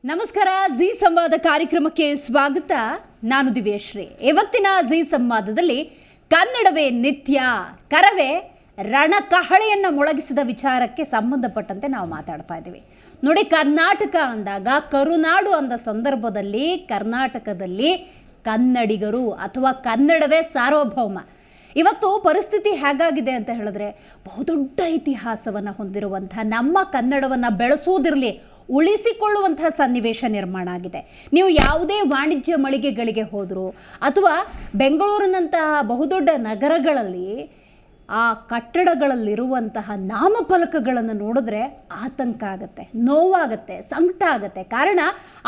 ನಮಸ್ಕಾರ. ಜಿ ಸಂವಾದ ಕಾರ್ಯಕ್ರಮಕ್ಕೆ ಸ್ವಾಗತ. ನಾನು ದಿವ್ಯಶ್ರೀ. ಇವತ್ತಿನ ಜಿ ಸಂವಾದದಲ್ಲಿ ಕನ್ನಡವೇ ನಿತ್ಯ, ಕರವೇ ರಣಕಹಳೆಯನ್ನು ಮೊಳಗಿಸಿದ ವಿಚಾರಕ್ಕೆ ಸಂಬಂಧಪಟ್ಟಂತೆ ನಾವು ಮಾತಾಡ್ತಾ ಇದ್ದೀವಿ. ನೋಡಿ, ಕರ್ನಾಟಕ ಅಂದಾಗ, ಕರುನಾಡು ಅಂದ ಸಂದರ್ಭದಲ್ಲಿ ಕರ್ನಾಟಕದಲ್ಲಿ ಕನ್ನಡಿಗರು ಅಥವಾ ಕನ್ನಡವೇ ಸಾರ್ವಭೌಮ. ಇವತ್ತು ಪರಿಸ್ಥಿತಿ ಹೇಗಾಗಿದೆ ಅಂತ ಹೇಳಿದ್ರೆ, ಬಹುದೊಡ್ಡ ಇತಿಹಾಸವನ್ನು ಹೊಂದಿರುವಂಥ ನಮ್ಮ ಕನ್ನಡವನ್ನು ಬೆಳೆಸೋದಿರಲಿ, ಉಳಿಸಿಕೊಳ್ಳುವಂಥ ಸನ್ನಿವೇಶ ನಿರ್ಮಾಣ ಆಗಿದೆ. ನೀವು ಯಾವುದೇ ವಾಣಿಜ್ಯ ಮಳಿಗೆಗಳಿಗೆ ಹೋದರೂ ಅಥವಾ ಬೆಂಗಳೂರಿನಂತಹ ಬಹುದೊಡ್ಡ ನಗರಗಳಲ್ಲಿ ಆ ಕಟ್ಟಡಗಳಲ್ಲಿರುವಂತಹ ನಾಮಫಲಕಗಳನ್ನು ನೋಡಿದ್ರೆ ಆತಂಕ ಆಗುತ್ತೆ, ನೋವಾಗುತ್ತೆ, ಸಂಕಟ ಆಗುತ್ತೆ. ಕಾರಣ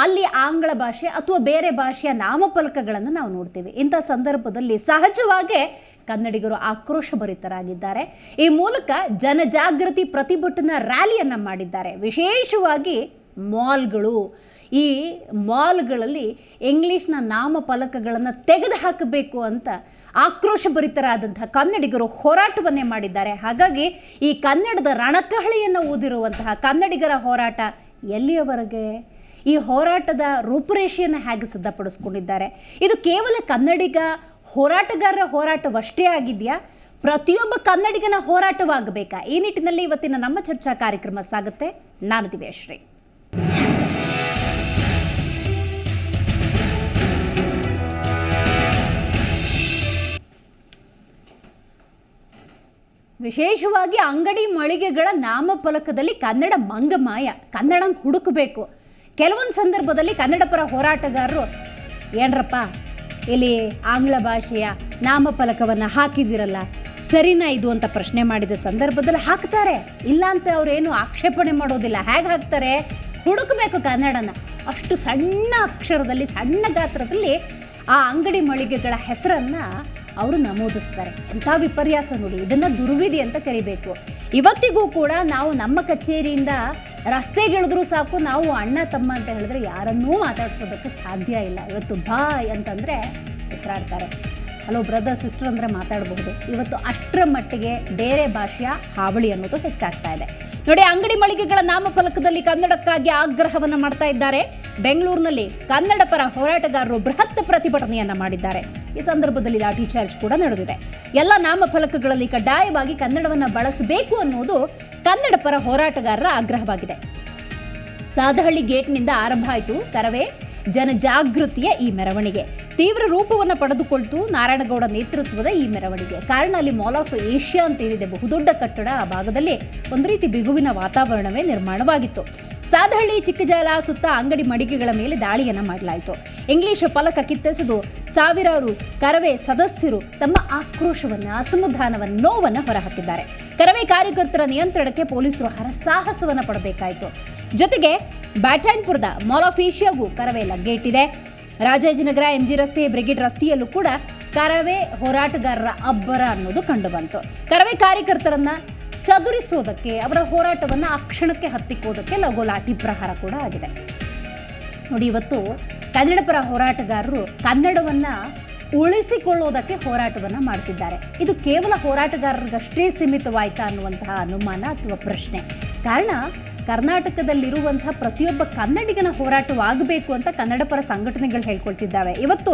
ಅಲ್ಲಿ ಆಂಗ್ಲ ಭಾಷೆ ಅಥವಾ ಬೇರೆ ಭಾಷೆಯ ನಾಮಫಲಕಗಳನ್ನು ನಾವು ನೋಡ್ತೀವಿ. ಇಂಥ ಸಂದರ್ಭದಲ್ಲಿ ಸಹಜವಾಗೇ ಕನ್ನಡಿಗರು ಆಕ್ರೋಶಭರಿತರಾಗಿದ್ದಾರೆ. ಈ ಮೂಲಕ ಜನಜಾಗೃತಿ ಪ್ರತಿಭಟನಾ ರ್ಯಾಲಿಯನ್ನು ಮಾಡಿದ್ದಾರೆ. ವಿಶೇಷವಾಗಿ ಮಾಲ್ಗಳು, ಈ ಮಾಲ್ಗಳಲ್ಲಿ ಇಂಗ್ಲೀಷ್ನ ನಾಮಫಲಕಗಳನ್ನು ತೆಗೆದು ಹಾಕಬೇಕು ಅಂತ ಆಕ್ರೋಶಭರಿತರಾದಂಥ ಕನ್ನಡಿಗರು ಹೋರಾಟವನ್ನೇ ಮಾಡಿದ್ದಾರೆ. ಹಾಗಾಗಿ ಈ ಕನ್ನಡದ ರಣಕಹಳೆಯನ್ನು ಊದಿರುವಂತಹ ಕನ್ನಡಿಗರ ಹೋರಾಟ ಎಲ್ಲಿಯವರೆಗೆ, ಈ ಹೋರಾಟದ ರೂಪುರೇಷೆಯನ್ನು ಹೇಗೆ ಸಿದ್ಧಪಡಿಸ್ಕೊಂಡಿದ್ದಾರೆ, ಇದು ಕೇವಲ ಕನ್ನಡಿಗ ಹೋರಾಟಗಾರರ ಹೋರಾಟವಷ್ಟೇ ಆಗಿದೆಯಾ, ಪ್ರತಿಯೊಬ್ಬ ಕನ್ನಡಿಗನ ಹೋರಾಟವಾಗಬೇಕಾ? ಈ ನಿಟ್ಟಿನಲ್ಲಿ ಇವತ್ತಿನ ನಮ್ಮ ಚರ್ಚಾ ಕಾರ್ಯಕ್ರಮ ಸಾಗುತ್ತೆ. ನಾನು ದಿವ್ಯಶ್ರೀ. ವಿಶೇಷವಾಗಿ ಅಂಗಡಿ ಮಳಿಗೆಗಳ ನಾಮಫಲಕದಲ್ಲಿ ಕನ್ನಡ ಮಂಗಮಾಯ, ಕನ್ನಡ ಹುಡುಕಬೇಕು. ಕೆಲವೊಂದು ಸಂದರ್ಭದಲ್ಲಿ ಕನ್ನಡ ಪರ ಹೋರಾಟಗಾರರು, ಏನ್ರಪ್ಪ ಇಲ್ಲಿ ಆಂಗ್ಲ ಭಾಷೆಯ ನಾಮಫಲಕವನ್ನು ಹಾಕಿದಿರಲ್ಲ, ಸರಿನಾ ಇದು ಅಂತ ಪ್ರಶ್ನೆ ಮಾಡಿದ ಸಂದರ್ಭದಲ್ಲಿ ಹಾಕ್ತಾರೆ. ಇಲ್ಲ ಅಂತ ಅವರೇನು ಆಕ್ಷೇಪಣೆ ಮಾಡೋದಿಲ್ಲ. ಹೇಗೆ ಹಾಕ್ತಾರೆ? ಹುಡುಕಬೇಕು ಕನ್ನಡನ. ಅಷ್ಟು ಸಣ್ಣ ಅಕ್ಷರದಲ್ಲಿ, ಸಣ್ಣ ಗಾತ್ರದಲ್ಲಿ ಆ ಅಂಗಡಿ ಮಳಿಗೆಗಳ ಹೆಸರನ್ನು ಅವರು ನಮೂದಿಸ್ತಾರೆ. ಎಂಥ ವಿಪರ್ಯಾಸ ನೋಡಿ, ಇದನ್ನು ದುರ್ವಿಧಿ ಅಂತ ಕರಿಬೇಕು. ಇವತ್ತಿಗೂ ಕೂಡ ನಾವು ನಮ್ಮ ಕಚೇರಿಯಿಂದ ರಸ್ತೆಗಿಳಿದ್ರೂ ಸಾಕು, ನಾವು ಅಣ್ಣ ತಮ್ಮ ಅಂತ ಹೇಳಿದ್ರೆ ಯಾರನ್ನೂ ಮಾತಾಡ್ಸೋದಕ್ಕೆ ಸಾಧ್ಯ ಇಲ್ಲ. ಇವತ್ತು ಬಾಯ್ ಅಂತಂದರೆ ಹೆಸರಾಡ್ತಾರೆ, ಹಲೋ ಬ್ರದರ್ ಸಿಸ್ಟರ್ ಅಂದರೆ ಮಾತಾಡಬಹುದು. ಇವತ್ತು ಅಷ್ಟರ ಮಟ್ಟಿಗೆ ಬೇರೆ ಭಾಷೆಯ ಹಾವಳಿ ಅನ್ನೋದು ಹೆಚ್ಚಾಗ್ತಾ ಇದೆ. ನೋಡಿ, ಅಂಗಡಿ ಮಳಿಗೆಗಳ ನಾಮಫಲಕದಲ್ಲಿ ಕನ್ನಡಕ್ಕಾಗಿ ಆಗ್ರಹವನ್ನು ಮಾಡ್ತಾ ಇದ್ದಾರೆ. ಬೆಂಗಳೂರಿನಲ್ಲಿ ಕನ್ನಡ ಪರ ಹೋರಾಟಗಾರರು ಬೃಹತ್ ಪ್ರತಿಭಟನೆಯನ್ನು ಮಾಡಿದ್ದಾರೆ. ಈ ಸಂದರ್ಭದಲ್ಲಿ ಲಾಠಿ ಚಾರ್ಜ್ ಕೂಡ ನಡೆದಿದೆ. ಎಲ್ಲ ನಾಮಫಲಕಗಳಲ್ಲಿ ಕಡ್ಡಾಯವಾಗಿ ಕನ್ನಡವನ್ನು ಬಳಸಬೇಕು ಅನ್ನೋದು ಕನ್ನಡ ಪರ ಹೋರಾಟಗಾರರ ಆಗ್ರಹವಾಗಿದೆ. ಸಾದಹಳ್ಳಿ ಗೇಟ್ನಿಂದ ಆರಂಭ ಆಯಿತು ಕರವೇ ಜನಜಾಗೃತಿಯ ಈ ಮೆರವಣಿಗೆ. ತೀವ್ರ ರೂಪವನ್ನು ಪಡೆದುಕೊಳ್ತು ನಾರಾಯಣಗೌಡ ನೇತೃತ್ವದ ಈ ಮೆರವಣಿಗೆ. ಕಾರಣ ಅಲ್ಲಿ ಮಾಲ್ ಆಫ್ ಏಷ್ಯಾ ಅಂತ ಏನಿದೆ, ಬಹುದೊಡ್ಡ ಕಟ್ಟಡ, ಆ ಭಾಗದಲ್ಲಿ ಒಂದು ರೀತಿ ಬಿಗುವಿನ ವಾತಾವರಣವೇ ನಿರ್ಮಾಣವಾಗಿತ್ತು. ಸಾದಹಳ್ಳಿ ಚಿಕ್ಕಜಾಲ ಸುತ್ತ ಅಂಗಡಿ ಮಳಿಗೆಗಳ ಮೇಲೆ ದಾಳಿಯನ್ನು ಮಾಡಲಾಯಿತು. ಇಂಗ್ಲಿಷ್ ಫಲಕ ಕಿತ್ತೆಸೆದು ಸಾವಿರಾರು ಕರವೇ ಸದಸ್ಯರು ತಮ್ಮ ಆಕ್ರೋಶವನ್ನು, ಅಸಮಾಧಾನವನ್ನು, ನೋವನ್ನು ಹೊರಹಾಕಿದ್ದಾರೆ. ಕರವೇ ಕಾರ್ಯಕರ್ತರ ನಿಯಂತ್ರಣಕ್ಕೆ ಪೊಲೀಸರು ಹರಸಾಹಸವನ್ನು ಪಡಬೇಕಾಯಿತು. ಜೊತೆಗೆ ಬ್ಯಾಟನ್ಪುರದ ಮಾಲ್ ಆಫ್ ಏಷ್ಯಾಗೂ ಕರವೇ ಲಗ್ಗೆಯಿಟ್ಟಿದೆ. ರಾಜಾಜಿನಗರ, ಎಂಜಿ ರಸ್ತೆ, ಬ್ರಿಗೇಡ್ ರಸ್ತೆಯಲ್ಲೂ ಕೂಡ ಕರವೇ ಹೋರಾಟಗಾರರ ಅಬ್ಬರ ಅನ್ನೋದು ಕಂಡುಬಂತು. ಕರವೇ ಕಾರ್ಯಕರ್ತರನ್ನ ಚದುರಿಸೋದಕ್ಕೆ, ಅವರ ಹೋರಾಟವನ್ನು ಆ ಕ್ಷಣಕ್ಕೆ ಹತ್ತಿಕ್ಕೋದಕ್ಕೆ ಲಘು ಲಾಠಿ ಪ್ರಹಾರ ಕೂಡ ಆಗಿದೆ. ನೋಡಿ, ಇವತ್ತು ಕನ್ನಡ ಪರ ಹೋರಾಟಗಾರರು ಕನ್ನಡವನ್ನು ಉಳಿಸಿಕೊಳ್ಳೋದಕ್ಕೆ ಹೋರಾಟವನ್ನು ಮಾಡ್ತಿದ್ದಾರೆ. ಇದು ಕೇವಲ ಹೋರಾಟಗಾರರಿಗಷ್ಟೇ ಸೀಮಿತವಾಯ್ತಾ ಅನ್ನುವಂತಹ ಅನುಮಾನ ಅಥವಾ ಪ್ರಶ್ನೆ. ಕಾರಣ ಕರ್ನಾಟಕದಲ್ಲಿರುವಂತಹ ಪ್ರತಿಯೊಬ್ಬ ಕನ್ನಡಿಗನ ಹೋರಾಟವಾಗಬೇಕು ಅಂತ ಕನ್ನಡ ಪರ ಸಂಘಟನೆಗಳು ಹೇಳ್ಕೊಳ್ತಿದ್ದಾವೆ. ಇವತ್ತು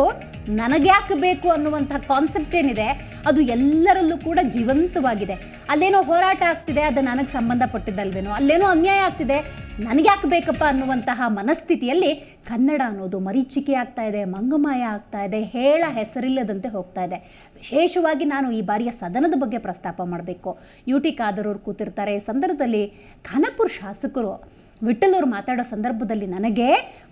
ನನಗ್ಯಾಕೆ ಬೇಕು ಅನ್ನುವಂಥ ಕಾನ್ಸೆಪ್ಟ್ ಏನಿದೆ, ಅದು ಎಲ್ಲರಲ್ಲೂ ಕೂಡ ಜೀವಂತವಾಗಿದೆ. ಅಲ್ಲೇನೋ ಹೋರಾಟ ಆಗ್ತಿದೆ, ಅದು ನನಗೆ ಸಂಬಂಧಪಟ್ಟಿದ್ದಲ್ವೇನೋ, ಅಲ್ಲೇನೋ ಅನ್ಯಾಯ ಆಗ್ತಿದೆ, ನನಗ್ಯಾಕೆ ಬೇಕಪ್ಪ ಅನ್ನುವಂತಹ ಮನಸ್ಥಿತಿಯಲ್ಲಿ ಕನ್ನಡ ಅನ್ನೋದು ಮರೀಚಿಕೆ ಆಗ್ತಾ ಇದೆ, ಮಂಗಮಾಯ ಆಗ್ತಾ ಇದೆ, ಹೇಳ ಹೆಸರಿಲ್ಲದಂತೆ ಹೋಗ್ತಾ ಇದೆ. ವಿಶೇಷವಾಗಿ ನಾನು ಈ ಬಾರಿಯ ಸದನದ ಬಗ್ಗೆ ಪ್ರಸ್ತಾಪ ಮಾಡಬೇಕು. UT ಖಾದರ್ ಕೂತಿರ್ತಾರೆ. ಈ ಸಂದರ್ಭದಲ್ಲಿ ಖಾನಾಪುರ ಶಾಸಕರು ವಿಠ್ಠಲವರು ಮಾತಾಡೋ ಸಂದರ್ಭದಲ್ಲಿ ನನಗೆ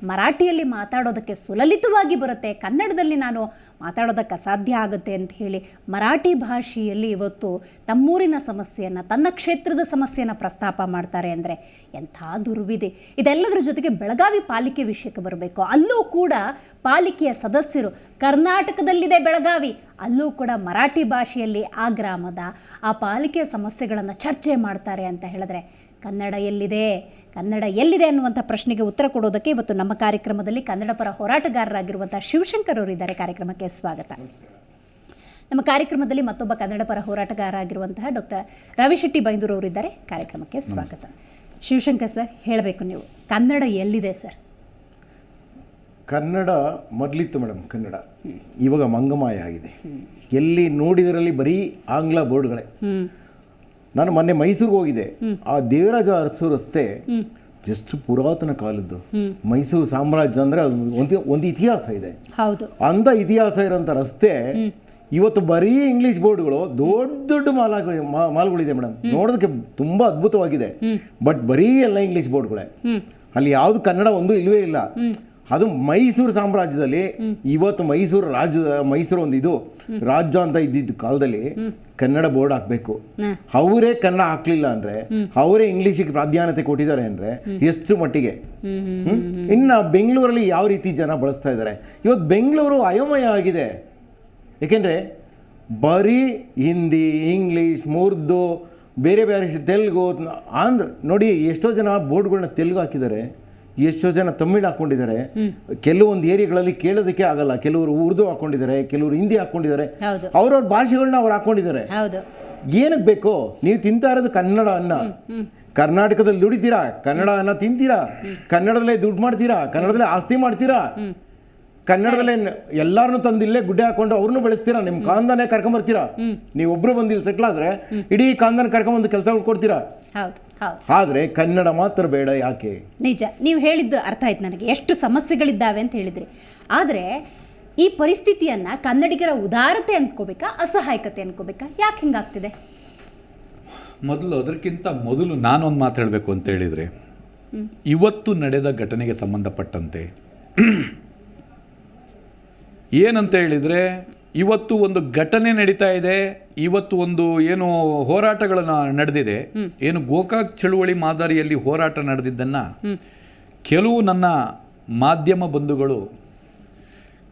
ಮರಾಠಿಯಲ್ಲಿ ಮಾತಾಡೋದಕ್ಕೆ ಸುಲಲಿತವಾಗಿ ಬರುತ್ತೆ, ಕನ್ನಡದಲ್ಲಿ ನಾನು ಮಾತಾಡೋದಕ್ಕೆ ಅಸಾಧ್ಯ ಆಗುತ್ತೆ ಅಂತ ಹೇಳಿ ಮರಾಠಿ ಭಾಷೆಯಲ್ಲಿ ಇವತ್ತು ತಮ್ಮೂರಿನ ಸಮಸ್ಯೆಯನ್ನು, ತನ್ನ ಕ್ಷೇತ್ರದ ಸಮಸ್ಯೆಯನ್ನು ಪ್ರಸ್ತಾಪ ಮಾಡ್ತಾರೆ ಅಂದರೆ ಎಂಥ ದುರ್ವಿಧಿ. ಇದೆಲ್ಲದರ ಜೊತೆಗೆ ಬೆಳಗಾವಿ ಪಾಲಿಕೆ ವಿಷಯಕ್ಕೆ ಬರಬೇಕು. ಅಲ್ಲೂ ಕೂಡ ಪಾಲಿಕೆಯ ಸದಸ್ಯರು, ಕರ್ನಾಟಕದಲ್ಲಿದೆ ಬೆಳಗಾವಿ, ಅಲ್ಲೂ ಕೂಡ ಮರಾಠಿ ಭಾಷೆಯಲ್ಲಿ ಆ ಗ್ರಾಮದ, ಆ ಪಾಲಿಕೆಯ ಸಮಸ್ಯೆಗಳನ್ನು ಚರ್ಚೆ ಮಾಡ್ತಾರೆ ಅಂತ ಹೇಳಿದ್ರೆ ಕನ್ನಡ ಎಲ್ಲಿದೆ, ಕನ್ನಡ ಎಲ್ಲಿದೆ ಅನ್ನುವಂಥ ಪ್ರಶ್ನೆಗೆ ಉತ್ತರ ಕೊಡೋದಕ್ಕೆ ಇವತ್ತು ನಮ್ಮ ಕಾರ್ಯಕ್ರಮದಲ್ಲಿ ಕನ್ನಡ ಪರ ಹೋರಾಟಗಾರರಾಗಿರುವಂಥ ಶಿವಶಂಕರ್ ಅವರು ಇದ್ದಾರೆ. ಕಾರ್ಯಕ್ರಮಕ್ಕೆ ಸ್ವಾಗತ. ನಮ್ಮ ಕಾರ್ಯಕ್ರಮದಲ್ಲಿ ಮತ್ತೊಬ್ಬ ಕನ್ನಡ ಪರ ಹೋರಾಟಗಾರ ಆಗಿರುವಂತಹ ಡಾಕ್ಟರ್ ರವಿಶೆಟ್ಟಿ ಬೈಂದೂರು ಅವರಿದ್ದಾರೆ. ಕಾರ್ಯಕ್ರಮಕ್ಕೆ ಸ್ವಾಗತ. ಶಿವಶಂಕರ್ ಸರ್, ಹೇಳಬೇಕು, ನೀವು ಕನ್ನಡ ಎಲ್ಲಿದೆ ಸರ್? ಕನ್ನಡ ಮೊದಲಿತ್ತು ಮೇಡಮ್, ಕನ್ನಡ ಇವಾಗ ಮಂಗಮಾಯ ಆಗಿದೆ. ಎಲ್ಲಿ ನೋಡಿದರಲ್ಲಿ ಬರೀ ಆಂಗ್ಲ ಬೋರ್ಡ್ಗಳೇ. ನಾನು ಮೊನ್ನೆ ಮೈಸೂರಿಗೆ ಹೋಗಿದ್ದೆ. ಆ ದೇವರಾಜ ಅರಸು ರಸ್ತೆ ಎಷ್ಟು ಪುರಾತನ ಕಾಲದ್ದು. ಮೈಸೂರು ಸಾಮ್ರಾಜ್ಯ ಅಂದರೆ ಒಂದು ಇತಿಹಾಸ ಇದೆ. ಹೌದು, ಅಂಥ ಇತಿಹಾಸ ಇರೋಂಥ ರಸ್ತೆ ಇವತ್ತು ಬರೀ ಇಂಗ್ಲೀಷ್ ಬೋರ್ಡ್ಗಳು, ದೊಡ್ಡ ದೊಡ್ಡ ಮಾಲ್ಗಳಿದೆ ಮೇಡಮ್, ನೋಡೋದಕ್ಕೆ ತುಂಬ ಅದ್ಭುತವಾಗಿದೆ. ಬಟ್ ಬರೀ ಎಲ್ಲ ಇಂಗ್ಲೀಷ್ ಬೋರ್ಡ್ಗಳೇ, ಅಲ್ಲಿ ಯಾವುದು ಕನ್ನಡ ಒಂದು ಇಲ್ಲವೇ ಇಲ್ಲ. ಅದು ಮೈಸೂರು ಸಾಮ್ರಾಜ್ಯದಲ್ಲಿ ಇವತ್ತು ಮೈಸೂರು ಒಂದು ಇದು ರಾಜ್ಯ ಅಂತ ಇದ್ದಿದ್ದ ಕಾಲದಲ್ಲಿ ಕನ್ನಡ ಬೋರ್ಡ್ ಹಾಕಬೇಕು. ಅವರೇ ಕನ್ನಡ ಹಾಕ್ಲಿಲ್ಲ ಅಂದರೆ, ಅವರೇ ಇಂಗ್ಲೀಷಿಗೆ ಪ್ರಾಧಾನ್ಯತೆ ಕೊಟ್ಟಿದ್ದಾರೆ ಅಂದರೆ ಎಷ್ಟು ಮಟ್ಟಿಗೆ. ಇನ್ನು ಬೆಂಗಳೂರಲ್ಲಿ ಯಾವ ರೀತಿ ಜನ ಬಳಸ್ತಾ ಇದ್ದಾರೆ. ಇವತ್ತು ಬೆಂಗಳೂರು ಅಯೋಮಯ ಆಗಿದೆ. ಏಕೆಂದರೆ ಬರೀ ಹಿಂದಿ, ಇಂಗ್ಲೀಷ್, ಉರ್ದು, ಬೇರೆ ಬೇರೆ ತೆಲುಗು, ಆಂಧ್ರ ನೋಡಿ ಎಷ್ಟೋ ಜನ ಬೋರ್ಡ್ಗಳನ್ನ ತೆಲುಗು ಹಾಕಿದ್ದಾರೆ, ಎಷ್ಟೋ ಜನ ತಮಿಳು ಹಾಕ್ಕೊಂಡಿದ್ದಾರೆ. ಕೆಲವೊಂದು ಏರಿಯಾಗಳಲ್ಲಿ ಕೇಳೋದಕ್ಕೆ ಆಗಲ್ಲ. ಕೆಲವರು ಉರ್ದು ಹಾಕ್ಕೊಂಡಿದ್ದಾರೆ, ಕೆಲವರು ಹಿಂದಿ ಹಾಕ್ಕೊಂಡಿದ್ದಾರೆ. ಅವ್ರವ್ರ ಭಾಷೆಗಳನ್ನ ಅವ್ರು ಹಾಕ್ಕೊಂಡಿದ್ದಾರೆ. ಏನಕ್ಕೆ ಬೇಕು? ನೀವು ತಿಂತಾ ಇರೋದು ಕನ್ನಡ ಅನ್ನ. ಕರ್ನಾಟಕದಲ್ಲಿ ದುಡಿತೀರಾ, ಕನ್ನಡ ಅನ್ನ ತಿಂತೀರಾ, ಕನ್ನಡದಲ್ಲೇ ದುಡ್ಡು ಮಾಡ್ತೀರಾ, ಕನ್ನಡದಲ್ಲೇ ಆಸ್ತಿ ಮಾಡ್ತೀರಾ, ಕನ್ನಡದಲ್ಲೇ ಎಲ್ಲಾರನ್ನೂ ತಂದು ಇಲ್ಲೇ ಗುಡ್ಡೆ ಹಾಕೊಂಡು ಅವ್ರನ್ನೂ ಬೆಳೆಸ್ತೀರಾ. ನಿಮ್ಮ ಕಾಂದಾನೆ ಕರ್ಕೊಂಬರ್ತೀರಾ. ನೀವು ಒಬ್ರು ಬಂದಿಲ್ಲ ಸೆಟ್ಲ್ ಆದ್ರೆ ಇಡೀ ಕಾಂದಾನ ಕರ್ಕೊಂಬಂದು ಕೆಲಸಗಳು ಕೊಡ್ತೀರಾ. ಆದ್ರೆ ಕನ್ನಡ ಮಾತ್ರ ಬೇಡ. ಯಾಕೆ? ನಿಜ, ನೀವು ಹೇಳಿದ್ದು ಅರ್ಥ ಆಯ್ತು ನನಗೆ, ಎಷ್ಟು ಸಮಸ್ಯೆಗಳಿದ್ದಾವೆ ಅಂತ ಹೇಳಿದ್ರಿ. ಆದರೆ ಈ ಪರಿಸ್ಥಿತಿಯನ್ನ ಕನ್ನಡಿಗರ ಉದಾರತೆ ಅಂದ್ಕೋಬೇಕಾ, ಅಸಹಾಯಕತೆ ಅನ್ಕೋಬೇಕಾ? ಯಾಕೆ ಹಿಂಗಾಗ್ತಿದೆ? ಅದಕ್ಕಿಂತ ಮೊದಲು ನಾನೊಂದು ಮಾತು ಹೇಳಬೇಕು ಅಂತ ಹೇಳಿದರೆ, ಇವತ್ತು ನಡೆದ ಘಟನೆಗೆ ಸಂಬಂಧಪಟ್ಟಂತೆ ಏನಂತ ಹೇಳಿದರೆ, ಇವತ್ತು ಒಂದು ಘಟನೆ ನಡೀತಾ ಇದೆ. ಇವತ್ತು ಒಂದು ಏನು ಹೋರಾಟಗಳನ್ನು ನಡೆದಿದೆ, ಏನು ಗೋಕಾಕ್ ಚಳುವಳಿ ಮಾದರಿಯಲ್ಲಿ ಹೋರಾಟ ನಡೆದಿದ್ದನ್ನು ಕೆಲವು ನನ್ನ ಮಾಧ್ಯಮ ಬಂಧುಗಳು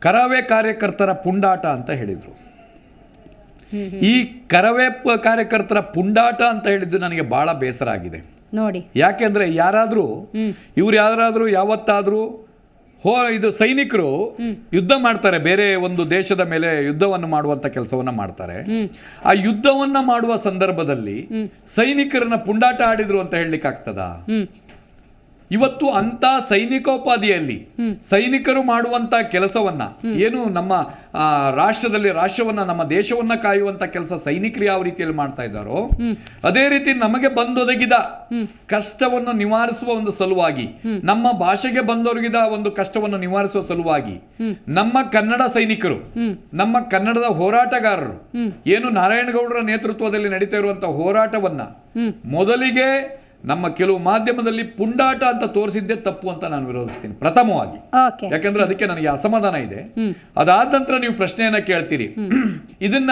ಕರವೇ ಕಾರ್ಯಕರ್ತರ ಪುಂಡಾಟ ಅಂತ ಹೇಳಿದರು. ಈ ಕರವೇ ಕಾರ್ಯಕರ್ತರ ಪುಂಡಾಟ ಅಂತ ಹೇಳಿದ್ದು ನನಗೆ ಭಾಳ ಬೇಸರ ಆಗಿದೆ ನೋಡಿ. ಯಾಕೆಂದರೆ ಇವ್ರು ಯಾರಾದರೂ ಯಾವತ್ತಾದರೂ ಇದು ಸೈನಿಕರು ಯುದ್ಧ ಮಾಡ್ತಾರೆ, ಬೇರೆ ಒಂದು ದೇಶದ ಮೇಲೆ ಯುದ್ಧವನ್ನು ಮಾಡುವಂತ ಕೆಲಸವನ್ನ ಮಾಡ್ತಾರೆ. ಆ ಯುದ್ಧವನ್ನ ಮಾಡುವ ಸಂದರ್ಭದಲ್ಲಿ ಸೈನಿಕರನ್ನ ಪುಂಡಾಟ ಆಡಿದ್ರು ಅಂತ ಹೇಳಲಿಕ್ಕೆ ಆಗ್ತದಾ? ಇವತ್ತು ಅಂತ ಸೈನಿಕೋಪಾದಿಯಲ್ಲಿ ಸೈನಿಕರು ಮಾಡುವಂತ ಕೆಲಸವನ್ನ, ಏನು ನಮ್ಮ ರಾಷ್ಟ್ರವನ್ನ, ನಮ್ಮ ದೇಶವನ್ನ ಕಾಯುವಂತ ಕೆಲಸ ಸೈನಿಕರು ಯಾವ ರೀತಿಯಲ್ಲಿ ಮಾಡ್ತಾ ಇದ್ದಾರೋ, ಅದೇ ರೀತಿ ನಮಗೆ ಬಂದೊದಗಿದ ಕಷ್ಟವನ್ನು ನಿವಾರಿಸುವ ಒಂದು ಸಲುವಾಗಿ, ನಮ್ಮ ಭಾಷೆಗೆ ಬಂದೊದಗಿದ ಒಂದು ಕಷ್ಟವನ್ನು ನಿವಾರಿಸುವ ಸಲುವಾಗಿ ನಮ್ಮ ಕನ್ನಡ ಸೈನಿಕರು, ನಮ್ಮ ಕನ್ನಡದ ಹೋರಾಟಗಾರರು ಏನು ನಾರಾಯಣಗೌಡರ ನೇತೃತ್ವದಲ್ಲಿ ನಡೀತಾ ಇರುವಂತಹ ಹೋರಾಟವನ್ನ ಮೊದಲಿಗೆ ನಮ್ಮ ಕೆಲವು ಮಾಧ್ಯಮದಲ್ಲಿ ಪುಂಡಾಟ ಅಂತ ತೋರಿಸಿದ್ದೇ ತಪ್ಪು ಅಂತ ನಾನು ವಿರೋಧಿಸ್ತೀನಿ ಪ್ರಥಮವಾಗಿ. ಯಾಕಂದ್ರೆ ಅದಕ್ಕೆ ನನಗೆ ಅಸಮಾಧಾನ ಇದೆ. ಅದಾದ ನಂತರ ನೀವು ಪ್ರಶ್ನೆಯನ್ನ ಕೇಳ್ತೀರಿ, ಇದನ್ನ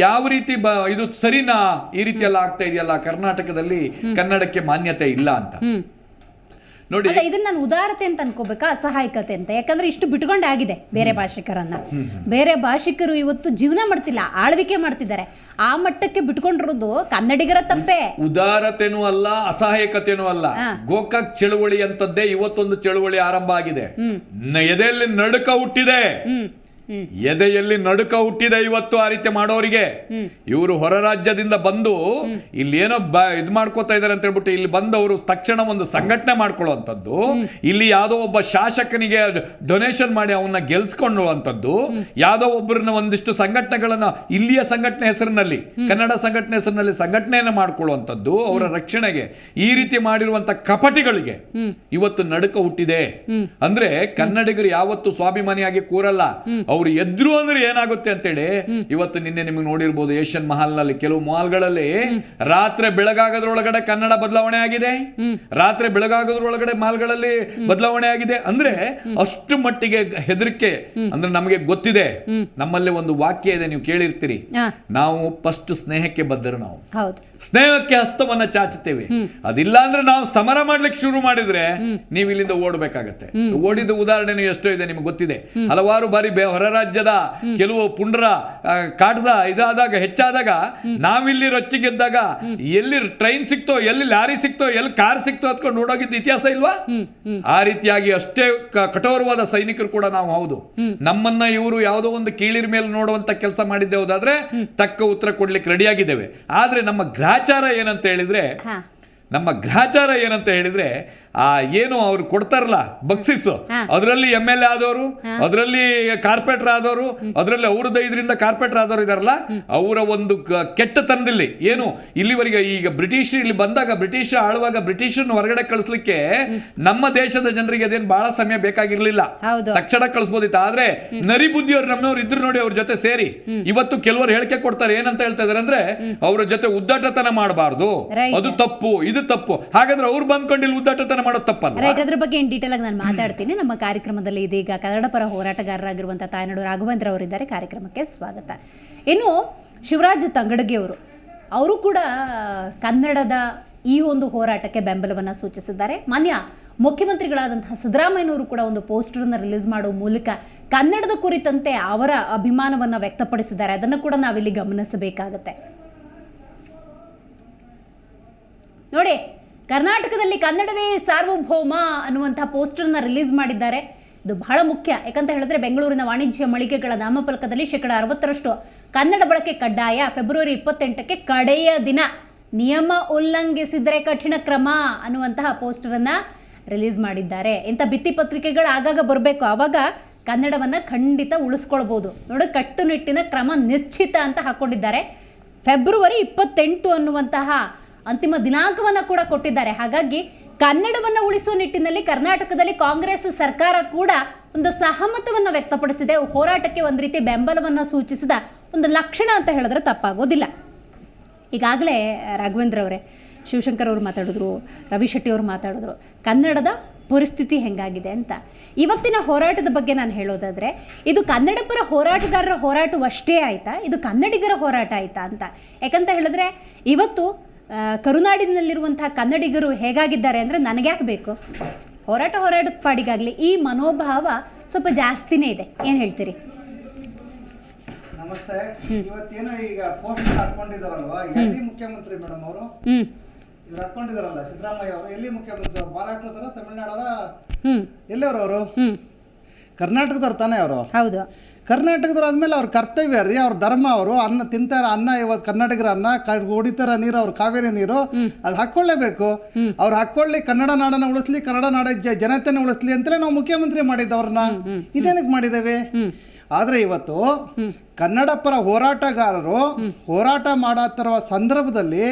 ಯಾವ ರೀತಿ ಇದು ಸರಿನಾ, ಈ ರೀತಿ ಎಲ್ಲ ಆಗ್ತಾ ಇದೆಯಲ್ಲ, ಕರ್ನಾಟಕದಲ್ಲಿ ಕನ್ನಡಕ್ಕೆ ಮಾನ್ಯತೆ ಇಲ್ಲ ಅಂತ. ನೋಡಿ, ಇದನ್ನ ನಾನು ಉದಾರತೆ ಅಂತ ಅನ್ಕೋಬೇಕಾ, ಅಸಹಾಯಕತೆ ಅಂತ? ಯಾಕಂದ್ರೆ ಇಷ್ಟು ಬಿಟ್ಕೊಂಡೆ ಆಗಿದೆ ಬೇರೆ ಭಾಷಿಕರನ್ನ. ಬೇರೆ ಭಾಷಿಕರು ಇವತ್ತು ಜೀವನ ಮಾಡ್ತಿಲ್ಲ, ಆಳ್ವಿಕೆ ಮಾಡ್ತಿದ್ದಾರೆ. ಆ ಮಟ್ಟಕ್ಕೆ ಬಿಟ್ಕೊಂಡಿರೋದು ಕನ್ನಡಿಗರ ತಪ್ಪೇ. ಉದಾರತೆನೂ ಅಲ್ಲ, ಅಸಹಾಯಕತೆನೂ ಅಲ್ಲ. ಗೋಕಾಕ್ ಚಳುವಳಿ ಅಂತದ್ದೇ ಇವತ್ತೊಂದು ಚಳುವಳಿ ಆರಂಭ ಆಗಿದೆ. ಎದೆಯಲ್ಲಿ ನಡುಕ ಹುಟ್ಟಿದೆ, ಎದೆಯಲ್ಲಿ ನಡುಕ ಹುಟ್ಟಿದೆ ಇವತ್ತು ಆ ರೀತಿ ಮಾಡೋರಿಗೆ. ಇವರು ಹೊರ ರಾಜ್ಯದಿಂದ ಬಂದು ಇಲ್ಲಿ ಏನೋ ಇದು ಮಾಡ್ಕೋತಾ ಇದಾರೆ ಅಂತ ಹೇಳ್ಬಿಟ್ಟು ಇಲ್ಲಿ ಬಂದವರು ತಕ್ಷಣ ಒಂದು ಸಂಘಟನೆ ಮಾಡ್ಕೊಳ್ಳುವಂಥದ್ದು, ಇಲ್ಲಿ ಯಾವುದೋ ಒಬ್ಬ ಶಾಸಕನಿಗೆ ಡೊನೇಷನ್ ಮಾಡಿ ಅವನ್ನ ಗೆಲ್ಸ್ಕೊಳ್ಳುವಂಥದ್ದು, ಯಾವುದೋ ಒಬ್ಬರನ್ನ ಒಂದಿಷ್ಟು ಸಂಘಟನೆಗಳನ್ನ ಇಲ್ಲಿಯ ಸಂಘಟನೆ ಹೆಸರಿನಲ್ಲಿ, ಕನ್ನಡ ಸಂಘಟನೆ ಹೆಸರಿನಲ್ಲಿ ಸಂಘಟನೆಯನ್ನ ಮಾಡ್ಕೊಳ್ಳುವಂಥದ್ದು ಅವರ ರಕ್ಷಣೆಗೆ, ಈ ರೀತಿ ಮಾಡಿರುವಂತ ಕಪಟಿಗಳಿಗೆ ಇವತ್ತು ನಡುಕ ಹುಟ್ಟಿದೆ. ಅಂದ್ರೆ ಕನ್ನಡಿಗರು ಯಾವತ್ತು ಸ್ವಾಭಿಮಾನಿಯಾಗಿ ಕೂರಲ್ಲ. ಅವ್ರು ಎದ್ರು ಅಂದ್ರೆ ಏನಾಗುತ್ತೆ ಅಂತೇಳಿ ಇವತ್ತು ನಿನ್ನೆ ನಿಮಗೆ ನೋಡಿರ್ಬೋದು, ಏಷ್ಯನ್ ಮಹಲ್ ನಲ್ಲಿ ಕೆಲವು ಮಾಲ್ಗಳಲ್ಲಿ ರಾತ್ರಿ ಬೆಳಗಾಗದ್ರೊಳಗಡೆ ಕನ್ನಡ ಬದಲಾವಣೆ ಆಗಿದೆ, ರಾತ್ರಿ ಬೆಳಗಾಗದ್ರೊಳಗಡೆ ಮಾಲ್ಗಳಲ್ಲಿ ಬದಲಾವಣೆ ಆಗಿದೆ. ಅಂದ್ರೆ ಅಷ್ಟು ಮಟ್ಟಿಗೆ ಹೆದರಿಕೆ. ಅಂದ್ರೆ ನಮಗೆ ಗೊತ್ತಿದೆ, ನಮ್ಮಲ್ಲಿ ಒಂದು ವಾಕ್ಯ ಇದೆ, ನೀವು ಕೇಳಿರ್ತೀರಿ, ನಾವು ಫಸ್ಟ್ ಸ್ನೇಹಕ್ಕೆ ಬದ್ಧರು, ನಾವು ಸ್ನೇಹಕ್ಕೆ ಹಸ್ತವನ್ನ ಚಾಚುತ್ತೇವೆ. ಅದಿಲ್ಲ ಅಂದ್ರೆ ನಾವು ಸಮರ ಮಾಡ್ಲಿಕ್ಕೆ ಶುರು ಮಾಡಿದ್ರೆ ನೀವು ಇಲ್ಲಿಂದ ಓಡಬೇಕಾಗತ್ತೆ. ಓಡಿದ ಉದಾಹರಣೆ ಎಷ್ಟೋ ಇದೆ, ನಿಮ್ಗೆ ಗೊತ್ತಿದೆ. ಹಲವಾರು ಬಾರಿ ಹೊರ ರಾಜ್ಯದ ಕೆಲವು ಪುಂಡ್ರ ಕಾಟದ ಇದಾದಾಗ, ಹೆಚ್ಚಾದಾಗ, ನಾವಿಲ್ಲಿ ರೊಚ್ಚಿಗೆದ್ದಾಗ ಎಲ್ಲಿ ಟ್ರೈನ್ ಸಿಕ್ತೋ, ಎಲ್ಲಿ ಲಾರಿ ಸಿಕ್ತೋ, ಎಲ್ಲಿ ಕಾರ್ ಸಿಕ್ತೋ ಹತ್ಕೊಂಡು ಓಡೋಗಿದ್ದ ಇತಿಹಾಸ ಇಲ್ವಾ? ಆ ರೀತಿಯಾಗಿ ಅಷ್ಟೇ ಕಠೋರವಾದ ಸೈನಿಕರು ಕೂಡ ನಾವು. ಹೌದು, ನಮ್ಮನ್ನ ಇವರು ಯಾವುದೋ ಒಂದು ಕೀಳಿರ ಮೇಲೆ ನೋಡುವಂತ ಕೆಲಸ ಮಾಡಿದ್ದೆ ಹೋದಾದ್ರೆ ತಕ್ಕ ಉತ್ತರ ಕೊಡ್ಲಿಕ್ಕೆ ರೆಡಿಯಾಗಿದ್ದೇವೆ. ಆದ್ರೆ ನಮ್ಮ ಗ್ರಾಚಾರ ಏನಂತ ಹೇಳಿದ್ರೆ, ನಮ್ಮ ಗ್ರಹಚಾರ ಏನಂತ ಹೇಳಿದ್ರೆ ಆ ಏನು ಅವ್ರು ಕೊಡ್ತಾರಲ್ಲ ಬಕ್ಸಿಸ್, ಅದರಲ್ಲಿ MLA ಆದವರು, ಅದರಲ್ಲಿ ಕಾರ್ಪೊರೇಟರ್ ಆದವರು, ಅದರಲ್ಲಿ ಅವ್ರದ್ದು ಇದರಿಂದ ಕಾರ್ಪೊರೇಟರ್ ಆದವರು ಇದಾರಲ್ಲ, ಅವರ ಒಂದು ಕೆಟ್ಟತನದಲ್ಲಿ ಏನು ಇಲ್ಲಿವರೆಗೆ ಈಗ ಬ್ರಿಟಿಷ್ ಇಲ್ಲಿ ಬಂದಾಗ ಬ್ರಿಟಿಷ್ ಆಳುವಾಗ ಬ್ರಿಟಿಷರ್ನ ಹೊರಗಡೆ ಕಳಿಸ್ಲಿಕ್ಕೆ ನಮ್ಮ ದೇಶದ ಜನರಿಗೆ ಅದೇನು ಬಹಳ ಸಮಯ ಬೇಕಾಗಿರ್ಲಿಲ್ಲ, ತಕ್ಷಣ ಕಳಿಸ್ಬೋದಿತ್ತು. ಆದ್ರೆ ನರಿ ಬುದ್ಧಿಯವ್ರು ನಮ್ಮವ್ರು ಇದ್ರು ನೋಡಿ, ಅವ್ರ ಜೊತೆ ಸೇರಿ ಇವತ್ತು ಕೆಲವರು ಹೇಳಿಕೆ ಕೊಡ್ತಾರೆ. ಏನಂತ ಹೇಳ್ತಾ ಇದಾರೆ ಅಂದ್ರೆ ಅವ್ರ ಜೊತೆ ಉದ್ದಾಟತನ ಮಾಡಬಾರ್ದು, ಅದು ತಪ್ಪು, ಇದು ತಪ್ಪು. ಹಾಗಾದ್ರೆ ಅವ್ರು ಬಂದ್ಕೊಂಡು ಇಲ್ಲಿ ಉದ್ದಾಟತನ ಮಾಡೋದು ತಪ್ಪಲ್ಲ. ರೈಟ್, ಅದ್ರ ಬಗ್ಗೆ ಇನ್ ಡೀಟೇಲ್ ಆಗಿ ನಾನು ಮಾತಾಡ್ತೀನಿ. ನಮ್ಮ ಕಾರ್ಯಕ್ರಮದಲ್ಲಿ ಇದೀಗ ಕನ್ನಡ ಪರ ಹೋರಾಟಗಾರರಾಗಿರುವಂತಹ ತಾಯ್ನಾಡು ರಾಘವೇಂದ್ರ ಅವರಿದ್ದಾರೆ. ಕಾರ್ಯಕ್ರಮಕ್ಕೆ ಸ್ವಾಗತ. ಇನ್ನು ಶಿವರಾಜ್ ತಂಗಡಗಿ ಅವರು ಕೂಡ ಕನ್ನಡದ ಈ ಒಂದು ಹೋರಾಟಕ್ಕೆ ಬೆಂಬಲವನ್ನು ಸೂಚಿಸಿದ್ದಾರೆ. ಮಾನ್ಯ ಮುಖ್ಯಮಂತ್ರಿಗಳಾದಂತಹ ಸಿದ್ದರಾಮಯ್ಯನವರು ಕೂಡ ಒಂದು ಪೋಸ್ಟರ್ನ ರಿಲೀಸ್ ಮಾಡುವ ಮೂಲಕ ಕನ್ನಡದ ಕುರಿತಂತೆ ಅವರ ಅಭಿಮಾನವನ್ನು ವ್ಯಕ್ತಪಡಿಸಿದ್ದಾರೆ. ಅದನ್ನು ಕೂಡ ನಾವಿಲ್ಲಿ ಗಮನಿಸಬೇಕಾಗತ್ತೆ. ನೋಡಿ, ಕರ್ನಾಟಕದಲ್ಲಿ ಕನ್ನಡವೇ ಸಾರ್ವಭೌಮ ಅನ್ನುವಂಥ ಪೋಸ್ಟರ್ನ ರಿಲೀಸ್ ಮಾಡಿದ್ದಾರೆ. ಇದು ಬಹಳ ಮುಖ್ಯ. ಯಾಕಂತ ಹೇಳಿದ್ರೆ ಬೆಂಗಳೂರಿನ ವಾಣಿಜ್ಯ ಮಳಿಗೆಗಳ ನಾಮಫಲಕದಲ್ಲಿ 60% ಕನ್ನಡ ಬಳಕೆ ಕಡ್ಡಾಯ. ಫೆಬ್ರವರಿ 28ಕ್ಕೆ ಕಡೆಯ ದಿನ. ನಿಯಮ ಉಲ್ಲಂಘಿಸಿದರೆ ಕಠಿಣ ಕ್ರಮ ಅನ್ನುವಂತಹ ಪೋಸ್ಟರನ್ನು ರಿಲೀಸ್ ಮಾಡಿದ್ದಾರೆ. ಇಂಥ ಭಿತ್ತಿ ಪತ್ರಿಕೆಗಳು ಆಗಾಗ ಬರಬೇಕು, ಆವಾಗ ಕನ್ನಡವನ್ನು ಖಂಡಿತ ಉಳಿಸ್ಕೊಳ್ಬೋದು. ನೋಡಿ, ಕಟ್ಟುನಿಟ್ಟಿನ ಕ್ರಮ ನಿಶ್ಚಿತ ಅಂತ ಹಾಕ್ಕೊಂಡಿದ್ದಾರೆ. ಫೆಬ್ರವರಿ 28 ಅನ್ನುವಂತಹ ಅಂತಿಮ ದಿನಾಂಕವನ್ನು ಕೂಡ ಕೊಟ್ಟಿದ್ದಾರೆ. ಹಾಗಾಗಿ ಕನ್ನಡವನ್ನು ಉಳಿಸುವ ನಿಟ್ಟಿನಲ್ಲಿ ಕರ್ನಾಟಕದಲ್ಲಿ ಕಾಂಗ್ರೆಸ್ ಸರ್ಕಾರ ಕೂಡ ಒಂದು ಸಹಮತವನ್ನು ವ್ಯಕ್ತಪಡಿಸಿದೆ. ಹೋರಾಟಕ್ಕೆ ಒಂದು ರೀತಿ ಬೆಂಬಲವನ್ನು ಸೂಚಿಸಿದ ಒಂದು ಲಕ್ಷಣ ಅಂತ ಹೇಳಿದ್ರೆ ತಪ್ಪಾಗೋದಿಲ್ಲ. ಈಗಾಗಲೇ ರಾಘವೇಂದ್ರ ಅವರೇ, ಶಿವಶಂಕರ್ ಅವರು ಮಾತಾಡಿದ್ರು, ರವಿ ಶೆಟ್ಟಿ ಅವರು ಮಾತಾಡಿದ್ರು ಕನ್ನಡದ ಪರಿಸ್ಥಿತಿ ಹೆಂಗಾಗಿದೆ ಅಂತ. ಇವತ್ತಿನ ಹೋರಾಟದ ಬಗ್ಗೆ ನಾನು ಹೇಳೋದಾದರೆ, ಇದು ಕನ್ನಡ ಪರ ಹೋರಾಟಗಾರರ ಹೋರಾಟವಷ್ಟೇ ಆಯಿತಾ, ಇದು ಕನ್ನಡಿಗರ ಹೋರಾಟ ಆಯಿತಾ ಅಂತ. ಯಾಕಂತ ಹೇಳಿದ್ರೆ ಇವತ್ತು ಕರುನಾಡಿನಲ್ಲಿರುವಂತಹ ಕನ್ನಡಿಗರು ಹೇಗಾಗಿದ್ದಾರೆ ಅಂದರೆ ನನಗ್ಯಾಕೆ ಬೇಕು, ಹೋರಾಟದ ಪಾಡಿಗಾಗಲಿ ಈ ಮನೋಭಾವ ಸ್ವಲ್ಪ ಜಾಸ್ತಿನೇ ಇದೆ. ಏನು ಹೇಳ್ತೀರಿ? ನಮಸ್ತೆ. ಇವತ್ತೇನೋ ಈಗ ಪೋಸ್ಟ್ ಹಾಕೊಂಡಿದಾರಲ್ವಾ, ಎಲ್ಲಿ ಮುಖ್ಯಮಂತ್ರಿ ಮೇಡಮ್ ಅವರು ಇವ್ರು ಹಾಕೊಂಡಿದಾರಲ್ಲ ಸಿದ್ದರಾಮಯ್ಯ ಅವರು, ಎಲ್ಲಿ ಮುಖ್ಯಮಂತ್ರಿ ಅವರು? ಮಹಾರಾಷ್ಟ್ರದವರ, ತಮಿಳ್ನಾಡವರ, ಎಲ್ಲಿಯವರು ಅವರು? ಕರ್ನಾಟಕದವ್ರು ತಾನೇ ಅವರು? ಹೌದು, ಕರ್ನಾಟಕದವ್ರು ಆದ್ಮೇಲೆ ಅವ್ರ ಕರ್ತವ್ಯ ರೀ, ಅವ್ರ ಧರ್ಮ. ಅವರು ಅನ್ನ ತಿಂತಾರ, ಅನ್ನ ಇವತ್ತು ಕರ್ನಾಟಕರ ಅನ್ನ, ಕುಡಿತಾರ ನೀರು, ಅವ್ರ ಕಾವೇರಿ ನೀರು, ಅದು ಹಾಕ್ಕೊಳ್ಳೇಬೇಕು. ಅವ್ರು ಹಾಕ್ಕೊಳ್ಳಿ, ಕನ್ನಡ ನಾಡನ್ನ ಉಳಿಸ್ಲಿ, ಕನ್ನಡ ನಾಡ ಜನತೆನ ಉಳಿಸ್ಲಿ ಅಂತಲೇ ನಾವು ಮುಖ್ಯಮಂತ್ರಿ ಮಾಡಿದ್ದು ಅವ್ರನ್ನ. ಇದೇನಕ್ಕೆ ಮಾಡಿದ್ದೇವೆ? ಆದರೆ ಇವತ್ತು ಕನ್ನಡ ಪರ ಹೋರಾಟಗಾರರು ಹೋರಾಟ ಮಾಡತ್ತಿರುವ ಸಂದರ್ಭದಲ್ಲಿ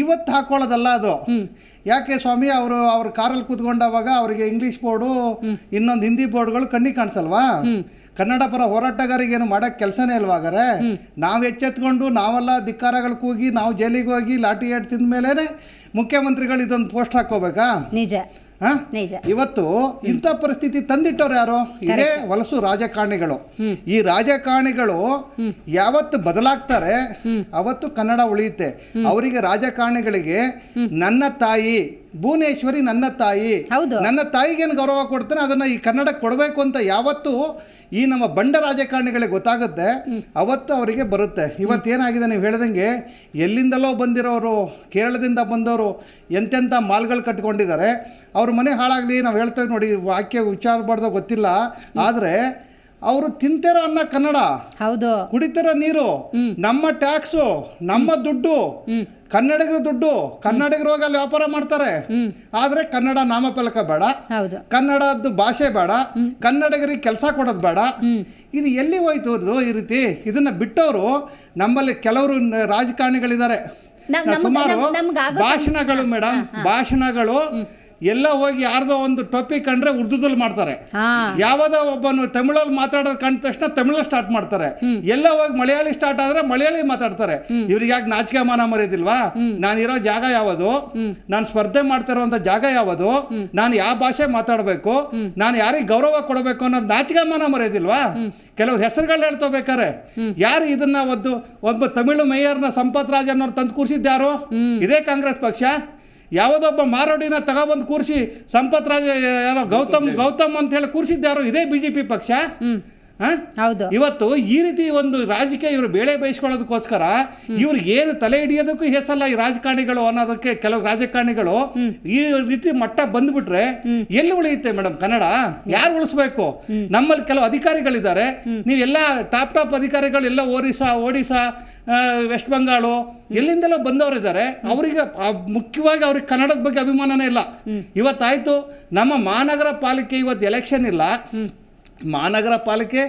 ಇವತ್ತು ಹಾಕೊಳ್ಳೋದಲ್ಲ ಅದು. ಯಾಕೆ ಸ್ವಾಮಿ, ಅವ್ರ ಕಾರಲ್ಲಿ ಕೂತ್ಕೊಂಡಾಗ ಅವರಿಗೆ ಇಂಗ್ಲೀಷ್ ಬೋರ್ಡು, ಇನ್ನೊಂದು ಹಿಂದಿ ಬೋರ್ಡ್ಗಳು ಕಣ್ಣಿಗೆ ಕಾಣಿಸಲ್ವಾ? ಕನ್ನಡ ಪರ ಹೋರಾಟಗಾರಿಗೇನು ಮಾಡೋಕ್ಕೆ ಕೆಲಸನೇ ಇಲ್ವಾಗಾರೆ? ನಾವು ಎಚ್ಚೆತ್ಕೊಂಡು ನಾವೆಲ್ಲ ಧಿಕ್ಕಾರಗಳು ಕೂಗಿ ನಾವು ಜೈಲಿಗೆ ಹೋಗಿ ಲಾಠಿ ಏಟ್ ತಿಂದ ಮೇಲೇ ಮುಖ್ಯಮಂತ್ರಿಗಳು ಇದೊಂದು ಪೋಸ್ಟ್ ಹಾಕೋಬೇಕಾ? ನಿಜ. ಇವತ್ತು ಇಂಥ ಪರಿಸ್ಥಿತಿ ತಂದಿಟ್ಟವ್ರು ಯಾರು? ಇದೇ ವಲಸು ರಾಜಕಾರಣಿಗಳು. ಈ ರಾಜಕಾರಣಿಗಳು ಯಾವತ್ತು ಬದಲಾಗ್ತಾರೆ ಅವತ್ತು ಕನ್ನಡ ಉಳಿಯುತ್ತೆ. ಅವರಿಗೆ ರಾಜಕಾರಣಿಗಳಿಗೆ ನನ್ನ ತಾಯಿ ಭುವನೇಶ್ವರಿ ನನ್ನ ತಾಯಿ, ನನ್ನ ತಾಯಿಗೇನು ಗೌರವ ಕೊಡ್ತಾನೆ ಅದನ್ನ ಈ ಕನ್ನಡಕ್ಕೆ ಕೊಡಬೇಕು ಅಂತ ಯಾವತ್ತು ಈ ನಮ್ಮ ಬಂಡ ರಾಜಕಾರಣಿಗಳಿಗೆ ಗೊತ್ತಾಗುತ್ತೆ ಅವತ್ತು ಅವರಿಗೆ ಬರುತ್ತೆ. ಇವತ್ತೇನಾಗಿದೆ ನೀವು ಹೇಳ್ದಂಗೆ, ಎಲ್ಲಿಂದಲೋ ಬಂದಿರೋರು, ಕೇರಳದಿಂದ ಬಂದವರು ಎಂತೆಂಥ ಮಾಲ್ಗಳು ಕಟ್ಕೊಂಡಿದ್ದಾರೆ. ಅವ್ರ ಮನೆ ಹಾಳಾಗಲಿ, ನಾವು ಹೇಳ್ತೇವೆ ನೋಡಿ, ವಾಕ್ಯ ವಿಚಾರಬಾರ್ದು ಗೊತ್ತಿಲ್ಲ, ಆದರೆ ಅವರು ತಿಂತಿರೋ ಅನ್ನ ಕನ್ನಡ, ಹೌದು, ಕುಡಿತಿರೋ ನೀರು ನಮ್ಮ ಟ್ಯಾಕ್ಸು, ನಮ್ಮ ದುಡ್ಡು, ಕನ್ನಡಿಗರ ದುಡ್ಡು, ಕನ್ನಡಿಗರು ಹೋಗಿ ಅಲ್ಲಿ ವ್ಯಾಪಾರ ಮಾಡ್ತಾರೆ. ಆದ್ರೆ ಕನ್ನಡ ನಾಮಫಲಕ ಬೇಡ, ಕನ್ನಡದ್ದು ಭಾಷೆ ಬೇಡ, ಕನ್ನಡಿಗರಿಗೆ ಕೆಲಸ ಕೊಡೋದು ಬೇಡ. ಇದು ಎಲ್ಲಿ ಹೋಯ್ತು ಈ ರೀತಿ? ಇದನ್ನ ಬಿಟ್ಟವರು ನಮ್ಮಲ್ಲಿ ಕೆಲವರು ರಾಜಕಾರಣಿಗಳಿದ್ದಾರೆ. ಸುಮಾರು ಭಾಷಣಗಳು ಮೇಡಮ್, ಭಾಷಣಗಳು ಎಲ್ಲ ಹೋಗಿ ಯಾರ್ದೋ ಒಂದು ಟಾಪಿಕ್ ಕಂಡ್ರೆ ಉರ್ದುದಲ್ಲಿ ಮಾಡ್ತಾರೆ. ಯಾವ್ದೋ ಒಬ್ಬನು ತಮಿಳಲ್ಲಿ ಮಾತಾಡೋದು ಕಂಡ ತಕ್ಷಣ ತಮಿಳು ಸ್ಟಾರ್ಟ್ ಮಾಡ್ತಾರೆ. ಎಲ್ಲ ಹೋಗಿ ಮಲಯಾಳಿ ಸ್ಟಾರ್ಟ್ ಆದ್ರೆ ಮಲಯಾಳಿ ಮಾತಾಡ್ತಾರೆ. ಇವ್ರಿಗೆ ಯಾಕೆ ನಾಚಿಕೆ ಮಾನ ಮರೆಯೋದಿಲ್ವಾ? ನಾನಿರೋ ಜಾಗ ಯಾವುದು, ನಾನು ಸ್ಪರ್ಧೆ ಮಾಡ್ತಿರೋಂಥ ಜಾಗ ಯಾವುದು, ನಾನು ಯಾವ ಭಾಷೆ ಮಾತಾಡಬೇಕು, ನಾನು ಯಾರಿಗೆ ಗೌರವ ಕೊಡಬೇಕು ಅನ್ನೋದು ನಾಚಿಕೆ ಮಾನ ಮರೆಯೋದಿಲ್ವಾ? ಕೆಲವು ಹೆಸರುಗಳು ಹೇಳ್ತೋಬೇಕಾರೆ ಯಾರು ಇದನ್ನ ಒಬ್ಬ ತಮಿಳು ಮೇಯರ್ನ ಸಂಪತ್ ರಾಜ್ ಅನ್ನೋರು ತಂದು ಕೂರಿಸಿದ್ಯಾರು? ಇದೇ ಕಾಂಗ್ರೆಸ್ ಪಕ್ಷ. ಯಾವುದೊಬ್ಬ ಮಾರೋಡಿನ ತಗೊಬಂದು ಕೂರಿಸಿ ಸಂಪತ್ ರಾಜ ಯಾರೋ ಗೌತಮ್ ಅಂತ ಹೇಳಿ ಕೂರಿಸಿದ್ದಾರೋ ಇದೇ ಬಿಜೆಪಿ ಪಕ್ಷ. ಇವತ್ತು ಈ ರೀತಿ ಒಂದು ರಾಜಕೀಯ ಇವರು ಬೇಳೆ ಬೇಯಿಸ್ಕೊಳ್ಳೋದಕ್ಕೋಸ್ಕರ ಇವ್ರಿಗೆ ಏನು ತಲೆ ಹಿಡಿಯೋದಕ್ಕೂ ಹೆಸಲ್ಲ ಈ ರಾಜಕಾರಣಿಗಳು ಅನ್ನೋದಕ್ಕೆ ಕೆಲವು ರಾಜಕಾರಣಿಗಳು ಈ ರೀತಿ ಮಟ್ಟ ಬಂದ್ಬಿಟ್ರೆ ಎಲ್ಲಿ ಉಳಿಯುತ್ತೆ ಮೇಡಮ್ ಕನ್ನಡ? ಯಾರು ಉಳಿಸ್ಬೇಕು? ನಮ್ಮಲ್ಲಿ ಕೆಲವು ಅಧಿಕಾರಿಗಳಿದ್ದಾರೆ, ನೀವೆಲ್ಲ ಟಾಪ್ ಅಧಿಕಾರಿಗಳು ಎಲ್ಲ ಒರಿಸ್ಸಾ ವೆಸ್ಟ್ ಬೆಂಗಾಳು ಎಲ್ಲಿಂದೆಲ್ಲ ಬಂದವರಿದ್ದಾರೆ. ಅವರಿಗೆ ಮುಖ್ಯವಾಗಿ ಅವ್ರಿಗೆ ಕನ್ನಡದ ಬಗ್ಗೆ ಅಭಿಮಾನನೇ ಇಲ್ಲ. ಇವತ್ತಾಯಿತು ನಮ್ಮ ಮಹಾನಗರ ಪಾಲಿಕೆ ಇವತ್ತು ಎಲೆಕ್ಷನ್ ಇಲ್ಲ, ಮಹಾನಗರ ಪಾಲಿಕೆ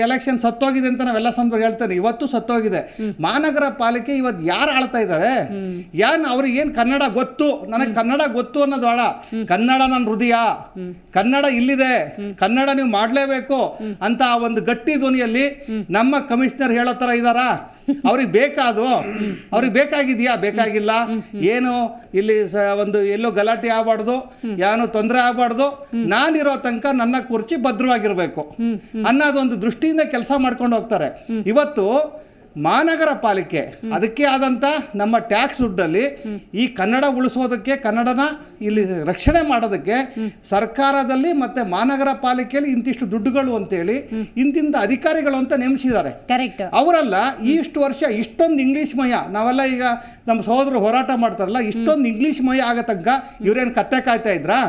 ಎಲೆಕ್ಷನ್ ಸತ್ತೋಗಿದೆ ಅಂತ ನಾವೆಲ್ಲ ಸಂದರ್ಭ ಹೇಳ್ತೇನೆ. ಇವತ್ತು ಸತ್ತೋಗಿದೆ ಮಹಾನಗರ ಪಾಲಿಕೆ. ಇವತ್ತು ಯಾರು ಆಳ್ತಾ ಇದ್ದಾರೆ? ಅವ್ರಿಗೆ ಏನು ಕನ್ನಡ ಗೊತ್ತು, ನನಗೆ ಕನ್ನಡ ಗೊತ್ತು ಅನ್ನೋದು ಬೇಡ. ಕನ್ನಡ ನನ್ನ ಹೃದಯ, ಕನ್ನಡ ಇಲ್ಲಿದೆ, ಕನ್ನಡ ನೀವು ಮಾಡಲೇಬೇಕು ಅಂತ ಆ ಒಂದು ಗಟ್ಟಿ ಧ್ವನಿಯಲ್ಲಿ ನಮ್ಮ ಕಮಿಷನರ್ ಹೇಳೋ ಥರ ಇದ್ದಾರಾ? ಅವ್ರಿಗೆ ಬೇಕಾದು, ಅವ್ರಿಗೆ ಬೇಕಾಗಿದೆಯಾ? ಬೇಕಾಗಿಲ್ಲ. ಏನು ಇಲ್ಲಿ ಒಂದು ಎಲ್ಲೋ ಗಲಾಟೆ ಆಗಬಾರ್ದು, ಏನು ತೊಂದರೆ ಆಗಬಾರ್ದು, ನಾನಿರೋ ತನಕ ನನ್ನ ಕುರ್ಚಿ ಭದ್ರವಾಗಿರ್ಬೇಕು ಅನ್ನೋದೊಂದು ದೃಷ್ಟಿಯಿಂದ ಕೆಲಸ ಮಾಡ್ಕೊಂಡು ಹೋಗ್ತಾರೆ. ಇವತ್ತು ಮಹಾನಗರ ಪಾಲಿಕೆ ಅದಕ್ಕೆ ಆದಂಥ ನಮ್ಮ ಟ್ಯಾಕ್ಸ್ ದುಡ್ಡಲ್ಲಿ ಈ ಕನ್ನಡ ಉಳಿಸೋದಕ್ಕೆ, ಕನ್ನಡನ ಇಲ್ಲಿ ರಕ್ಷಣೆ ಮಾಡೋದಕ್ಕೆ ಸರ್ಕಾರದಲ್ಲಿ ಮತ್ತು ಮಹಾನಗರ ಪಾಲಿಕೆಯಲ್ಲಿ ಇಂತಿಷ್ಟು ದುಡ್ಡುಗಳು ಅಂತೇಳಿ ಇಂತಿಂತ ಅಧಿಕಾರಿಗಳು ಅಂತ ನೇಮಿಸಿದ್ದಾರೆ. ಕರೆಕ್ಟ್. ಅವರೆಲ್ಲ ಇಷ್ಟು ವರ್ಷ ಇಷ್ಟೊಂದು ಇಂಗ್ಲೀಷ್ ಮಯ, ನಾವೆಲ್ಲ ಈಗ ನಮ್ಮ ಸಹೋದರರು ಹೋರಾಟ ಮಾಡ್ತಾರಲ್ಲ, ಇಷ್ಟೊಂದು ಇಂಗ್ಲೀಷ್ ಮಯ ಆಗೋ ತನಕ ಇವ್ರೇನು ಕತ್ತೆ ಕಾಯ್ತಾ ಇದ್ರಾ?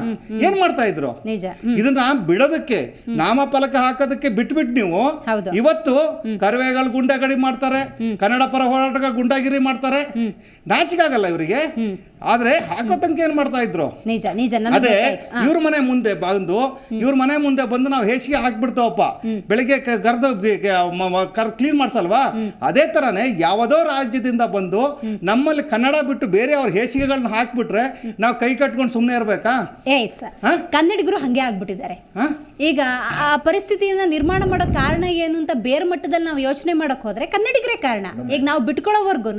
ಏನ್ ಮಾಡ್ತಾ ಇದ್ರು? ನಿಜ. ಇದನ್ನ ಬಿಡೋದಕ್ಕೆ, ನಾಮಫಲಕ ಹಾಕೋದಕ್ಕೆ ಬಿಟ್ಬಿಟ್ಟು ನೀವು ಇವತ್ತು ಕರ್ವೆಗಳು ಗುಂಡಾಗಡಿ ಮಾಡ್ತಾರೆ, ಕನ್ನಡ ಪರ ಹೋರಾಟಗಾರ ಗುಂಡಾಗಿರಿ ಮಾಡ್ತಾರೆ. ನಾಚಿಕಾಗಲ್ಲ ಇವರಿಗೆ. ಆದ್ರೆ ಹಾಕೋ ತನಕ ಏನ್ ಮಾಡ್ತಾ ಇದ್ರು? ನಿಜ ನಿಜ. ಅದೇ ಇವ್ರ ಮನೆ ಮುಂದೆ ಬಂದು ನಾವು ಹೇಸಿಗೆ ಹಾಕ್ಬಿಡ್ತಾವಪ್ಪ, ಬೆಳಿಗ್ಗೆ ಗರ್ದು ಕ್ಲೀನ್ ಮಾಡ್ಸಲ್ವಾ? ಅದೇ ತರನೇ ಯಾವುದೋ ರಾಜ್ಯದಿಂದ ಬಂದು ನಮ್ಮಲ್ಲಿ ಕನ್ನಡ ಬಿಟ್ಟು ಬೇರೆ ಅವ್ರ ಹೇಸಿಗೆಗಳನ್ನ ಹಾಕ್ಬಿಟ್ರೆ ನಾವು ಕೈ ಕಟ್ಕೊಂಡು ಸುಮ್ಮನೆ ಇರ್ಬೇಕಾ? ಕನ್ನಡಿಗರು ಹಂಗೆ ಆಗ್ಬಿಟ್ಟಿದ್ದಾರೆ. ಈಗ ಆ ಪರಿಸ್ಥಿತಿಯನ್ನ ನಿರ್ಮಾಣ ಮಾಡೋ ಕಾರಣ ಏನು ಅಂತ ಬೇರೆ ಮಟ್ಟದಲ್ಲಿ ನಾವು ಯೋಚನೆ ಮಾಡಕ್ ಹೋದ್ರೆ ಕನ್ನಡಿಗರೇ ಕಾರಣ. ಈಗ ನಾವು ಬಿಟ್ಕೊಳ್ಳೋವರ್ಗು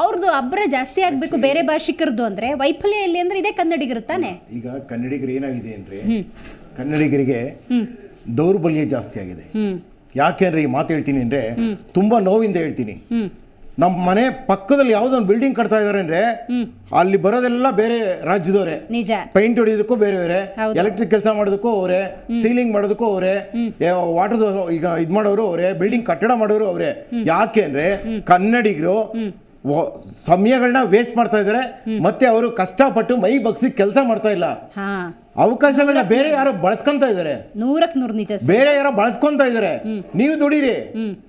ಅವ್ರದ್ದು ಅಬ್ಬರ ಜಾಸ್ತಿ ಆಗ್ಬೇಕು ಬೇರೆ ಭಾಷಿಕರದ್ದು ಅಂದ್ರೆ ವೈಫಲ್ಯ ಎಲ್ಲಿ ಅಂದ್ರೆ ಇದೇ ಕನ್ನಡಿಗರು ತಾನೆ. ಈಗ ಕನ್ನಡಿಗರು ಏನಾಗಿದೆ ಅಂದ್ರೆ, ಕನ್ನಡಿಗರಿಗೆ ದೌರ್ಬಲ್ಯ ಜಾಸ್ತಿ ಆಗಿದೆ. ಯಾಕೆಂದ್ರೆ ಈ ಮಾತು ಹೇಳ್ತೀನಿ ಅಂದ್ರೆ ತುಂಬಾ ನೋವಿಂದ ಹೇಳ್ತೀನಿ. ನಮ್ಮ ಮನೆ ಪಕ್ಕದಲ್ಲಿ ಯಾವುದೊಂದು ಬಿಲ್ಡಿಂಗ್ ಕಟ್ತಾ ಇದಾರೆ ಅಂದ್ರೆ ಅಲ್ಲಿ ಬರೋದೆಲ್ಲ ಬೇರೆ ರಾಜ್ಯದವರೇ. ನಿಜ. ಪೈಂಟ್ ಹೊಡಿಯೋದಕ್ಕೂ ಬೇರೆಯವರೇ, ಎಲೆಕ್ಟ್ರಿಕ್ ಕೆಲಸ ಮಾಡೋದಕ್ಕೂ ಅವರೇ, ಸೀಲಿಂಗ್ ಮಾಡೋದಕ್ಕೂ ಅವರೇ, ವಾಟರ್ ಈಗ ಇದು ಮಾಡೋರು ಅವರೇ, ಬಿಲ್ಡಿಂಗ್ ಕಟ್ಟಡ ಮಾಡೋರು ಅವರೇ. ಯಾಕೆ ಅಂದ್ರೆ ಕನ್ನಡಿಗರು ಸಮಯಗಳನ್ನ ವೇಸ್ಟ್ ಮಾಡ್ತಾ ಇದ್ದಾರೆ, ಮತ್ತೆ ಅವರು ಕಷ್ಟಪಟ್ಟು ಮೈ ಬಗ್ಸಿ ಕೆಲಸ ಮಾಡ್ತಾ ಇಲ್ಲ. ಅವಕಾಶಗಳನ್ನ ಬೇರೆ ಯಾರೋ ಬಳಸ್ಕೊಂತ ಇದ್ದಾರೆ. 100ಕ್ಕೆ 100 ನಿಜ. ಬೇರೆ ಯಾರೋ ಬಳಸ್ಕೊಂತ ಇದ್ದಾರೆ. ನೀವು ದುಡೀರಿ,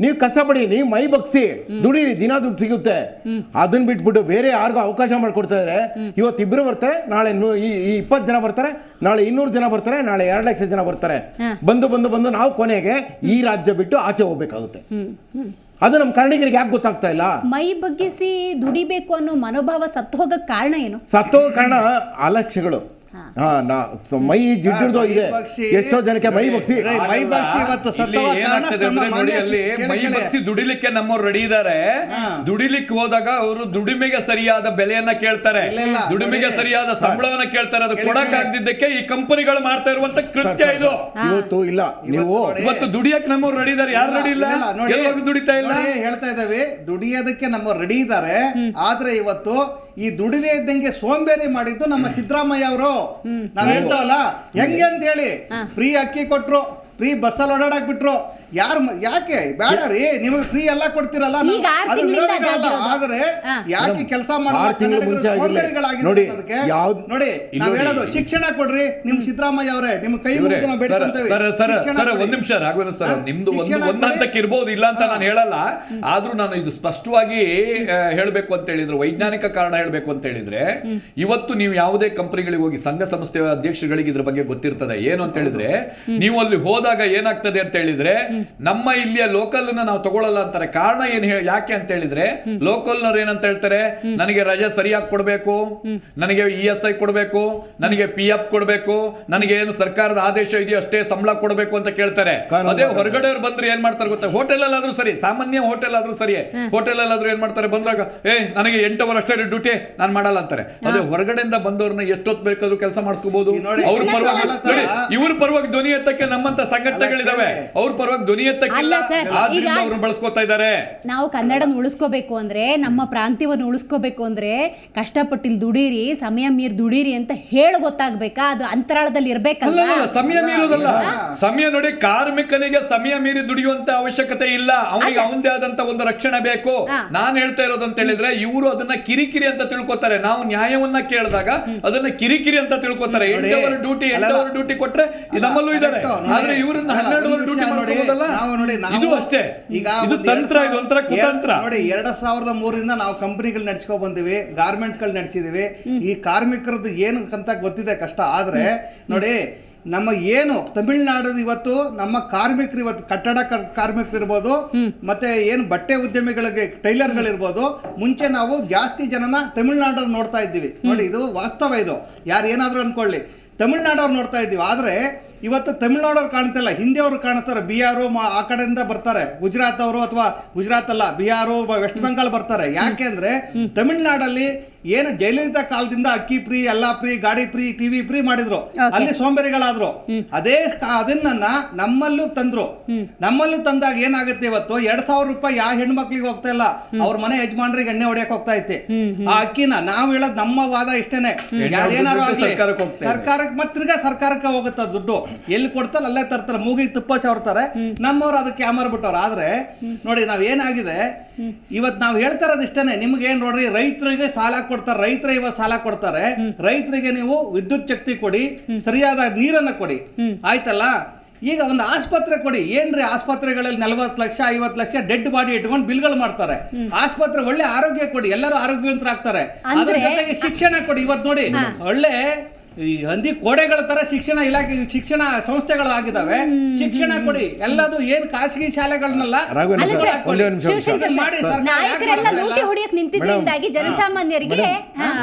ನೀವು ಕಷ್ಟಪಡಿ, ನೀವು ಮೈ ಬಗ್ಸಿ ದುಡೀರಿ, ದಿನ ದುಡ್ಡು ಸಿಗುತ್ತೆ. ಅದನ್ನ ಬಿಟ್ಬಿಟ್ಟು ಬೇರೆ ಯಾರಿಗೂ ಅವಕಾಶ ಮಾಡ್ಕೊಡ್ತಾ ಇದ್ದಾರೆ. ಇವತ್ತು ಇಬ್ರು ಬರ್ತಾರೆ, ನಾಳೆ ಈ 20 ಜನ ಬರ್ತಾರೆ, ನಾಳೆ 200 ಜನ ಬರ್ತಾರೆ, ನಾಳೆ 2 ಲಕ್ಷ ಜನ ಬರ್ತಾರೆ. ಬಂದು ನಾವು ಕೊನೆಗೆ ಈ ರಾಜ್ಯ ಬಿಟ್ಟು ಆಚೆ ಹೋಗ್ಬೇಕಾಗುತ್ತೆ. ಅದು ನಮ್ಮ ಕನ್ನಡಿಗರಿಗೆ ಯಾಕೆ ಗೊತ್ತಾಗ್ತಾ ಇಲ್ಲ? ಮೈ ಬಗ್ಗಿಸಿ ದುಡಿಬೇಕು ಅನ್ನೋ ಮನೋಭಾವ ಸತ್ತು ಹೋಗಕ್ಕೆ ಕಾರಣ ಏನು? ಸತ್ತು ಹೋಗೋ ಕಾರಣ ಅಲಕ್ಷ್ಯಗಳು. ಮೈ ಜಿಡ್ಡಿಡ್ದು ಇದೆ. ಎಷ್ಟೋ ಜನಕ್ಕೆ ಮೈ ಬಗ್ಸಿ ಮೈ ಬಗ್ಸಿ ದುಡಿಲಿಕ್ಕೆ ನಮ್ಮವ್ರು ರೆಡಿ ಇದ್ದಾರೆ. ದುಡಿಲಿಕ್ಕೆ ಹೋದಾಗ ಅವರು ದುಡಿಮೆಗೆ ಸರಿಯಾದ ಬೆಲೆಯನ್ನ ಕೇಳ್ತಾರೆ, ದುಡಿಮೆಗೆ ಸರಿಯಾದ ಸಂಬಳವನ್ನ ಕೇಳ್ತಾರೆ. ಅದು ಕೊಡಕ್ಕಾಗದಿದ್ದಕ್ಕೆ ಈ ಕಂಪನಿಗಳು ಮಾಡ್ತಾ ಇರುವಂತ ಕೃತ್ಯ ಇದು. ಇವತ್ತು ಇಲ್ಲ, ನೀವು ಇವತ್ತು ದುಡಿಯಕ್ಕೆ ನಮ್ಮವ್ರು ರೆಡಿ ಇದ್ದಾರೆ. ಯಾರು ರೆಡಿ ಇಲ್ಲ? ಎಲ್ಲೋಗಿ ದುಡಿತಾ ಇಲ್ಲ. ಹೇಳ್ತಾ ಇದ್ದಾವೆ ದುಡಿಯೋದಕ್ಕೆ ನಮ್ಮವ್ರು ರೆಡಿ ಇದ್ದಾರೆ. ಆದ್ರೆ ಇವತ್ತು ಈ ದುಡಿದೇ ಇದ್ದಂಗೆ ಸೋಂಬೇರಿ ಮಾಡಿದ್ದು ನಮ್ಮ ಸಿದ್ದರಾಮಯ್ಯ ಅವರು. ನಾವ್ ಹೇಳ್ತಾವಲ್ಲ ಹೆಂಗೆ ಅಂತ ಹೇಳಿ, ಫ್ರೀ ಅಕ್ಕಿ ಕೊಟ್ರು, ಫ್ರೀ ಬಸ್ಸಲ್ಲಿ ಓಡಾಡಕ್ ಬಿಟ್ರು. ಯಾಕೆ ಬೇಡ ರೀ, ನಿಮಗೆ ಫ್ರೀ ಎಲ್ಲ ಕೊಡ್ತಿರಲ್ಲ, ಆದ್ರೆ ಯಾಕೆ ಕೆಲಸ ನೋಡಿ ನಾವ್ ಹೇಳೋದು ಶಿಕ್ಷಣ ಕೊಡ್ರಿ. ನಿಮ್ ಸಿದ್ದರಾಮಯ್ಯ ಅವರೇ, ನಿಮ್ ಕೈ ಮುಗಿದು ನಾವು ಬೇಡ್ಕೊಂತೇವೆ. ಒಂದ್ ನಿಮಿಷ ರಾಘವೇಂದ್ರ ಸರ್, ನಿಮ್ದು ಒಂದು ಹಂತಕ್ಕೆ ಇರ್ಬೋದು, ಇಲ್ಲ ಅಂತ ನಾನು ಹೇಳಲ್ಲ. ಆದ್ರೂ ನಾನು ಇದು ಸ್ಪಷ್ಟವಾಗಿ ಹೇಳ್ಬೇಕು ಅಂತ ಹೇಳಿದ್ರೆ, ವೈಜ್ಞಾನಿಕ ಕಾರಣ ಹೇಳ್ಬೇಕು ಅಂತ ಹೇಳಿದ್ರೆ, ಇವತ್ತು ನೀವು ಯಾವುದೇ ಕಂಪನಿಗಳಿಗೆ ಹೋಗಿ, ಸಂಘ ಸಂಸ್ಥೆಯ ಅಧ್ಯಕ್ಷಗಳಿಗೆ ಇದ್ರ ಬಗ್ಗೆ ಗೊತ್ತಿರ್ತದೆ. ಏನು ಅಂತ ಹೇಳಿದ್ರೆ, ನೀವು ಅಲ್ಲಿ ಹೋದಾಗ ಏನಾಗ್ತದೆ ಅಂತ ಹೇಳಿದ್ರೆ, ನಮ್ಮ ಇಲ್ಲಿಯ ಲೋಕಲ್ ನಾವು ತಗೊಳ್ಳಲ್ಲ ಅಂತಾರೆ. ಕಾರಣ ಏನು ಯಾಕೆ ಅಂತ ಹೇಳಿದ್ರೆ, ಲೋಕಲ್ನವ್ರು ಏನಂತ ಹೇಳ್ತಾರೆ, ನನಗೆ ರಜೆ ಸರಿಯಾಗಿ ಕೊಡ್ಬೇಕು, ನನಗೆ ESI ಕೊಡ್ಬೇಕು, ನನಗೆ PF ಕೊಡ್ಬೇಕು, ನನಗೆ ಏನು ಸರ್ಕಾರದ ಆದೇಶ ಇದೆಯೋ ಅಷ್ಟೇ ಸಂಬಳ ಕೊಡ್ಬೇಕು ಅಂತ ಕೇಳ್ತಾರೆ. ಅದೇ ಹೊರಗಡೆಯವ್ರು ಬಂದ್ರೆ ಏನ್ ಮಾಡ್ತಾರೆ ಗೊತ್ತಾ? ಹೋಟೆಲ್ ಅಲ್ಲಾದ್ರೂ ಸರಿ, ಸಾಮಾನ್ಯ ಹೋಟೆಲ್ ಆದ್ರೂ ಸರಿ, ಹೋಟೆಲ್ ಅಲ್ಲಾದ್ರೂ ಏನ್ ಮಾಡ್ತಾರೆ, ಬಂದಾಗ ನನಗೆ 8 ಅವರ್ ಅಷ್ಟೇ ಡ್ಯೂಟಿ, ನಾನು ಮಾಡಲ್ಲ ಅಂತಾರೆ. ಅದೇ ಹೊರಗಡೆಯಿಂದ ಬಂದವ್ರನ್ನ ಎಷ್ಟೊತ್ತು ಬೇಕಾದ್ರೂ ಕೆಲಸ ಮಾಡಿಸ್ಕೋಬಹುದು. ಅವ್ರ ಪರವಾಗಿ ನೋಡಿ, ಇವ್ರ ಪರವಾಗಿ ಧ್ವನಿ ಎತ್ತಕ್ಕೆ ನಮ್ಮಂತ ಸಂಘಟನೆಗಳಿದಾವೆ, ಅವ್ರ ಪರವಾಗಿ ಧ್ವನಿ ಎತ್ತಕ್ಕಿಲ್ಲ, ಆದ್ರಿಂದ ಅವ್ರನ್ನ ಬಳಸ್ಕೊತಾ ಇದ್ದಾರೆ. ನಾವು ಕನ್ನಡನ ಉಳಿಸ್ಕೋಬೇಕು ಅಂದ್ರೆ, ನಮ್ಮ ಪ್ರಾಂತ್ಯವನ್ನು ಉಳಿಸ್ಕೋಬೇಕು ಅಂದ್ರೆ ಕಷ್ಟಪಟ್ಟಿಲ್ ದುಡೀರಿ, ಸಮಯ ಮೀರ್ ದುಡೀರಿ ಅಂತ ಹೇಳಿ ಗೊತ್ತಾಗ್ಬೇಕಾ? ಅದು ಅಂತರಾಳದಲ್ಲಿ ಇರ್ಬೇಕಲ್ಲ. ಸಮಯ ಮೀರೋದಲ್ಲ, ಸಮಯ ನೋಡಿ, ಕಾರ್ಮಿಕನಿಗೆ ಸಮಯ ಮೀರಿ ದುಡಿಯುವಂತ ಅವಶ್ಯಕತೆ ಇಲ್ಲ. ಅವನಿಗೆ ಅವನದೇ ಆದಂತ ಒಂದು ರಕ್ಷಣೆ ಬೇಕು. ನಾನ್ ಹೇಳ್ತಾ ಇರೋದು ಅಂತ ಹೇಳಿದ್ರೆ, ಇವರು ಅದನ್ನ ಕಿರಿಕಿರಿ ಅಂತ ತಿಳ್ಕೊತಾರೆ. ನಾವು ನ್ಯಾಯವನ್ನ ಕೇಳಿದಾಗ ಅದನ್ನ ಕಿರಿಕಿರಿ ಅಂತ ತಿಳ್ಕೊತಾರೆ. 8 ಅವರ್ ಡ್ಯೂಟಿ ಕೊಟ್ರೆ ನಮ್ಮಲ್ಲೂ ಇದ್ದಾರೆ, ಆದ್ರೆ ಇವ್ರನ್ನ 12 ಅವರ್ ಡ್ಯೂಟಿ ನೋಡಲ್ಲ ನಾವು ನೋಡಿ ಇದು ಅಷ್ಟೇ ಈಗ ಇದು ತಂತ್ರ, ಇದು ಒಂಥರ ಕುತಂತ್ರ. ನೋಡಿ 2003ರಿಂದ ನಾವು ಕಂಪನಿಗಳು ನಡ್ಸ್ಕೊ ಬಂದಿವಿ, ಗಾರ್ಮೆಂಟ್ಸ್ಗಳು ನಡೆಸಿದೀವಿ. ಈ ಕಾರ್ಮಿಕರದ್ದು ಏನು ಅಂತ ಗೊತ್ತಿದೆ ಕಷ್ಟ. ಆದ್ರೆ ನೋಡಿ ನಮ್ಮ ಏನು ತಮಿಳ್ನಾಡು ಇವತ್ತು ನಮ್ಮ ಕಾರ್ಮಿಕರು ಇವತ್ತು ಕಟ್ಟಡ ಕಾರ್ಮಿಕರು ಇರ್ಬೋದು, ಮತ್ತೆ ಏನು ಬಟ್ಟೆ ಉದ್ಯಮಿಗಳಿಗೆ ಟೈಲರ್ಗಳಿರ್ಬೋದು, ಮುಂಚೆ ನಾವು ಜಾಸ್ತಿ ಜನನ ತಮಿಳ್ನಾಡಲ್ಲಿ ನೋಡ್ತಾ ಇದ್ದೀವಿ. ನೋಡಿ ಇದು ವಾಸ್ತವ, ಇದು ಯಾರು ಏನಾದ್ರು ಅನ್ಕೊಳ್ಳಿ, ತಮಿಳ್ನಾಡವ್ರು ನೋಡ್ತಾ ಇದ್ದೀವಿ. ಆದ್ರೆ ಇವತ್ತು ತಮಿಳ್ನಾಡವ್ರು ಕಾಣ್ತಿಲ್ಲ, ಹಿಂದಿಯವರು ಕಾಣ್ತಾರೆ. ಬಿಹಾರು ಆ ಕಡೆಯಿಂದ ಬರ್ತಾರೆ, ಗುಜರಾತ್ ಅವರು ಅಥವಾ ಗುಜರಾತ್ ಅಲ್ಲ ಬಿಹಾರು ವೆಸ್ಟ್ ಬೆಂಗಾಲ್ ಬರ್ತಾರೆ. ಯಾಕೆಂದ್ರೆ ತಮಿಳ್ನಾಡಲ್ಲಿ ಏನು ಜಯಲಲಿತಾ ಕಾಲದಿಂದ ಅಕ್ಕಿ ಫ್ರೀ, ಎಲ್ಲ ಫ್ರೀ, ಗಾಡಿ ಫ್ರೀ, ಟಿವಿ ಫ್ರೀ ಮಾಡಿದ್ರು, ಅಲ್ಲಿ ಸೋಂಬೇರಿಗಳಾದ್ರು. ಅದನ್ನ ನಮ್ಮಲ್ಲೂ ತಂದ್ರು. ನಮ್ಮಲ್ಲೂ ತಂದಾಗ ಏನಾಗುತ್ತೆ, ಇವತ್ತು 2,000 ರೂಪಾಯಿ ಯಾವ ಹೆಣ್ಮಕ್ಳಿಗೆ ಹೋಗ್ತಾ ಇಲ್ಲ, ಅವ್ರ ಮನೆ ಯಜಮಾನ್ರಿಗೆ ಎಣ್ಣೆ ಹೊಡಿಯಕ್ ಹೋಗ್ತಾ ಐತೆ. ಆ ಅಕ್ಕಿನ ನಾವು ಹೇಳೋದು ನಮ್ಮ ವಾದ ಇಷ್ಟೇನೆ, ಯಾರೇನಾರು ಸರ್ಕಾರಕ್ಕೆ ಮತ್ತೆ ಸರ್ಕಾರಕ್ಕೆ ಹೋಗುತ್ತೆ ದುಡ್ಡು, ಎಲ್ಲಿ ಕೊಡ್ತಾರೆ ಅಲ್ಲೇ ತರ್ತಾರೆ, ಮೂಗಿಗೆ ತುಪ್ಪ ಚವರ್ತಾರೆ. ನಮ್ಮವ್ರು ಅದಕ್ಕೆ ಯಾಮಾರ್ಬಿಟ್ಟವ್ರು. ಆದ್ರೆ ನೋಡಿ ನಾವ್ ಏನಾಗಿದೆ ಇವತ್ತು ನಾವು ಹೇಳ್ತಾ ಇರೋದು ಇಷ್ಟೇನೆ, ನಿಮ್ಗೆ ಏನ್ ನೋಡ್ರಿ, ರೈತರಿಗೆ ಸಾಲ ಕೊಡ್ತಾರೆ, ರೈತರ ಇವತ್ತು ಸಾಲ ಕೊಡ್ತಾರೆ. ರೈತರಿಗೆ ನೀವು ವಿದ್ಯುತ್ ಶಕ್ತಿ ಕೊಡಿ, ಸರಿಯಾದ ನೀರನ್ನ ಕೊಡಿ, ಆಯ್ತಲ್ಲ. ಈಗ ಒಂದು ಆಸ್ಪತ್ರೆ ಕೊಡಿ, ಏನ್ರಿ ಆಸ್ಪತ್ರೆಗಳಲ್ಲಿ 40 ಲಕ್ಷ 50 ಲಕ್ಷ ಡೆಡ್ ಬಾಡಿ ಇಟ್ಕೊಂಡು ಬಿಲ್ಗಳು ಮಾಡ್ತಾರೆ. ಆಸ್ಪತ್ರೆ ಒಳ್ಳೆ ಆರೋಗ್ಯ ಕೊಡಿ, ಎಲ್ಲರೂ ಆರೋಗ್ಯವಂತರಾಗ್ತಾರೆ. ಅದ್ರ ಜೊತೆಗೆ ಶಿಕ್ಷಣ ಕೊಡಿ. ಇವತ್ತು ನೋಡಿ ಒಳ್ಳೆ ಈ ಹಂದಿ ಕೋಡೆಗಳ ತರ ಶಿಕ್ಷಣ ಇಲಾಖೆ, ಶಿಕ್ಷಣ ಸಂಸ್ಥೆಗಳು ಆಗಿದಾವೆ. ಶಿಕ್ಷಣ ಕೊಡಿ, ಎಲ್ಲದು ಏನ್ ಖಾಸಗಿ ಶಾಲೆಗಳನ್ನೆಲ್ಲ ನಾಯಕರೆಲ್ಲ ಲೂಟಿ ಹೊಡಿಯಕ್ ನಿಂತಿದ್ದರಿಂದಾಗಿ ಜನಸಾಮಾನ್ಯರಿಗೆ